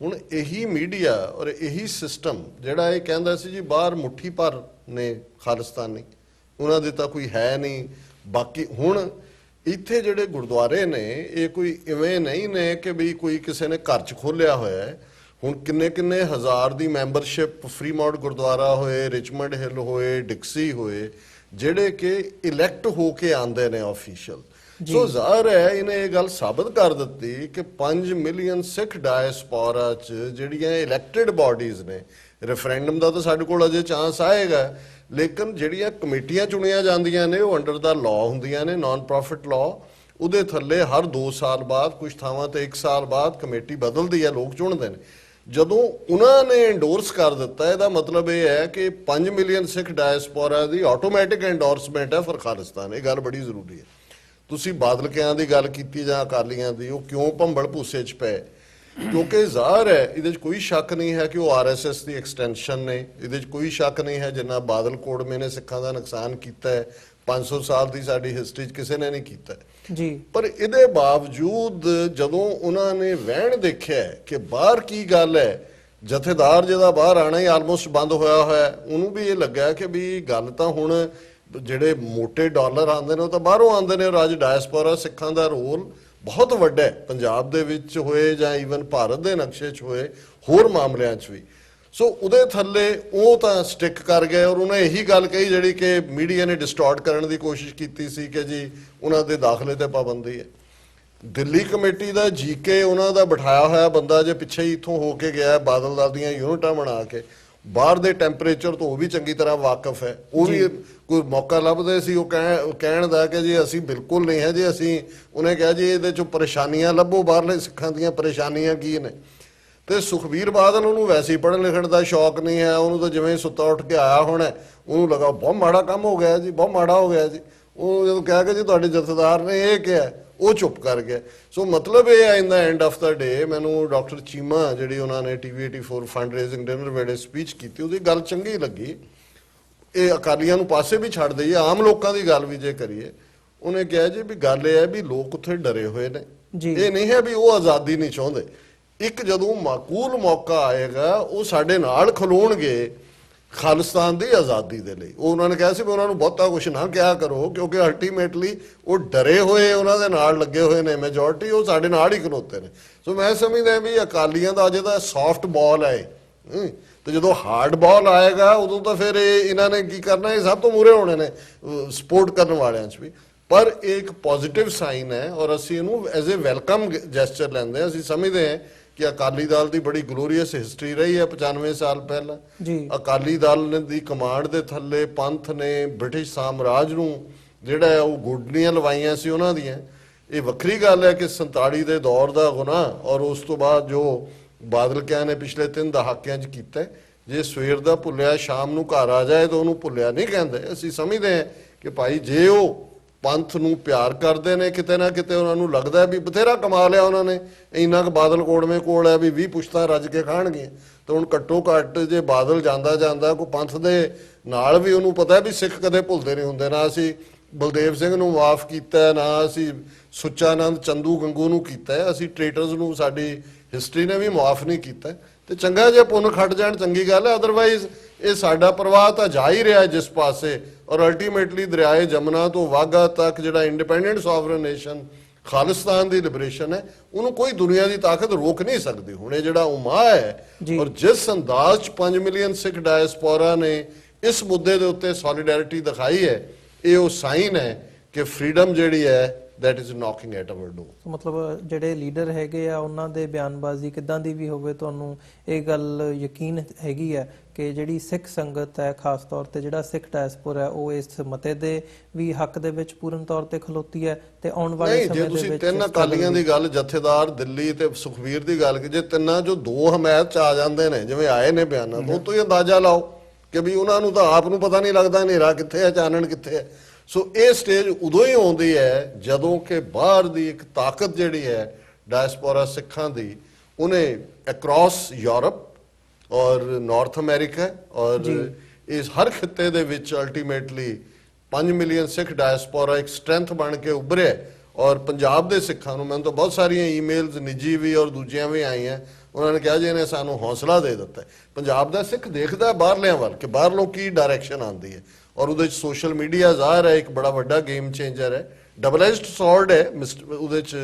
ਹੁਣ ਇਹੀ ਮੀਡੀਆ ਔਰ ਇਹੀ ਸਿਸਟਮ ਜਿਹੜਾ ਇਹ ਕਹਿੰਦਾ ਸੀ ਜੀ ਬਾਹਰ ਮੁੱਠੀ ਭਰ ਨੇ ਖਾਲਿਸਤਾਨੀ, ਉਹਨਾਂ ਦੇ ਤਾਂ ਕੋਈ ਹੈ ਨਹੀਂ, ਬਾਕੀ ਹੁਣ ਇੱਥੇ ਜਿਹੜੇ ਗੁਰਦੁਆਰੇ ਨੇ ਇਹ ਕੋਈ ਇਵੇਂ ਨਹੀਂ ਨੇ ਕਿ ਵੀ ਕੋਈ ਕਿਸੇ ਨੇ ਘਰ 'ਚ ਖੋਲ੍ਹਿਆ ਹੋਇਆ ਹੈ। ਹੁਣ ਕਿੰਨੇ ਕਿੰਨੇ ਹਜ਼ਾਰ ਦੀ ਮੈਂਬਰਸ਼ਿਪ ਫਰੀਮੌਂਟ ਗੁਰਦੁਆਰਾ ਹੋਏ, ਰਿਚਮੰਡ ਹਿੱਲ ਹੋਏ, ਡਿਕਸੀ ਹੋਏ, ਜਿਹੜੇ ਕਿ ਇਲੈਕਟ ਹੋ ਕੇ ਆਉਂਦੇ ਨੇ ਆਫੀਸ਼ੀਅਲ। ਸੋ ਜ਼ਾਹਰ ਹੈ ਇਹਨੇ ਇਹ ਗੱਲ ਸਾਬਤ ਕਰ ਦਿੱਤੀ ਕਿ 5 ਮਿਲੀਅਨ ਸਿੱਖ ਡਾਇਸਪੋਰਾ 'ਚ ਜਿਹੜੀਆਂ ਇਲੈਕਟਿਡ ਬਾਡੀਜ਼ ਨੇ, ਰੈਫਰੈਂਡਮ ਦਾ ਤਾਂ ਸਾਡੇ ਕੋਲ ਅਜੇ ਚਾਂਸ ਆਏਗਾ, ਲੇਕਿਨ ਜਿਹੜੀਆਂ ਕਮੇਟੀਆਂ ਚੁਣੀਆਂ ਜਾਂਦੀਆਂ ਨੇ ਉਹ ਅੰਡਰ ਦਾ ਲਾਅ ਹੁੰਦੀਆਂ ਨੇ, ਨਾਨ ਪ੍ਰੋਫਿਟ ਲਾਅ। ਉਹਦੇ ਥੱਲੇ ਹਰ 2 ਸਾਲ ਬਾਅਦ, ਕੁਝ ਥਾਵਾਂ ਤੇ 1 ਸਾਲ ਬਾਅਦ ਕਮੇਟੀ ਬਦਲਦੀ ਹੈ, ਲੋਕ ਚੁਣਦੇ ਨੇ। ਜਦੋਂ ਉਹਨਾਂ ਨੇ ਐਂਡੋਰਸ ਕਰ ਦਿੱਤਾ, ਇਹਦਾ ਮਤਲਬ ਇਹ ਹੈ ਕਿ 5 ਮਿਲੀਅਨ ਸਿੱਖ ਡਾਇਸਪੋਰਾ ਦੀ ਆਟੋਮੈਟਿਕ ਐਂਡੋਰਸਮੈਂਟ ਹੈ ਫॉर ਖਾਲਿਸਤਾਨ। ਇਹ ਗੱਲ ਬੜੀ ਜ਼ਰੂਰੀ ਹੈ। ਤੁਸੀਂ ਬਾਦਲਕਿਆਂ ਦੀ ਗੱਲ ਕੀਤੀ ਜਾਂ ਅਕਾਲੀਆਂ ਦੀ, ਉਹ ਕਿਉਂ ਭੰਬਲ ਭੂਸੇ 'ਚ ਪਏ? ਕਿਉਂਕਿ ਜ਼ਾਹਰ ਹੈ, ਇਹਦੇ 'ਚ ਕੋਈ ਸ਼ੱਕ ਨਹੀਂ ਹੈ ਕਿ ਉਹ RSS ਦੀ ਐਕਸਟੈਂਸ਼ਨ ਨੇ। ਇਹਦੇ 'ਚ ਕੋਈ ਸ਼ੱਕ ਨਹੀਂ ਹੈ ਜਿੰਨਾ ਬਾਦਲ ਕੋੜਮੇ ਨੇ ਸਿੱਖਾਂ ਦਾ ਨੁਕਸਾਨ ਕੀਤਾ ਹੈ 500 ਸਾਲ ਦੀ ਸਾਡੀ ਹਿਸਟਰੀ 'ਚ ਕਿਸੇ ਨੇ ਨਹੀਂ ਕੀਤਾ ਜੀ। ਪਰ ਇਹਦੇ ਬਾਵਜੂਦ ਜਦੋਂ ਉਹਨਾਂ ਨੇ ਵਹਿਣ ਦੇਖਿਆ ਕਿ ਬਾਹਰ ਕੀ ਗੱਲ ਹੈ, ਜਥੇਦਾਰ ਜਿਹਦਾ ਬਾਹਰ ਆਣਾ ਹੀ ਆਲਮੋਸਟ ਬੰਦ ਹੋਇਆ ਹੋਇਆ, ਉਹਨੂੰ ਵੀ ਇਹ ਲੱਗਾ ਕਿ ਵੀ ਗੱਲ ਤਾਂ ਹੁਣ ਜਿਹੜੇ ਮੋٹے ਡਾਲਰ ਆਉਂਦੇ ਨੇ ਉਹ ਤਾਂ ਬਾਹਰੋਂ ਆਉਂਦੇ ਨੇ, ਔਰ ਅੱਜ ਡਾਇਸਪੋਰਾ ਸਿੱਖਾਂ ਦਾ ਰੋਲ ਬਹੁਤ ਵੱਡਾ ਹੈ, ਪੰਜਾਬ ਦੇ ਵਿੱਚ ਹੋਏ ਜਾਂ ਈਵਨ ਭਾਰਤ ਦੇ ਨਕਸ਼ੇ 'ਚ ਹੋਏ, ਹੋਰ ਮਾਮਲਿਆਂ 'ਚ ਵੀ। ਸੋ ਉਹਦੇ ਥੱਲੇ ਉਹ ਤਾਂ ਸਟਿਕ ਕਰ ਗਏ, ਔਰ ਉਹਨੇ ਇਹੀ ਗੱਲ ਕਹੀ ਜਿਹੜੀ ਕਿ ਮੀਡੀਆ ਨੇ ਡਿਸਟੋਰਟ ਕਰਨ ਦੀ ਕੋਸ਼ਿਸ਼ ਕੀਤੀ ਸੀ ਕਿ ਜੀ ਉਹਨਾਂ ਦੇ ਦਾਖਲੇ ਤੇ ਪਾਬੰਦੀ ਹੈ। ਦਿੱਲੀ ਕਮੇਟੀ ਦਾ ਜੀਕੇ ਉਹਨਾਂ ਦਾ ਬਿਠਾਇਆ ਹੋਇਆ ਬੰਦਾ ਜੇ ਪਿੱਛੇ ਹੀ ਇੱਥੋਂ ਹੋ ਕੇ ਗਿਆ ਬਾਦਲ ਦੀਆਂ ਯੂਨਿਟਾਂ ਬਣਾ ਕੇ, ਬਾਹਰ ਦੇ ਟੈਂਪਰੇਚਰ ਤੋਂ ਉਹ ਵੀ ਚੰਗੀ ਤਰ੍ਹਾਂ ਵਾਕਿਫ ਹੈ। ਉਹ ਵੀ ਕੋਈ ਮੌਕਾ ਲੱਭਦੇ ਸੀ ਉਹ ਕਹਿਣ ਦਾ ਕਿ ਜੀ ਅਸੀਂ ਬਿਲਕੁਲ ਨਹੀਂ ਹੈ ਜੀ ਅਸੀਂ, ਉਹਨੇ ਕਿਹਾ ਜੀ ਇਹਦੇ 'ਚੋਂ ਪਰੇਸ਼ਾਨੀਆਂ ਲੱਭੋ, ਬਾਹਰਲੇ ਸਿੱਖਾਂ ਦੀਆਂ ਪਰੇਸ਼ਾਨੀਆਂ ਕੀ ਨੇ। ਤੇ ਸੁਖਬੀਰ ਬਾਦਲ ਉਹਨੂੰ ਵੈਸੇ ਹੀ ਪੜ੍ਹਨ ਲਿਖਣ ਦਾ ਸ਼ੌਕ ਨਹੀਂ ਹੈ, ਉਹਨੂੰ ਤਾਂ ਜਿਵੇਂ ਸੁੱਤਾ ਉੱਠ ਕੇ ਆਇਆ ਹੋਣਾ, ਉਹਨੂੰ ਲੱਗਾ ਬਹੁਤ ਮਾੜਾ ਕੰਮ ਹੋ ਗਿਆ ਜੀ, ਬਹੁਤ ਮਾੜਾ ਹੋ ਗਿਆ ਜੀ। ਉਹ ਜਦੋਂ ਕਹਿ ਕੇ ਜੀ ਤੁਹਾਡੇ ਜਥੇਦਾਰ ਨੇ ਇਹ ਕਿਹਾ, ਉਹ ਚੁੱਪ ਕਰ ਗਿਆ। ਸੋ ਮਤਲਬ ਇਹ ਹੈ ਇਨ ਦਾ ਐਂਡ ਆਫ ਦਾ ਡੇ, ਮੈਨੂੰ ਡਾਕਟਰ ਚੀਮਾ ਜਿਹੜੀ ਉਹਨਾਂ ਨੇ TV 84 ਫੰਡ ਰੇਜ਼ਿੰਗ ਡਿਨਰ ਵੇਲੇ ਸਪੀਚ ਕੀਤੀ, ਉਹਦੀ ਗੱਲ ਚੰਗੀ ਲੱਗੀ। ਇਹ ਅਕਾਲੀਆਂ ਨੂੰ ਪਾਸੇ ਵੀ ਛੱਡ ਦਈਏ, ਆਮ ਲੋਕਾਂ ਦੀ ਗੱਲ ਵੀ ਜੇ ਕਰੀਏ, ਉਹਨੇ ਕਿਹਾ ਜੀ ਵੀ ਗੱਲ ਇਹ ਹੈ ਵੀ ਲੋਕ ਉੱਥੇ ਡਰੇ ਹੋਏ ਨੇ, ਇਹ ਨਹੀਂ ਹੈ ਵੀ ਉਹ ਆਜ਼ਾਦੀ ਨਹੀਂ ਚਾਹੁੰਦੇ। ਇੱਕ ਜਦੋਂ ਮਾਕੂਲ ਮੌਕਾ ਆਏਗਾ ਉਹ ਸਾਡੇ ਨਾਲ ਖਲੋਣਗੇ ਖਾਲਿਸਤਾਨ ਦੀ ਆਜ਼ਾਦੀ ਦੇ ਲਈ। ਉਹ ਉਹਨਾਂ ਨੇ ਕਿਹਾ ਸੀ ਵੀ ਉਹਨਾਂ ਨੂੰ ਬਹੁਤਾ ਕੁਝ ਨਾ ਕਿਹਾ ਕਰੋ, ਕਿਉਂਕਿ ਅਲਟੀਮੇਟਲੀ ਉਹ ਡਰੇ ਹੋਏ, ਉਹਨਾਂ ਦੇ ਨਾਲ ਲੱਗੇ ਹੋਏ ਨੇ ਮੈਜੋਰਟੀ, ਉਹ ਸਾਡੇ ਨਾਲ ਹੀ ਖਲੋਤੇ ਨੇ। ਸੋ ਮੈਂ ਸਮਝਦਾ ਵੀ ਅਕਾਲੀਆਂ ਦਾ ਅਜੇ ਤਾਂ ਸੌਫਟ ਬਾਲ ਹੈ, ਤੇ ਜਦੋਂ ਹਾਰਡ ਬਾਲ ਆਏਗਾ ਉਦੋਂ ਤਾਂ ਫਿਰ ਇਹਨਾਂ ਨੇ ਕੀ ਕਰਨਾ, ਇਹ ਸਭ ਤੋਂ ਮੂਹਰੇ ਹੋਣੇ ਨੇ ਸਪੋਰਟ ਕਰਨ ਵਾਲਿਆਂ 'ਚ ਵੀ। ਪਰ ਇਹ ਇੱਕ ਪੋਜ਼ਿਟਿਵ ਸਾਈਨ ਹੈ ਔਰ ਅਸੀਂ ਇਹਨੂੰ ਐਜ਼ ਏ ਵੈਲਕਮ ਜੈਸਚਰ ਲੈਂਦੇ ਹਾਂ। ਅਸੀਂ ਸਮਝਦੇ ਹਾਂ ਕਿ ਅਕਾਲੀ ਦਲ ਦੀ ਬੜੀ ਗਲੋਰੀਅਸ ਹਿਸਟਰੀ ਰਹੀ ਹੈ 95 ਸਾਲ ਪਹਿਲਾਂ। ਅਕਾਲੀ ਦਲ ਦੀ ਕਮਾਂਡ ਦੇ ਥੱਲੇ ਪੰਥ ਨੇ ਬ੍ਰਿਟਿਸ਼ ਸਾਮਰਾਜ ਨੂੰ ਜਿਹੜਾ ਹੈ ਉਹ ਗੁੱਡਨੀਆਂ ਲਵਾਈਆਂ ਸੀ ਉਹਨਾਂ ਦੀਆਂ। ਇਹ ਵੱਖਰੀ ਗੱਲ ਹੈ ਕਿ 47 ਦੇ ਦੌਰ ਦਾ ਗੁਨਾਹ ਔਰ ਉਸ ਤੋਂ ਬਾਅਦ ਜੋ ਬਾਦਲ ਕਿਆ ਨੇ ਪਿਛਲੇ 3 ਦਹਾਕਿਆਂ 'ਚ ਕੀਤਾ ਹੈ। ਜੇ ਸਵੇਰ ਦਾ ਭੁੱਲਿਆ ਸ਼ਾਮ ਨੂੰ ਘਰ ਆ ਜਾਏ ਤਾਂ ਉਹਨੂੰ ਭੁੱਲਿਆ ਨਹੀਂ ਕਹਿੰਦੇ। ਅਸੀਂ ਸਮਝਦੇ ਹਾਂ ਕਿ ਭਾਈ ਜੇ ਉਹ ਪੰਥ ਨੂੰ ਪਿਆਰ ਕਰਦੇ ਨੇ, ਕਿਤੇ ਨਾ ਕਿਤੇ ਉਹਨਾਂ ਨੂੰ ਲੱਗਦਾ ਵੀ ਬਥੇਰਾ ਕਮਾ ਲਿਆ ਉਹਨਾਂ ਨੇ, ਇੰਨਾ ਕੁ ਬਾਦਲ ਕੋੜਵੇਂ ਕੋਲ ਹੈ ਵੀ 20 ਪੁਸ਼ਤਾਂ ਰੱਜ ਕੇ ਖਾਣਗੀਆਂ, ਤਾਂ ਹੁਣ ਘੱਟੋ ਘੱਟ ਜੇ ਬਾਦਲ ਜਾਂਦਾ ਕੋਈ ਪੰਥ ਦੇ ਨਾਲ ਵੀ ਉਹਨੂੰ ਪਤਾ ਵੀ ਸਿੱਖ ਕਦੇ ਭੁੱਲਦੇ ਨਹੀਂ ਹੁੰਦੇ। ਨਾ ਅਸੀਂ ਬਲਦੇਵ ਸਿੰਘ ਨੂੰ ਮਾਫ ਕੀਤਾ, ਨਾ ਅਸੀਂ ਸੁੱਚਾਨੰਦ ਚੰਦੂ ਗੰਗੂ ਨੂੰ ਕੀਤਾ, ਅਸੀਂ ਟ੍ਰੇਟਰਸ ਨੂੰ ਸਾਡੀ ਹਿਸਟਰੀ ਨੇ ਵੀ ਮਾਫ ਨਹੀਂ ਕੀਤਾ। ਤੇ ਚੰਗਾ ਜੇ ਪੁੰਨ ਖੱਟ ਜਾਣ ਚੰਗੀ ਗੱਲ ਹੈ, ਅਦਰਵਾਈਜ਼ ਇਹ ਸਾਡਾ ਪ੍ਰਵਾਹ ਤਾਂ ਜਾ ਹੀ ਰਿਹਾ ਜਿਸ ਪਾਸੇ, ਔਰ ਅਲਟੀਮੇਟਲੀ ਦਰਿਆਏ ਜਮਨਾ ਤੋਂ ਵਾਘਾ ਤੱਕ ਜਿਹੜਾ ਇੰਡੀਪੈਂਡੈਂਟ ਸੋਵਰਨ ਨੇਸ਼ਨ ਖਾਲਿਸਤਾਨ ਦੀ ਲਿਬਰੇਸ਼ਨ ਹੈ, ਉਹਨੂੰ ਕੋਈ ਦੁਨੀਆ ਦੀ ਤਾਕਤ ਰੋਕ ਨਹੀਂ ਸਕਦੀ। ਹੁਣ ਇਹ ਜਿਹੜਾ ਉਮਾ ਹੈ ਔਰ ਜਿਸ ਅੰਦਾਜ਼ 'ਚ 5 ਮਿਲੀਅਨ ਸਿੱਖ ਡਾਇਸਪੋਰਾ ਨੇ ਇਸ ਮੁੱਦੇ ਦੇ ਉੱਤੇ ਸੋਲੀਡੈਰਿਟੀ ਦਿਖਾਈ ਹੈ, ਇਹ ਉਹ ਸਾਈਨ ਹੈ ਕਿ ਫਰੀडम ਜਿਹੜੀ ਹੈ that is knocking at our door। ਮਤਲਬ ਜਿਹੜੇ ਲੀਡਰ ਹੈਗੇ ਆ ਉਹਨਾਂ ਦੇ ਬਿਆਨਬਾਜ਼ੀ ਕਿੱਦਾਂ ਦੀ ਵੀ ਹੋਵੇ, ਤੁਹਾਨੂੰ ਇਹ ਗੱਲ ਯਕੀਨ ਹੈਗੀ ਹੈ ਕਿ ਜਿਹੜੀ ਸਿੱਖ ਸੰਗਤ ਹੈ, ਖਾਸ ਤੌਰ ਤੇ ਜਿਹੜਾ ਸਿੱਖ ਡਾਇਸਪੋਰਾ ਹੈ, ਉਹ ਇਸ ਮਤੇ ਦੇ ਵੀ ਹੱਕ ਦੇ ਵਿੱਚ ਪੂਰਨ ਤੌਰ ਤੇ ਖਲੋਤੀ ਹੈ ਤੇ ਆਉਣ ਵਾਲੇ ਸਮੇਂ ਦੇ ਵਿੱਚ। ਜੇ ਤੁਸੀਂ 3 ਅਕਾਲੀਆਂ ਦੀ ਗੱਲ, ਜਥੇਦਾਰ ਦਿੱਲੀ ਤੇ ਸੁਖਵੀਰ ਦੀ ਗੱਲ ਜੇ ਤਿੰਨਾਂ ਚੋਂ 2 ਹਮਾਇਤ 'ਚ ਆ ਜਾਂਦੇ ਨੇ ਜਿਵੇਂ ਆਏ ਨੇ ਬਿਆਨਾਂ ਤੋਂ, ਉਹ ਤੋਂ ਹੀ ਅੰਦਾਜ਼ਾ ਲਾਓ ਕਿ ਵੀ ਉਹਨਾਂ ਨੂੰ ਤਾਂ ਆਪ ਨੂੰ ਪਤਾ ਨਹੀਂ ਲੱਗਦਾ ਹਨੇਰਾ ਕਿੱਥੇ ਹੈ, ਚਾਨਣ ਕਿੱਥੇ ਹੈ। ਸੋ ਇਹ ਸਟੇਜ ਉਦੋਂ ਹੀ ਆਉਂਦੀ ਹੈ ਜਦੋਂ ਕਿ ਬਾਹਰ ਦੀ ਇੱਕ ਤਾਕਤ ਜਿਹੜੀ ਹੈ ਡਾਇਸਪੋਰਾ ਸਿੱਖਾਂ ਦੀ, ਉਹਨੇ ਅਕ੍ਰੋਸ ਯੂਰਪ ਔਰ ਨਾਰਥ ਅਮਰੀਕਾ ਔਰ ਇਸ ਹਰ ਖਿੱਤੇ ਦੇ ਵਿੱਚ ਅਲਟੀਮੇਟਲੀ 5 ਮਿਲੀਅਨ ਸਿੱਖ ਡਾਇਸਪੋਰਾ ਇੱਕ ਸਟਰੈਂਥ ਬਣ ਕੇ ਉੱਭਰਿਆ। ਔਰ ਪੰਜਾਬ ਦੇ ਸਿੱਖਾਂ ਨੂੰ, ਮੈਨੂੰ ਤਾਂ ਬਹੁਤ ਸਾਰੀਆਂ ਈਮੇਲਸ ਨਿੱਜੀ ਵੀ ਔਰ ਦੂਜੀਆਂ ਵੀ ਆਈਆਂ, ਉਹਨਾਂ ਨੇ ਕਿਹਾ ਜੀ ਇਹਨੇ ਸਾਨੂੰ ਹੌਸਲਾ ਦੇ ਦਿੱਤਾ। ਪੰਜਾਬ ਦਾ ਸਿੱਖ ਦੇਖਦਾ ਬਾਹਰਲਿਆਂ ਵੱਲ ਕਿ ਬਾਹਰੋਂ ਕੀ ਡਾਇਰੈਕਸ਼ਨ ਆਉਂਦੀ ਹੈ, ਔਰ ਉਹਦੇ 'ਚ ਸੋਸ਼ਲ ਮੀਡੀਆ ਜ਼ਾਹਰ ਹੈ ਇੱਕ ਬੜਾ ਵੱਡਾ ਗੇਮ ਚੇਂਜਰ ਹੈ, ਡਬਲ ਐਜਡ ਸੌਰਡ ਹੈ। ਉਹਦੇ 'ਚ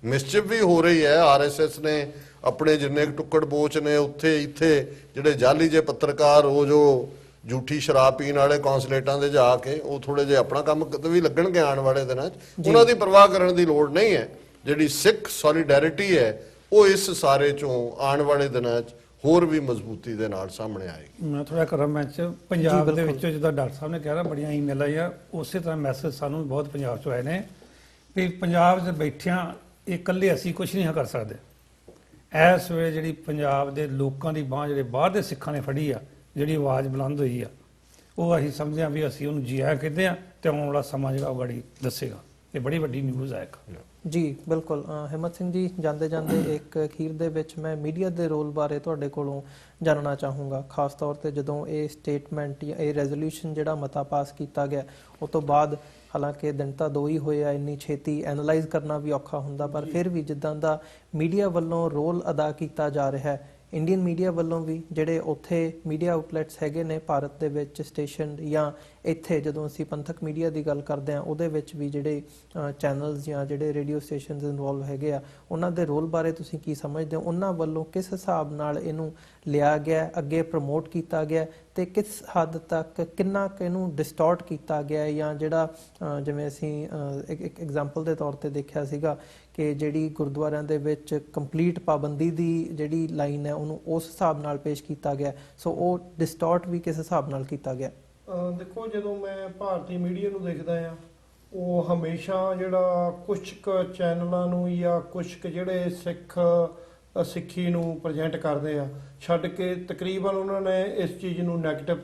ਮਿਸਚਿਫ ਵੀ ਹੋ ਰਹੀ ਹੈ। RSS ਨੇ ਆਪਣੇ ਜਿੰਨੇ ਟੁੱਕੜ ਬੋਚ ਨੇ ਉੱਥੇ ਇੱਥੇ ਜਿਹੜੇ ਜਾਲੀ ਜੇ ਪੱਤਰਕਾਰ, ਉਹ ਜੋ ਝੂਠੀ ਸ਼ਰਾਬ ਪੀਣ ਵਾਲੇ ਕੌਂਸਲੇਟਾਂ ਦੇ ਜਾ ਕੇ, ਉਹ ਥੋੜੇ ਜਿਹੇ ਆਪਣਾ ਕੰਮ ਕਿਤੇ ਵੀ ਲੱਗਣਗੇ ਆਉਣ ਵਾਲੇ ਦਿਨਾਂ 'ਚ, ਉਹਨਾਂ ਦੀ ਪਰਵਾਹ ਕਰਨ ਦੀ ਲੋੜ ਨਹੀਂ ਹੈ। ਜਿਹੜੀ ਸਿੱਖ ਸੋਲੀਡੈਰਿਟੀ ਹੈ ਉਹ ਇਸ ਸਾਰੇ 'ਚੋਂ ਆਉਣ ਵਾਲੇ ਦਿਨਾਂ 'ਚ ਹੋਰ ਵੀ ਮਜ਼ਬੂਤੀ ਦੇ ਨਾਲ ਸਾਹਮਣੇ ਆਏਗੀ। ਮੈਂ ਥੋੜਾ ਕਰਾਂ ਮੈਚ ਪੰਜਾਬ ਦੇ ਵਿੱਚ, ਜਿੱਦਾਂ ਡਾਕਟਰ ਸਾਹਿਬ ਨੇ ਕਿਹਾ, ਬੜੀਆਂ ਈਮੇਲਾਂ ਆਈਆਂ, ਉਸੇ ਤਰ੍ਹਾਂ ਮੈਸੇਜ ਸਾਨੂੰ ਬਹੁਤ ਪੰਜਾਬ 'ਚੋਂ ਆਏ ਨੇ ਵੀ ਪੰਜਾਬ 'ਚ ਬੈਠਿਆਂ ਇਹ ਇਕੱਲੇ ਅਸੀਂ ਕੁਝ ਨਹੀਂ ਕਰ ਸਕਦੇ। ਇਸ ਵੇਲੇ ਜਿਹੜੀ ਪੰਜਾਬ ਦੇ ਲੋਕਾਂ ਦੀ ਬਾਂਹ ਜਿਹੜੇ ਬਾਹਰ ਦੇ ਸਿੱਖਾਂ ਨੇ ਫੜੀ ਆ, ਜਿਹੜੀ ਆਵਾਜ਼ ਬੁਲੰਦ ਹੋਈ ਆ, ਉਹ ਅਸੀਂ ਸਮਝਦੇ ਹਾਂ ਵੀ ਅਸੀਂ ਉਹਨੂੰ ਜੀਆ ਕਹਿੰਦੇ ਆ ਤੇ ਆਉਣ ਵਾਲਾ ਸਮਾਂ ਜਿਹੜਾ ਉਹ ਗਾੜੀ ਦੱਸੇਗਾ। ਇਹ ਬੜੀ ਵੱਡੀ ਨਿਊਜ਼ ਹੈ ਇੱਕ। ਜੀ ਬਿਲਕੁਲ। ਹਿੰਮਤ ਸਿੰਘ ਜੀ, ਜਾਂਦੇ ਜਾਂਦੇ ਇੱਕ ਅਖੀਰ ਦੇ ਵਿੱਚ ਮੈਂ ਮੀਡੀਆ ਦੇ ਰੋਲ ਬਾਰੇ ਤੁਹਾਡੇ ਕੋਲੋਂ ਜਾਣਨਾ ਚਾਹੂੰਗਾ, ਖਾਸ ਤੌਰ ਤੇ ਜਦੋਂ ਇਹ ਸਟੇਟਮੈਂਟ ਜਾਂ ਇਹ ਰੈਜ਼ੋਲੂਸ਼ਨ ਜਿਹੜਾ ਮਤਾ ਪਾਸ ਕੀਤਾ ਗਿਆ, ਉਹ ਤੋਂ ਬਾਅਦ ਹਾਲਾਂਕਿ ਦਿਨ ਤਾਂ 2 ਹੀ ਹੋਏ ਆ, ਇੰਨੀ ਛੇਤੀ ਐਨਾਲਾਈਜ਼ ਕਰਨਾ ਵੀ ਔਖਾ ਹੁੰਦਾ, ਪਰ ਫਿਰ ਵੀ ਜਿੱਦਾਂ ਦਾ ਮੀਡੀਆ ਵੱਲੋਂ ਰੋਲ ਅਦਾ ਕੀਤਾ ਜਾ ਰਿਹਾ ਹੈ, ਇੰਡੀਅਨ ਮੀਡੀਆ ਵੱਲੋਂ ਵੀ ਜਿਹੜੇ ਉੱਥੇ ਮੀਡੀਆ ਆਊਟਲੈਟਸ ਹੈਗੇ ਨੇ ਭਾਰਤ ਦੇ ਵਿੱਚ ਸਟੇਸ਼ਨ, ਜਾਂ ਇੱਥੇ ਜਦੋਂ ਅਸੀਂ ਪੰਥਕ ਮੀਡੀਆ ਦੀ ਗੱਲ ਕਰਦੇ ਹਾਂ ਉਹਦੇ ਵਿੱਚ ਵੀ ਜਿਹੜੇ ਚੈਨਲਸ ਜਾਂ ਜਿਹੜੇ ਰੇਡੀਓ ਸਟੇਸ਼ਨਸ ਇਨਵੋਲਵ ਹੈਗੇ ਆ, ਉਹਨਾਂ ਦੇ ਰੋਲ ਬਾਰੇ ਤੁਸੀਂ ਕੀ ਸਮਝਦੇ ਹੋ? ਉਹਨਾਂ ਵੱਲੋਂ ਕਿਸ ਹਿਸਾਬ ਨਾਲ ਇਹਨੂੰ ਲਿਆ ਗਿਆ, ਅੱਗੇ ਪ੍ਰਮੋਟ ਕੀਤਾ ਗਿਆ, ਤੇ ਕਿਸ ਹੱਦ ਤੱਕ ਕਿੰਨਾ ਕੁ ਇਹਨੂੰ ਡਿਸਟੋਰਟ ਕੀਤਾ ਗਿਆ, ਜਾਂ ਜਿਹੜਾ ਜਿਵੇਂ ਅਸੀਂ ਇੱਕ ਐਗਜ਼ਾਮਪਲ ਦੇ ਤੌਰ ਤੇ ਦੇਖਿਆ ਸੀਗਾ ਕਿ ਜਿਹੜੀ ਗੁਰਦੁਆਰਿਆਂ ਦੇ ਵਿੱਚ ਕੰਪਲੀਟ ਪਾਬੰਦੀ ਦੀ ਜਿਹੜੀ ਲਾਈਨ ਹੈ ਉਹਨੂੰ ਉਸ ਹਿਸਾਬ ਨਾਲ ਪੇਸ਼ ਕੀਤਾ ਗਿਆ, ਸੋ ਉਹ ਡਿਸਟੋਰਟ ਵੀ ਕਿਸ ਹਿਸਾਬ ਨਾਲ ਕੀਤਾ ਗਿਆ? ਦੇਖੋ, ਜਦੋਂ ਮੈਂ ਭਾਰਤੀ ਮੀਡੀਆ ਨੂੰ ਦੇਖਦਾ ਆ, ਉਹ ਹਮੇਸ਼ਾ ਜਿਹੜਾ ਕੁਝ ਕੁ ਚੈਨਲਾਂ ਨੂੰ ਜਾਂ ਕੁਝ ਕੁ ਜਿਹੜੇ ਸਿੱਖੀ ਨੂੰ ਪ੍ਰੈਜ਼ੈਂਟ ਕਰਦੇ ਆ ਛੱਡ ਕੇ, ਤਕਰੀਬਨ ਉਹਨਾਂ ਨੇ ਇਸ ਚੀਜ਼ ਨੂੰ ਨੈਗੇਟਿਵ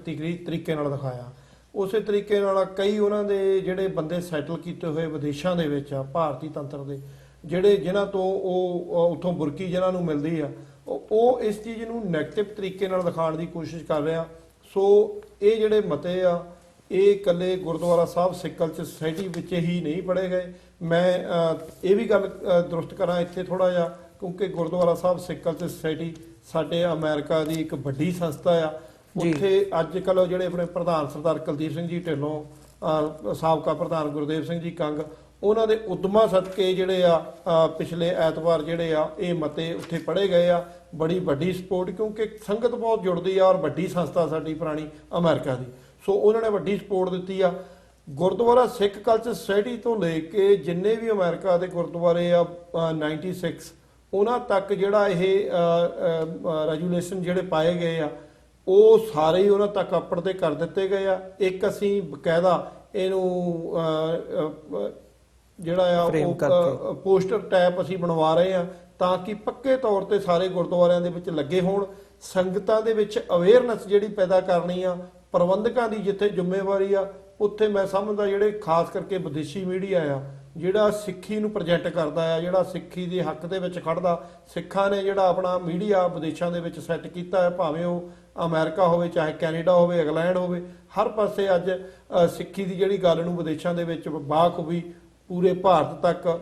ਤਰੀਕੇ ਨਾਲ ਦਿਖਾਇਆ। ਉਸੇ ਤਰੀਕੇ ਨਾਲ ਕਈ ਉਹਨਾਂ ਦੇ ਜਿਹੜੇ ਬੰਦੇ ਸੈਟਲ ਕੀਤੇ ਹੋਏ ਵਿਦੇਸ਼ਾਂ ਦੇ ਵਿੱਚ ਆ, ਭਾਰਤੀ ਤੰਤਰ ਦੇ, ਜਿਨ੍ਹਾਂ ਤੋਂ ਉਹ ਉੱਥੋਂ ਬੁਰਕੀ ਜਿਨ੍ਹਾਂ ਨੂੰ ਮਿਲਦੀ ਆ, ਉਹ ਇਸ ਚੀਜ਼ ਨੂੰ ਨੈਗੇਟਿਵ ਤਰੀਕੇ ਨਾਲ ਦਿਖਾਉਣ ਦੀ ਕੋਸ਼ਿਸ਼ ਕਰ ਰਿਹਾ। ਸੋ ਇਹ ਜਿਹੜੇ ਮਤੇ ਆ, ਇਹ ਇਕੱਲੇ ਗੁਰਦੁਆਰਾ ਸਾਹਿਬ ਸਿੱਖ ਕਲਚਰ ਸੁਸਾਇਟੀ ਵਿੱਚ ਹੀ ਨਹੀਂ ਪੜ੍ਹੇ ਗਏ। ਮੈਂ ਇਹ ਵੀ ਗੱਲ ਦਰੁਸਤ ਕਰਾਂ ਇੱਥੇ ਥੋੜ੍ਹਾ ਜਿਹਾ, ਕਿਉਂਕਿ ਗੁਰਦੁਆਰਾ ਸਾਹਿਬ ਸਿੱਖ ਕਲਚਰ ਸੁਸਾਇਟੀ ਸਾਡੇ ਅਮਰੀਕਾ ਦੀ ਇੱਕ ਵੱਡੀ ਸੰਸਥਾ ਆ। ਉੱਥੇ ਅੱਜ ਕੱਲ੍ਹ ਜਿਹੜੇ ਆਪਣੇ ਪ੍ਰਧਾਨ ਸਰਦਾਰ ਕੁਲਦੀਪ ਸਿੰਘ ਜੀ ਢਿੱਲੋਂ, ਸਾਬਕਾ ਪ੍ਰਧਾਨ ਗੁਰਦੇਵ ਸਿੰਘ ਜੀ ਕੰਗ, ਉਹਨਾਂ ਦੇ ਉਦਮਾਂ ਸਦਕੇ ਜਿਹੜੇ ਆ ਪਿਛਲੇ ਐਤਵਾਰ ਜਿਹੜੇ ਆ ਇਹ ਮਤੇ ਉੱਥੇ ਪੜ੍ਹੇ ਗਏ ਆ। ਬੜੀ ਵੱਡੀ ਸਪੋਰਟ, ਕਿਉਂਕਿ ਸੰਗਤ ਬਹੁਤ ਜੁੜਦੀ ਆ ਔਰ ਵੱਡੀ ਸੰਸਥਾ ਸਾਡੀ ਪੁਰਾਣੀ ਅਮਰੀਕਾ ਦੀ, ਸੋ ਉਹਨਾਂ ਨੇ ਵੱਡੀ ਸਪੋਰਟ ਦਿੱਤੀ ਆ। ਗੁਰਦੁਆਰਾ ਸਿੱਖ ਕਲਚਰ ਸੁਸਾਇਟੀ ਤੋਂ ਲੈ ਕੇ ਜਿੰਨੇ ਵੀ ਅਮਰੀਕਾ ਦੇ ਗੁਰਦੁਆਰੇ ਆ 96 ਉਹਨਾਂ ਤੱਕ ਜਿਹੜਾ ਇਹ ਰੈਜੂਲੇਸ਼ਨ ਜਿਹੜੇ ਪਾਏ ਗਏ ਆ, ਉਹ ਸਾਰੇ ਹੀ ਉਹਨਾਂ ਤੱਕ ਅਪੜ ਤੇ ਕਰ ਦਿੱਤੇ ਗਏ ਆ। ਇੱਕ ਅਸੀਂ ਬਕਾਇਦਾ ਇਹਨੂੰ ਜਿਹੜਾ ਆ Frame ਉਹ ਕਰਕੇ। ਪੋਸਟਰ ਟਾਈਪ ਅਸੀਂ ਬਣਵਾ ਰਹੇ ਆ ਤਾਂ ਕਿ ਪੱਕੇ ਤੌਰ ਤੇ ਸਾਰੇ ਗੁਰਦੁਆਰਿਆਂ ਦੇ ਵਿੱਚ ਲੱਗੇ ਹੋਣ। ਸੰਗਤਾਂ ਦੇ ਵਿੱਚ ਅਵੇਅਰਨੈਸ ਜਿਹੜੀ ਪੈਦਾ ਕਰਨੀ ਆ, ਪ੍ਰਬੰਧਕਾਂ ਦੀ ਜਿੱਥੇ ਜ਼ਿੰਮੇਵਾਰੀ ਆ, ਉੱਥੇ ਮੈਂ ਸਮਝਦਾ ਜਿਹੜੇ ਖਾਸ ਕਰਕੇ ਵਿਦੇਸ਼ੀ ਮੀਡੀਆ ਆ ਜਿਹੜਾ ਸਿੱਖੀ ਨੂੰ ਪ੍ਰੋਜੈਕਟ ਕਰਦਾ ਆ, ਜਿਹੜਾ ਸਿੱਖੀ ਦੇ ਹੱਕ ਦੇ ਵਿੱਚ ਖੜਦਾ, ਸਿੱਖਾਂ ਨੇ ਜਿਹੜਾ ਆਪਣਾ ਮੀਡੀਆ ਵਿਦੇਸ਼ਾਂ ਦੇ ਵਿੱਚ ਸੈੱਟ ਕੀਤਾ ਹੈ, ਭਾਵੇਂ ਉਹ ਅਮਰੀਕਾ ਹੋਵੇ, ਚਾਹੇ ਕੈਨੇਡਾ ਹੋਵੇ, ਇੰਗਲੈਂਡ ਹੋਵੇ, ਹਰ ਪਾਸੇ ਅੱਜ ਸਿੱਖੀ ਦੀ ਜਿਹੜੀ ਗੱਲ ਨੂੰ ਵਿਦੇਸ਼ਾਂ ਦੇ ਵਿੱਚ ਬਾਖੂਬੀ ਪੂਰੇ ਭਾਰਤ ਤੱਕ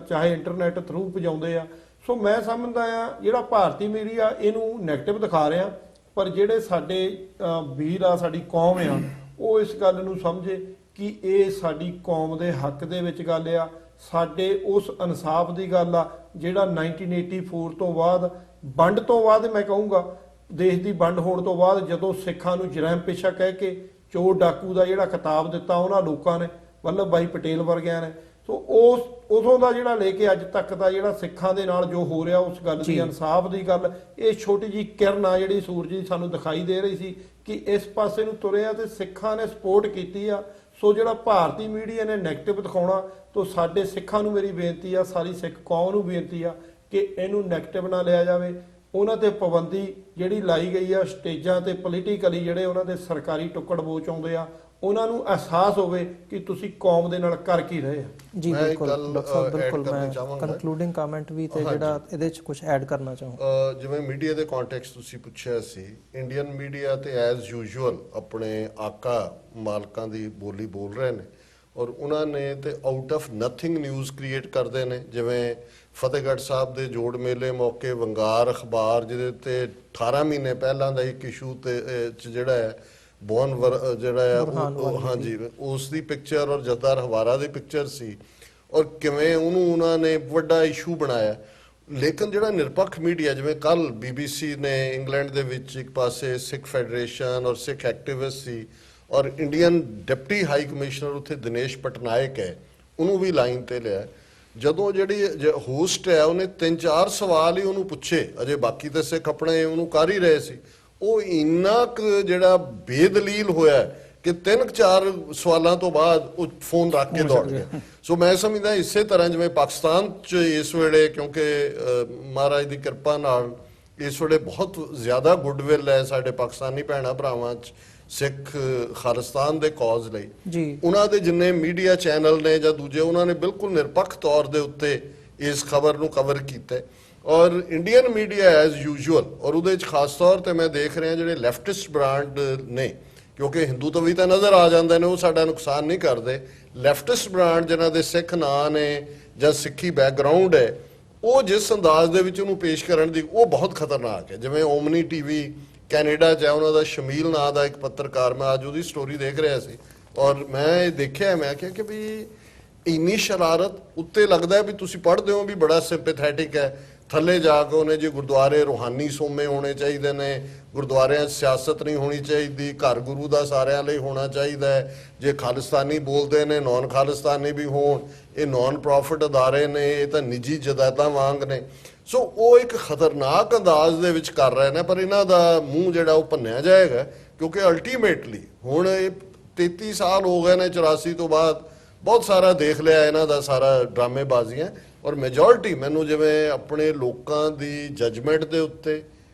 ਚਾਹੇ ਇੰਟਰਨੈਟ ਥਰੂ ਪਹੁੰਚਾਉਂਦੇ ਆ। ਸੋ ਮੈਂ ਸਮਝਦਾ ਆ ਜਿਹੜਾ ਭਾਰਤੀ ਮੀਡੀਆ ਇਹਨੂੰ ਨੈਗੇਟਿਵ ਦਿਖਾ ਰਿਹਾ, ਪਰ ਜਿਹੜੇ ਸਾਡੇ ਵੀਰ ਆ, ਸਾਡੀ ਕੌਮ ਆ, ਉਹ ਇਸ ਗੱਲ ਨੂੰ ਸਮਝੇ ਕਿ ਇਹ ਸਾਡੀ ਕੌਮ ਦੇ ਹੱਕ ਦੇ ਵਿੱਚ ਗੱਲ ਆ, ਸਾਡੇ ਉਸ ਇਨਸਾਫ ਦੀ ਗੱਲ ਆ ਜਿਹੜਾ 1984 ਤੋਂ ਬਾਅਦ, ਵੰਡ ਤੋਂ ਬਾਅਦ, ਮੈਂ ਕਹੂੰਗਾ ਦੇਸ਼ ਦੀ ਵੰਡ ਹੋਣ ਤੋਂ ਬਾਅਦ, ਜਦੋਂ ਸਿੱਖਾਂ ਨੂੰ ਜਰਮ ਪੇਸ਼ਾ ਕਹਿ ਕੇ ਚੋਰ ਡਾਕੂ ਦਾ ਜਿਹੜਾ ਖਿਤਾਬ ਦਿੱਤਾ ਉਹਨਾਂ ਲੋਕਾਂ ਨੇ, ਵੱਲਭ ਭਾਈ ਪਟੇਲ ਵਰਗਿਆਂ ਨੇ। ਸੋ ਉਦੋਂ ਦਾ ਜਿਹੜਾ ਲੈ ਕੇ ਅੱਜ ਤੱਕ ਦਾ ਜਿਹੜਾ ਸਿੱਖਾਂ ਦੇ ਨਾਲ ਜੋ ਹੋ ਰਿਹਾ, ਉਸ ਗੱਲ ਦੀ ਇਨਸਾਫ ਦੀ ਗੱਲ, ਇਹ ਛੋਟੀ ਜੀ ਕਿਰਨ ਆ ਜਿਹੜੀ ਸੂਰਜ ਦੀ ਸਾਨੂੰ ਦਿਖਾਈ ਦੇ ਰਹੀ ਸੀ ਕਿ ਇਸ ਪਾਸੇ ਨੂੰ ਤੁਰਿਆ ਤੇ ਸਿੱਖਾਂ ਨੇ ਸਪੋਰਟ ਕੀਤੀ ਆ। ਸੋ ਜਿਹੜਾ ਭਾਰਤੀ ਮੀਡੀਆ ਨੇ ਨੈਗੇਟਿਵ ਦਿਖਾਉਣਾ, ਤਾਂ ਸਾਡੇ ਸਿੱਖਾਂ ਨੂੰ ਮੇਰੀ ਬੇਨਤੀ ਆ, ਸਾਰੀ ਸਿੱਖ ਕੌਮ ਨੂੰ ਬੇਨਤੀ ਆ ਕਿ ਇਹਨੂੰ ਨੈਗੇਟਿਵ ਨਾ ਲਿਆ ਜਾਵੇ। ਉਹਨਾਂ ਤੇ ਪਾਬੰਦੀ ਜਿਹੜੀ ਲਾਈ ਗਈ ਆ ਸਟੇਜਾਂ ਤੇ, ਪੋਲੀਟੀਕਲੀ ਜਿਹੜੇ ਉਹਨਾਂ ਦੇ ਸਰਕਾਰੀ ਟੁੱਕੜ ਬੋਚ ਆਉਂਦੇ ਆ, ਉਹਨਾਂ ਨੂੰ ਅਹਿਸਾਸ ਹੋਵੇ ਕਿ ਤੁਸੀਂ ਕੌਮ ਦੇ ਨਾਲ ਕਰ ਕੀ ਰਹੇ ਆ। ਜੀ ਮੈਂ ਇੱਕ ਬਿਲਕੁਲ ਗੱਲ ਡਾਕਟਰ ਸਾਹਿਬ, ਬਿਲਕੁਲ add ਕਰਨੀ ਮੈਂ ਚਾਹਾਂਗਾ। ਕਨਕਲੂਡਿੰਗ ਕਮੈਂਟ ਵੀ ਤੇ ਜਿਹੜਾ ਇਹਦੇ ਚ ਕੁਝ ਐਡ ਕਰਨਾ ਚਾਹੂੰ। ਜਿਵੇਂ ਮੀਡੀਆ ਦੇ ਕੰਟੈਕਸਟ ਤੁਸੀਂ ਪੁੱਛਿਆ ਸੀ, ਇੰਡੀਅਨ ਮੀਡੀਆ ਤੇ ਐਜ਼ ਯੂਜੂਅਲ ਆਪਣੇ ਆਕਾ ਮਾਲਕਾਂ ਦੀ ਬੋਲੀ ਬੋਲ ਰਹੇ ਨੇ, ਔਰ ਉਹਨਾਂ ਨੇ ਤੇ out of nothing news create ਕਰਦੇ ਨੇ। ਜਿਵੇਂ ਫਤਿਹਗੜ੍ਹ ਸਾਹਿਬ ਦੇ ਜੋੜ ਮੇਲੇ ਮੌਕੇ ਵੰਗਾਰ ਅਖਬਾਰ, ਜਿਹਦੇ ਤੇ 18 ਮਹੀਨੇ ਪਹਿਲਾਂ ਦਾ ਇੱਕ ਇਸ਼ੂ ਤੇ ਜਿਹੜਾ ਹੈ ਜਿਹੜਾ ਆ ਹਾਂਜੀ, ਉਸ ਦੀ ਪਿਕਚਰ ਔਰ ਜਥੇਦਾਰ ਹਵਾਰਾ ਦੀ ਪਿਕਚਰ ਸੀ, ਔਰ ਕਿਵੇਂ ਉਹਨੂੰ ਉਹਨਾਂ ਨੇ ਵੱਡਾ ਇਸ਼ੂ ਬਣਾਇਆ। ਲੇਕਿਨ ਜਿਹੜਾ ਨਿਰਪੱਖ ਮੀਡੀਆ, ਜਿਵੇਂ ਕੱਲ BBC ਨੇ ਇੰਗਲੈਂਡ ਦੇ ਵਿੱਚ ਇੱਕ ਪਾਸੇ ਸਿੱਖ ਫੈਡਰੇਸ਼ਨ ਔਰ ਸਿੱਖ ਐਕਟਿਵਿਸਟ ਸੀ, ਔਰ ਇੰਡੀਅਨ ਡਿਪਟੀ ਹਾਈ ਕਮਿਸ਼ਨਰ ਉੱਥੇ ਦਿਨੇਸ਼ ਪਟਨਾਇਕ ਹੈ, ਉਹਨੂੰ ਵੀ ਲਾਈਨ ਤੇ ਲਿਆ। ਜਦੋਂ ਜਿਹੜੀ ਹੋਸਟ ਹੈ ਉਹਨੇ 3-4 ਸਵਾਲ ਹੀ ਉਹਨੂੰ ਪੁੱਛੇ, ਅਜੇ ਬਾਕੀ ਤਾਂ ਸਿੱਖ ਆਪਣੇ ਉਹਨੂੰ ਕਰ ਹੀ ਰਹੇ ਸੀ, ਉਹ ਇੰਨਾ ਕੁ ਜਿਹੜਾ ਬੇਦਲੀਲ ਹੋਇਆ ਕਿ 3-4 ਸਵਾਲਾਂ ਤੋਂ ਬਾਅਦ ਉਹ ਫੋਨ ਰੱਖ ਕੇ ਦੌੜ ਗਿਆ। ਸੋ ਮੈਂ ਸਮਝਦਾ ਇਸੇ ਤਰ੍ਹਾਂ ਜਿਵੇਂ ਪਾਕਿਸਤਾਨ 'ਚ ਇਸ ਵੇਲੇ, ਕਿਉਂਕਿ ਮਹਾਰਾਜ ਦੀ ਕਿਰਪਾ ਨਾਲ ਇਸ ਵੇਲੇ ਬਹੁਤ ਜ਼ਿਆਦਾ ਗੁੱਡਵਿਲ ਹੈ ਸਾਡੇ ਪਾਕਿਸਤਾਨੀ ਭੈਣਾਂ ਭਰਾਵਾਂ 'ਚ ਸਿੱਖ ਖਾਲਿਸਤਾਨ ਦੇ ਕੌਜ਼ ਲਈ ਜੀ। ਉਹਨਾਂ ਦੇ ਜਿੰਨੇ ਮੀਡੀਆ ਚੈਨਲ ਨੇ ਜਾਂ ਦੂਜੇ, ਉਹਨਾਂ ਨੇ ਬਿਲਕੁਲ ਨਿਰਪੱਖ ਤੌਰ ਦੇ ਉੱਤੇ ਇਸ ਖਬਰ ਨੂੰ ਕਵਰ ਕੀਤਾ। ਔਰ ਇੰਡੀਅਨ ਮੀਡੀਆ ਐਜ਼ ਯੂਜੂਅਲ, ਔਰ ਉਹਦੇ 'ਚ ਖਾਸ ਤੌਰ ਤੇ ਮੈਂ ਦੇਖ ਰਿਹਾ ਜਿਹੜੇ ਲੈਫਟਿਸਟ ਬ੍ਰਾਂਡ ਨੇ, ਕਿਉਂਕਿ ਹਿੰਦੂਤਵੀ ਤਾਂ ਨਜ਼ਰ ਆ ਜਾਂਦੇ ਨੇ, ਉਹ ਸਾਡਾ ਨੁਕਸਾਨ ਨਹੀਂ ਕਰਦੇ। ਲੈਫਟਿਸਟ ਬ੍ਰਾਂਡ ਜਿਨ੍ਹਾਂ ਦੇ ਸਿੱਖ ਨਾਂ ਨੇ ਜਾਂ ਸਿੱਖੀ ਬੈਕਗਰਾਊਂਡ ਹੈ, ਉਹ ਜਿਸ ਅੰਦਾਜ਼ ਦੇ ਵਿੱਚ ਉਹਨੂੰ ਪੇਸ਼ ਕਰਨ ਦੀ, ਉਹ ਬਹੁਤ ਖਤਰਨਾਕ ਹੈ। ਜਿਵੇਂ ਓਮਨੀ TV ਕੈਨੇਡਾ 'ਚ ਹੈ, ਉਹਨਾਂ ਦਾ ਸ਼ਮੀਲ ਨਾਂ ਦਾ ਇੱਕ ਪੱਤਰਕਾਰ, ਮੈਂ ਅੱਜ ਉਹਦੀ ਸਟੋਰੀ ਦੇਖ ਰਿਹਾ ਸੀ, ਔਰ ਮੈਂ ਇਹ ਦੇਖਿਆ, ਮੈਂ ਕਿਹਾ ਕਿ ਵੀ ਇੰਨੀ ਸ਼ਰਾਰਤ, ਉੱਤੇ ਲੱਗਦਾ ਵੀ ਤੁਸੀਂ ਪੜ੍ਹਦੇ ਹੋ ਵੀ ਬੜਾ ਸਿੰਪੈਥੈਟਿਕ ਹੈ, ਥੱਲੇ ਜਾ ਕੇ ਉਹਨੇ ਜੀ ਗੁਰਦੁਆਰੇ ਰੂਹਾਨੀ ਸੋਮੇ ਹੋਣੇ ਚਾਹੀਦੇ ਨੇ, ਗੁਰਦੁਆਰਿਆਂ 'ਚ ਸਿਆਸਤ ਨਹੀਂ ਹੋਣੀ ਚਾਹੀਦੀ, ਘਰ ਗੁਰੂ ਦਾ ਸਾਰਿਆਂ ਲਈ ਹੋਣਾ ਚਾਹੀਦਾ ਹੈ, ਜੇ ਖਾਲਿਸਤਾਨੀ ਬੋਲਦੇ ਨੇ ਨੌਨ ਖਾਲਿਸਤਾਨੀ ਵੀ ਹੋਣ, ਇਹ ਨੌਨ ਪ੍ਰੋਫਿਟ ਅਦਾਰੇ ਨੇ, ਇਹ ਤਾਂ ਨਿੱਜੀ ਜਾਇਦਾਦਾਂ ਵਾਂਗ ਨੇ। ਸੋ ਉਹ ਇੱਕ ਖਤਰਨਾਕ ਅੰਦਾਜ਼ ਦੇ ਵਿੱਚ ਕਰ ਰਹੇ ਨੇ, ਪਰ ਇਹਨਾਂ ਦਾ ਮੂੰਹ ਜਿਹੜਾ ਉਹ ਭੰਨਿਆ ਜਾਏਗਾ, ਕਿਉਂਕਿ ਅਲਟੀਮੇਟਲੀ ਹੁਣ ਇਹ 33 ਸਾਲ ਹੋ ਗਏ ਨੇ 84 ਤੋਂ ਬਾਅਦ, ਬਹੁਤ ਸਾਰਾ ਦੇਖ ਲਿਆ ਇਹਨਾਂ ਦਾ ਸਾਰਾ ਡਰਾਮੇਬਾਜ਼ੀਆਂ। ਔਰ ਮੈਜੋਰਿਟੀ ਮੈਨੂੰ ਜਿਵੇਂ ਆਪਣੇ ਲੋਕਾਂ ਦੀ ਜਜਮੈਂਟ ਦੇ ਉੱਤੇ,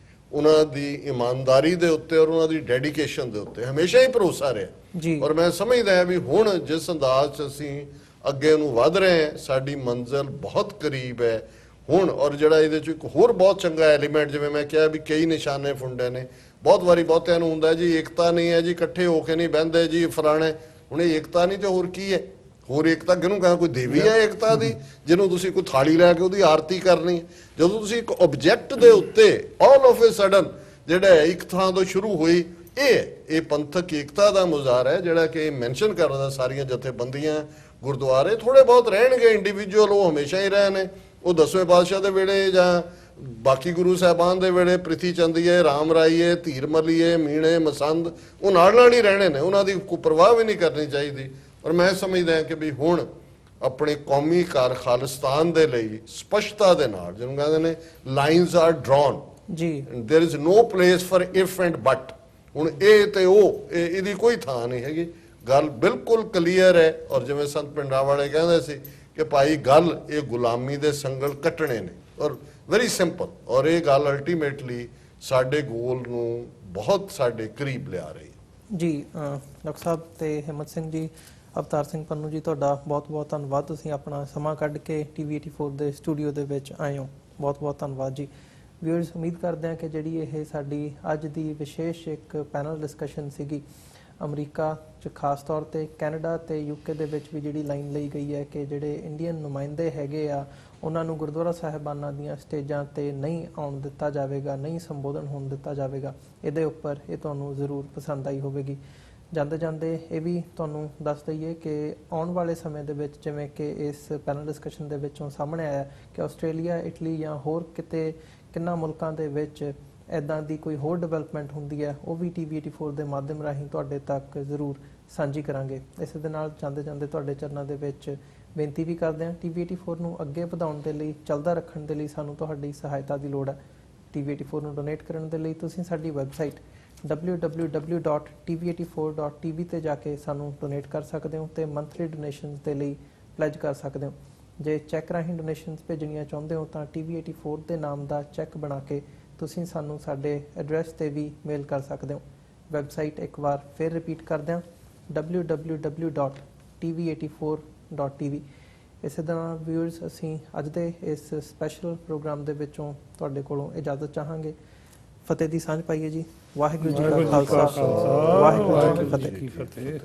ਉਹਨਾਂ ਦੀ ਇਮਾਨਦਾਰੀ ਦੇ ਉੱਤੇ ਔਰ ਉਹਨਾਂ ਦੀ ਡੈਡੀਕੇਸ਼ਨ ਦੇ ਉੱਤੇ ਹਮੇਸ਼ਾ ਹੀ ਭਰੋਸਾ ਰਿਹਾ। ਔਰ ਮੈਂ ਸਮਝਦਾ ਹਾਂ ਵੀ ਹੁਣ ਜਿਸ ਅੰਦਾਜ਼ 'ਚ ਅਸੀਂ ਅੱਗੇ ਨੂੰ ਵਧ ਰਹੇ ਹਾਂ, ਸਾਡੀ ਮੰਜ਼ਿਲ ਬਹੁਤ ਕਰੀਬ ਹੈ ਹੁਣ। ਔਰ ਜਿਹੜਾ ਇਹਦੇ 'ਚ ਇੱਕ ਹੋਰ ਬਹੁਤ ਚੰਗਾ ਐਲੀਮੈਂਟ, ਜਿਵੇਂ ਮੈਂ ਕਿਹਾ ਵੀ ਕਈ ਨਿਸ਼ਾਨੇ ਫੁੰਡੇ ਨੇ, ਬਹੁਤ ਵਾਰੀ ਬਹੁਤਿਆਂ ਨੂੰ ਹੁੰਦਾ ਜੀ ਏਕਤਾ ਨਹੀਂ ਹੈ ਜੀ, ਇਕੱਠੇ ਹੋ ਕੇ ਨਹੀਂ ਬਹਿੰਦੇ ਜੀ ਫਲਾਣੇ। ਹੁਣ ਇਹ ਏਕਤਾ ਨਹੀਂ ਤੇ ਹੋਰ ਕੀ ਹੈ? ਹੋਰ ਏਕਤਾ ਕਿਹਨੂੰ ਕਹਾਂ? ਕੋਈ ਦੇਵੀ ਹੈ ਏਕਤਾ ਦੀ ਜਿਹਨੂੰ ਤੁਸੀਂ ਕੋਈ ਥਾਲੀ ਲੈ ਕੇ ਉਹਦੀ ਆਰਤੀ ਕਰਨੀ? ਜਦੋਂ ਤੁਸੀਂ ਇੱਕ ਆਬਜੈਕਟ ਦੇ ਉੱਤੇ ਆਲ ਆਫ ਅ ਸਡਨ ਜਿਹੜਾ ਇੱਕ ਥਾਂ ਤੋਂ ਸ਼ੁਰੂ ਹੋਈ, ਇਹ ਪੰਥਕ ਏਕਤਾ ਦਾ ਮੁਜ਼ਾਹਰਾ ਹੈ, ਜਿਹੜਾ ਕਿ ਮੈਂਸ਼ਨ ਕਰਦਾ ਸਾਰੀਆਂ ਜਥੇਬੰਦੀਆਂ, ਗੁਰਦੁਆਰੇ ਥੋੜੇ ਬਹੁਤ ਰਹਿਣਗੇ ਇੰਡੀਵਿਜੂਅਲ, ਉਹ ਹਮੇਸ਼ਾ ਹੀ ਰਹੇ ਨੇ। ਉਹ 10ਵੇਂ ਪਾਤਸ਼ਾਹ ਦੇ ਵੇਲੇ ਜਾਂ ਬਾਕੀ ਗੁਰੂ ਸਾਹਿਬਾਨ ਦੇ ਵੇਲੇ ਪ੍ਰਿਥੀ ਚੰਦੀਏ, ਰਾਮ ਰਾਈਏ, ਧੀਰ ਮਲੀਏ, ਮੀਣੇ, ਮਸੰਦ, ਉਹ ਨਾਲ ਹੀ ਰਹਿਣੇ ਨੇ, ਉਹਨਾਂ ਦੀ ਕੋਈ ਪਰਵਾਹ ਵੀ ਨਹੀਂ ਕਰਨੀ ਚਾਹੀਦੀ। ਔਰ ਮੈਂ ਸਮਝਦਾ ਕਿ ਵੀ ਹੁਣ ਆਪਣੇ ਕੌਮੀ ਘਰ ਖਾਲਿਸਤਾਨ ਦੇ ਲਈ ਸਪਸ਼ਟਤਾ ਦੇ ਨਾਲ, ਜਿਹਨੂੰ ਕਹਿੰਦੇ ਨੇ ਲਾਈਨਸ ਆਰ ਡਰਾਨ ਜੀ, there is no place for if and but. ਹੁਣ ਇਹ ਤੇ ਉਹ, ਇਹਦੀ ਕੋਈ ਥਾਂ ਨਹੀਂ ਹੈਗੀ, ਗੱਲ ਬਿਲਕੁਲ ਕਲੀਅਰ ਹੈ। ਔਰ ਜਿਵੇਂ ਸੰਤ ਪਿੰਡਰਾਂ ਵਾਲੇ ਕਹਿੰਦੇ ਸੀ ਕਿ ਭਾਈ ਗੱਲ ਇਹ ਗੁਲਾਮੀ ਦੇ ਸੰਗਲ ਕੱਟਣੇ ਨੇ, ਔਰ ਵੈਰੀ ਸਿੰਪਲ, ਔਰ ਇਹ ਗੱਲ ਅਲਟੀਮੇਟਲੀ ਸਾਡੇ ਗੋਲ ਨੂੰ ਬਹੁਤ ਸਾਡੇ ਕਰੀਬ ਲਿਆ ਰਹੀ ਹੈ। ਜੀ ਡਾਕਟਰ ਸਾਹਿਬ ਤੇ ਹਿੰਮਤ ਸਿੰਘ ਜੀ, ਅਵਤਾਰ ਸਿੰਘ ਪੰਨੂ ਜੀ, ਤੁਹਾਡਾ ਬਹੁਤ-ਬਹੁਤ ਧੰਨਵਾਦ। ਤੁਸੀਂ ਆਪਣਾ ਸਮਾਂ ਕੱਢ ਕੇ TV 84 ਦੇ ਸਟੂਡੀਓ ਦੇ ਵਿੱਚ ਆਏ ਹੋ, ਬਹੁਤ-ਬਹੁਤ ਧੰਨਵਾਦ ਜੀ। ਵਿਊਅਰਸ, ਉਮੀਦ ਕਰਦੇ ਹਾਂ ਕਿ ਜਿਹੜੀ ਇਹ ਸਾਡੀ ਅੱਜ ਦੀ ਵਿਸ਼ੇਸ਼ ਇੱਕ ਪੈਨਲ ਡਿਸਕਸ਼ਨ ਸੀਗੀ, ਅਮਰੀਕਾ 'ਚ ਖਾਸ ਤੌਰ ਤੇ ਕੈਨੇਡਾ ਤੇ UK ਦੇ ਵਿੱਚ ਵੀ ਜਿਹੜੀ ਲਾਈਨ ਲਈ ਗਈ ਹੈ ਕਿ ਜਿਹੜੇ ਇੰਡੀਅਨ ਨੁਮਾਇੰਦੇ ਹੈਗੇ ਆ ਉਹਨਾਂ ਨੂੰ ਗੁਰਦੁਆਰਾ ਸਾਹਿਬਾਨਾਂ ਦੀਆਂ ਸਟੇਜਾਂ ਤੇ ਨਹੀਂ ਆਉਣ ਦਿੱਤਾ ਜਾਵੇਗਾ, ਨਹੀਂ ਸੰਬੋਧਨ ਹੋਣ ਦਿੱਤਾ ਜਾਵੇਗਾ, ਇਹਦੇ ਉੱਪਰ ਇਹ ਤੁਹਾਨੂੰ ਜ਼ਰੂਰ ਪਸੰਦ ਆਈ ਹੋਵੇਗੀ। ਜਾਂਦੇ ਜਾਂਦੇ ਇਹ ਵੀ ਤੁਹਾਨੂੰ ਦੱਸ ਦਈਏ ਕਿ ਆਉਣ ਵਾਲੇ ਸਮੇਂ ਦੇ ਵਿੱਚ, ਜਿਵੇਂ ਕਿ ਇਸ ਪੈਨਲ ਡਿਸਕਸ਼ਨ ਦੇ ਵਿੱਚੋਂ ਸਾਹਮਣੇ ਆਇਆ ਕਿ ਆਸਟ੍ਰੇਲੀਆ, ਇਟਲੀ ਜਾਂ ਹੋਰ ਕਿਤੇ ਕਿੰਨਾ ਮੁਲਕਾਂ ਦੇ ਵਿੱਚ ਇੱਦਾਂ ਦੀ ਕੋਈ ਹੋਰ ਡਿਵੈਲਪਮੈਂਟ ਹੁੰਦੀ ਹੈ, ਉਹ ਵੀ TV 84 ਦੇ ਮਾਧਿਅਮ ਰਾਹੀਂ ਤੁਹਾਡੇ ਤੱਕ ਜ਼ਰੂਰ ਸਾਂਝੀ ਕਰਾਂਗੇ। ਇਸੇ ਦੇ ਨਾਲ ਜਾਂਦੇ ਜਾਂਦੇ ਤੁਹਾਡੇ ਚਰਨਾਂ ਦੇ ਵਿੱਚ ਬੇਨਤੀ ਵੀ ਕਰਦੇ ਹਾਂ, TV 84 ਨੂੰ ਅੱਗੇ ਵਧਾਉਣ ਦੇ ਲਈ, ਚੱਲਦਾ ਰੱਖਣ ਦੇ ਲਈ ਸਾਨੂੰ ਤੁਹਾਡੀ ਸਹਾਇਤਾ ਦੀ ਲੋੜ ਹੈ। TV 84 ਨੂੰ ਡੋਨੇਟ ਕਰਨ ਦੇ ਲਈ ਤੁਸੀਂ ਸਾਡੀ ਵੈਬਸਾਈਟ www.tv84.tv ਤੇ ਜਾ ਕੇ ਸਾਨੂੰ ਡੋਨੇਟ ਕਰ ਸਕਦੇ ਹੋ ਤੇ ਮੰਥਲੀ ਡੋਨੇਸ਼ਨਸ ਦੇ ਲਈ ਪਲੈਜ ਕਰ ਸਕਦੇ ਹੋ। ਜੇ ਚੈੱਕ ਰਾਹੀਂ ਡੋਨੇਸ਼ਨਸ ਭੇਜਣੀਆਂ ਚਾਹੁੰਦੇ ਹੋ ਤਾਂ TV 84 ਦੇ ਨਾਮ ਦਾ ਚੈੱਕ ਬਣਾ ਕੇ ਤੁਸੀਂ ਸਾਨੂੰ ਸਾਡੇ ਐਡਰੈਸ ਤੇ ਵੀ ਮੇਲ ਕਰ ਸਕਦੇ ਹੋ। ਵੈਬਸਾਈਟ ਇੱਕ ਵਾਰ ਫਿਰ ਰਿਪੀਟ ਕਰਦੇ ਹਾਂ, www.tv84.tv। ਇਸੇ ਤਰ੍ਹਾਂ ਵਿਊਅਰਸ, ਅਸੀਂ ਅੱਜ ਦੇ ਇਸ ਸਪੈਸ਼ਲ ਪ੍ਰੋਗਰਾਮ ਦੇ ਵਿੱਚੋਂ ਤੁਹਾਡੇ ਕੋਲੋਂ ਇਜਾਜ਼ਤ ਚਾਹਾਂਗੇ। ਫਤਿਹ ਦੀ ਸਾਂਝ ਪਾਈਏ ਜੀ। ਵਾਹਿਗੁਰੂ ਜੀ ਕਾ ਖਾਲਸਾ, ਵਾਹਿਗੁਰੂ ਜੀ ਕੀ ਫਤਿਹ।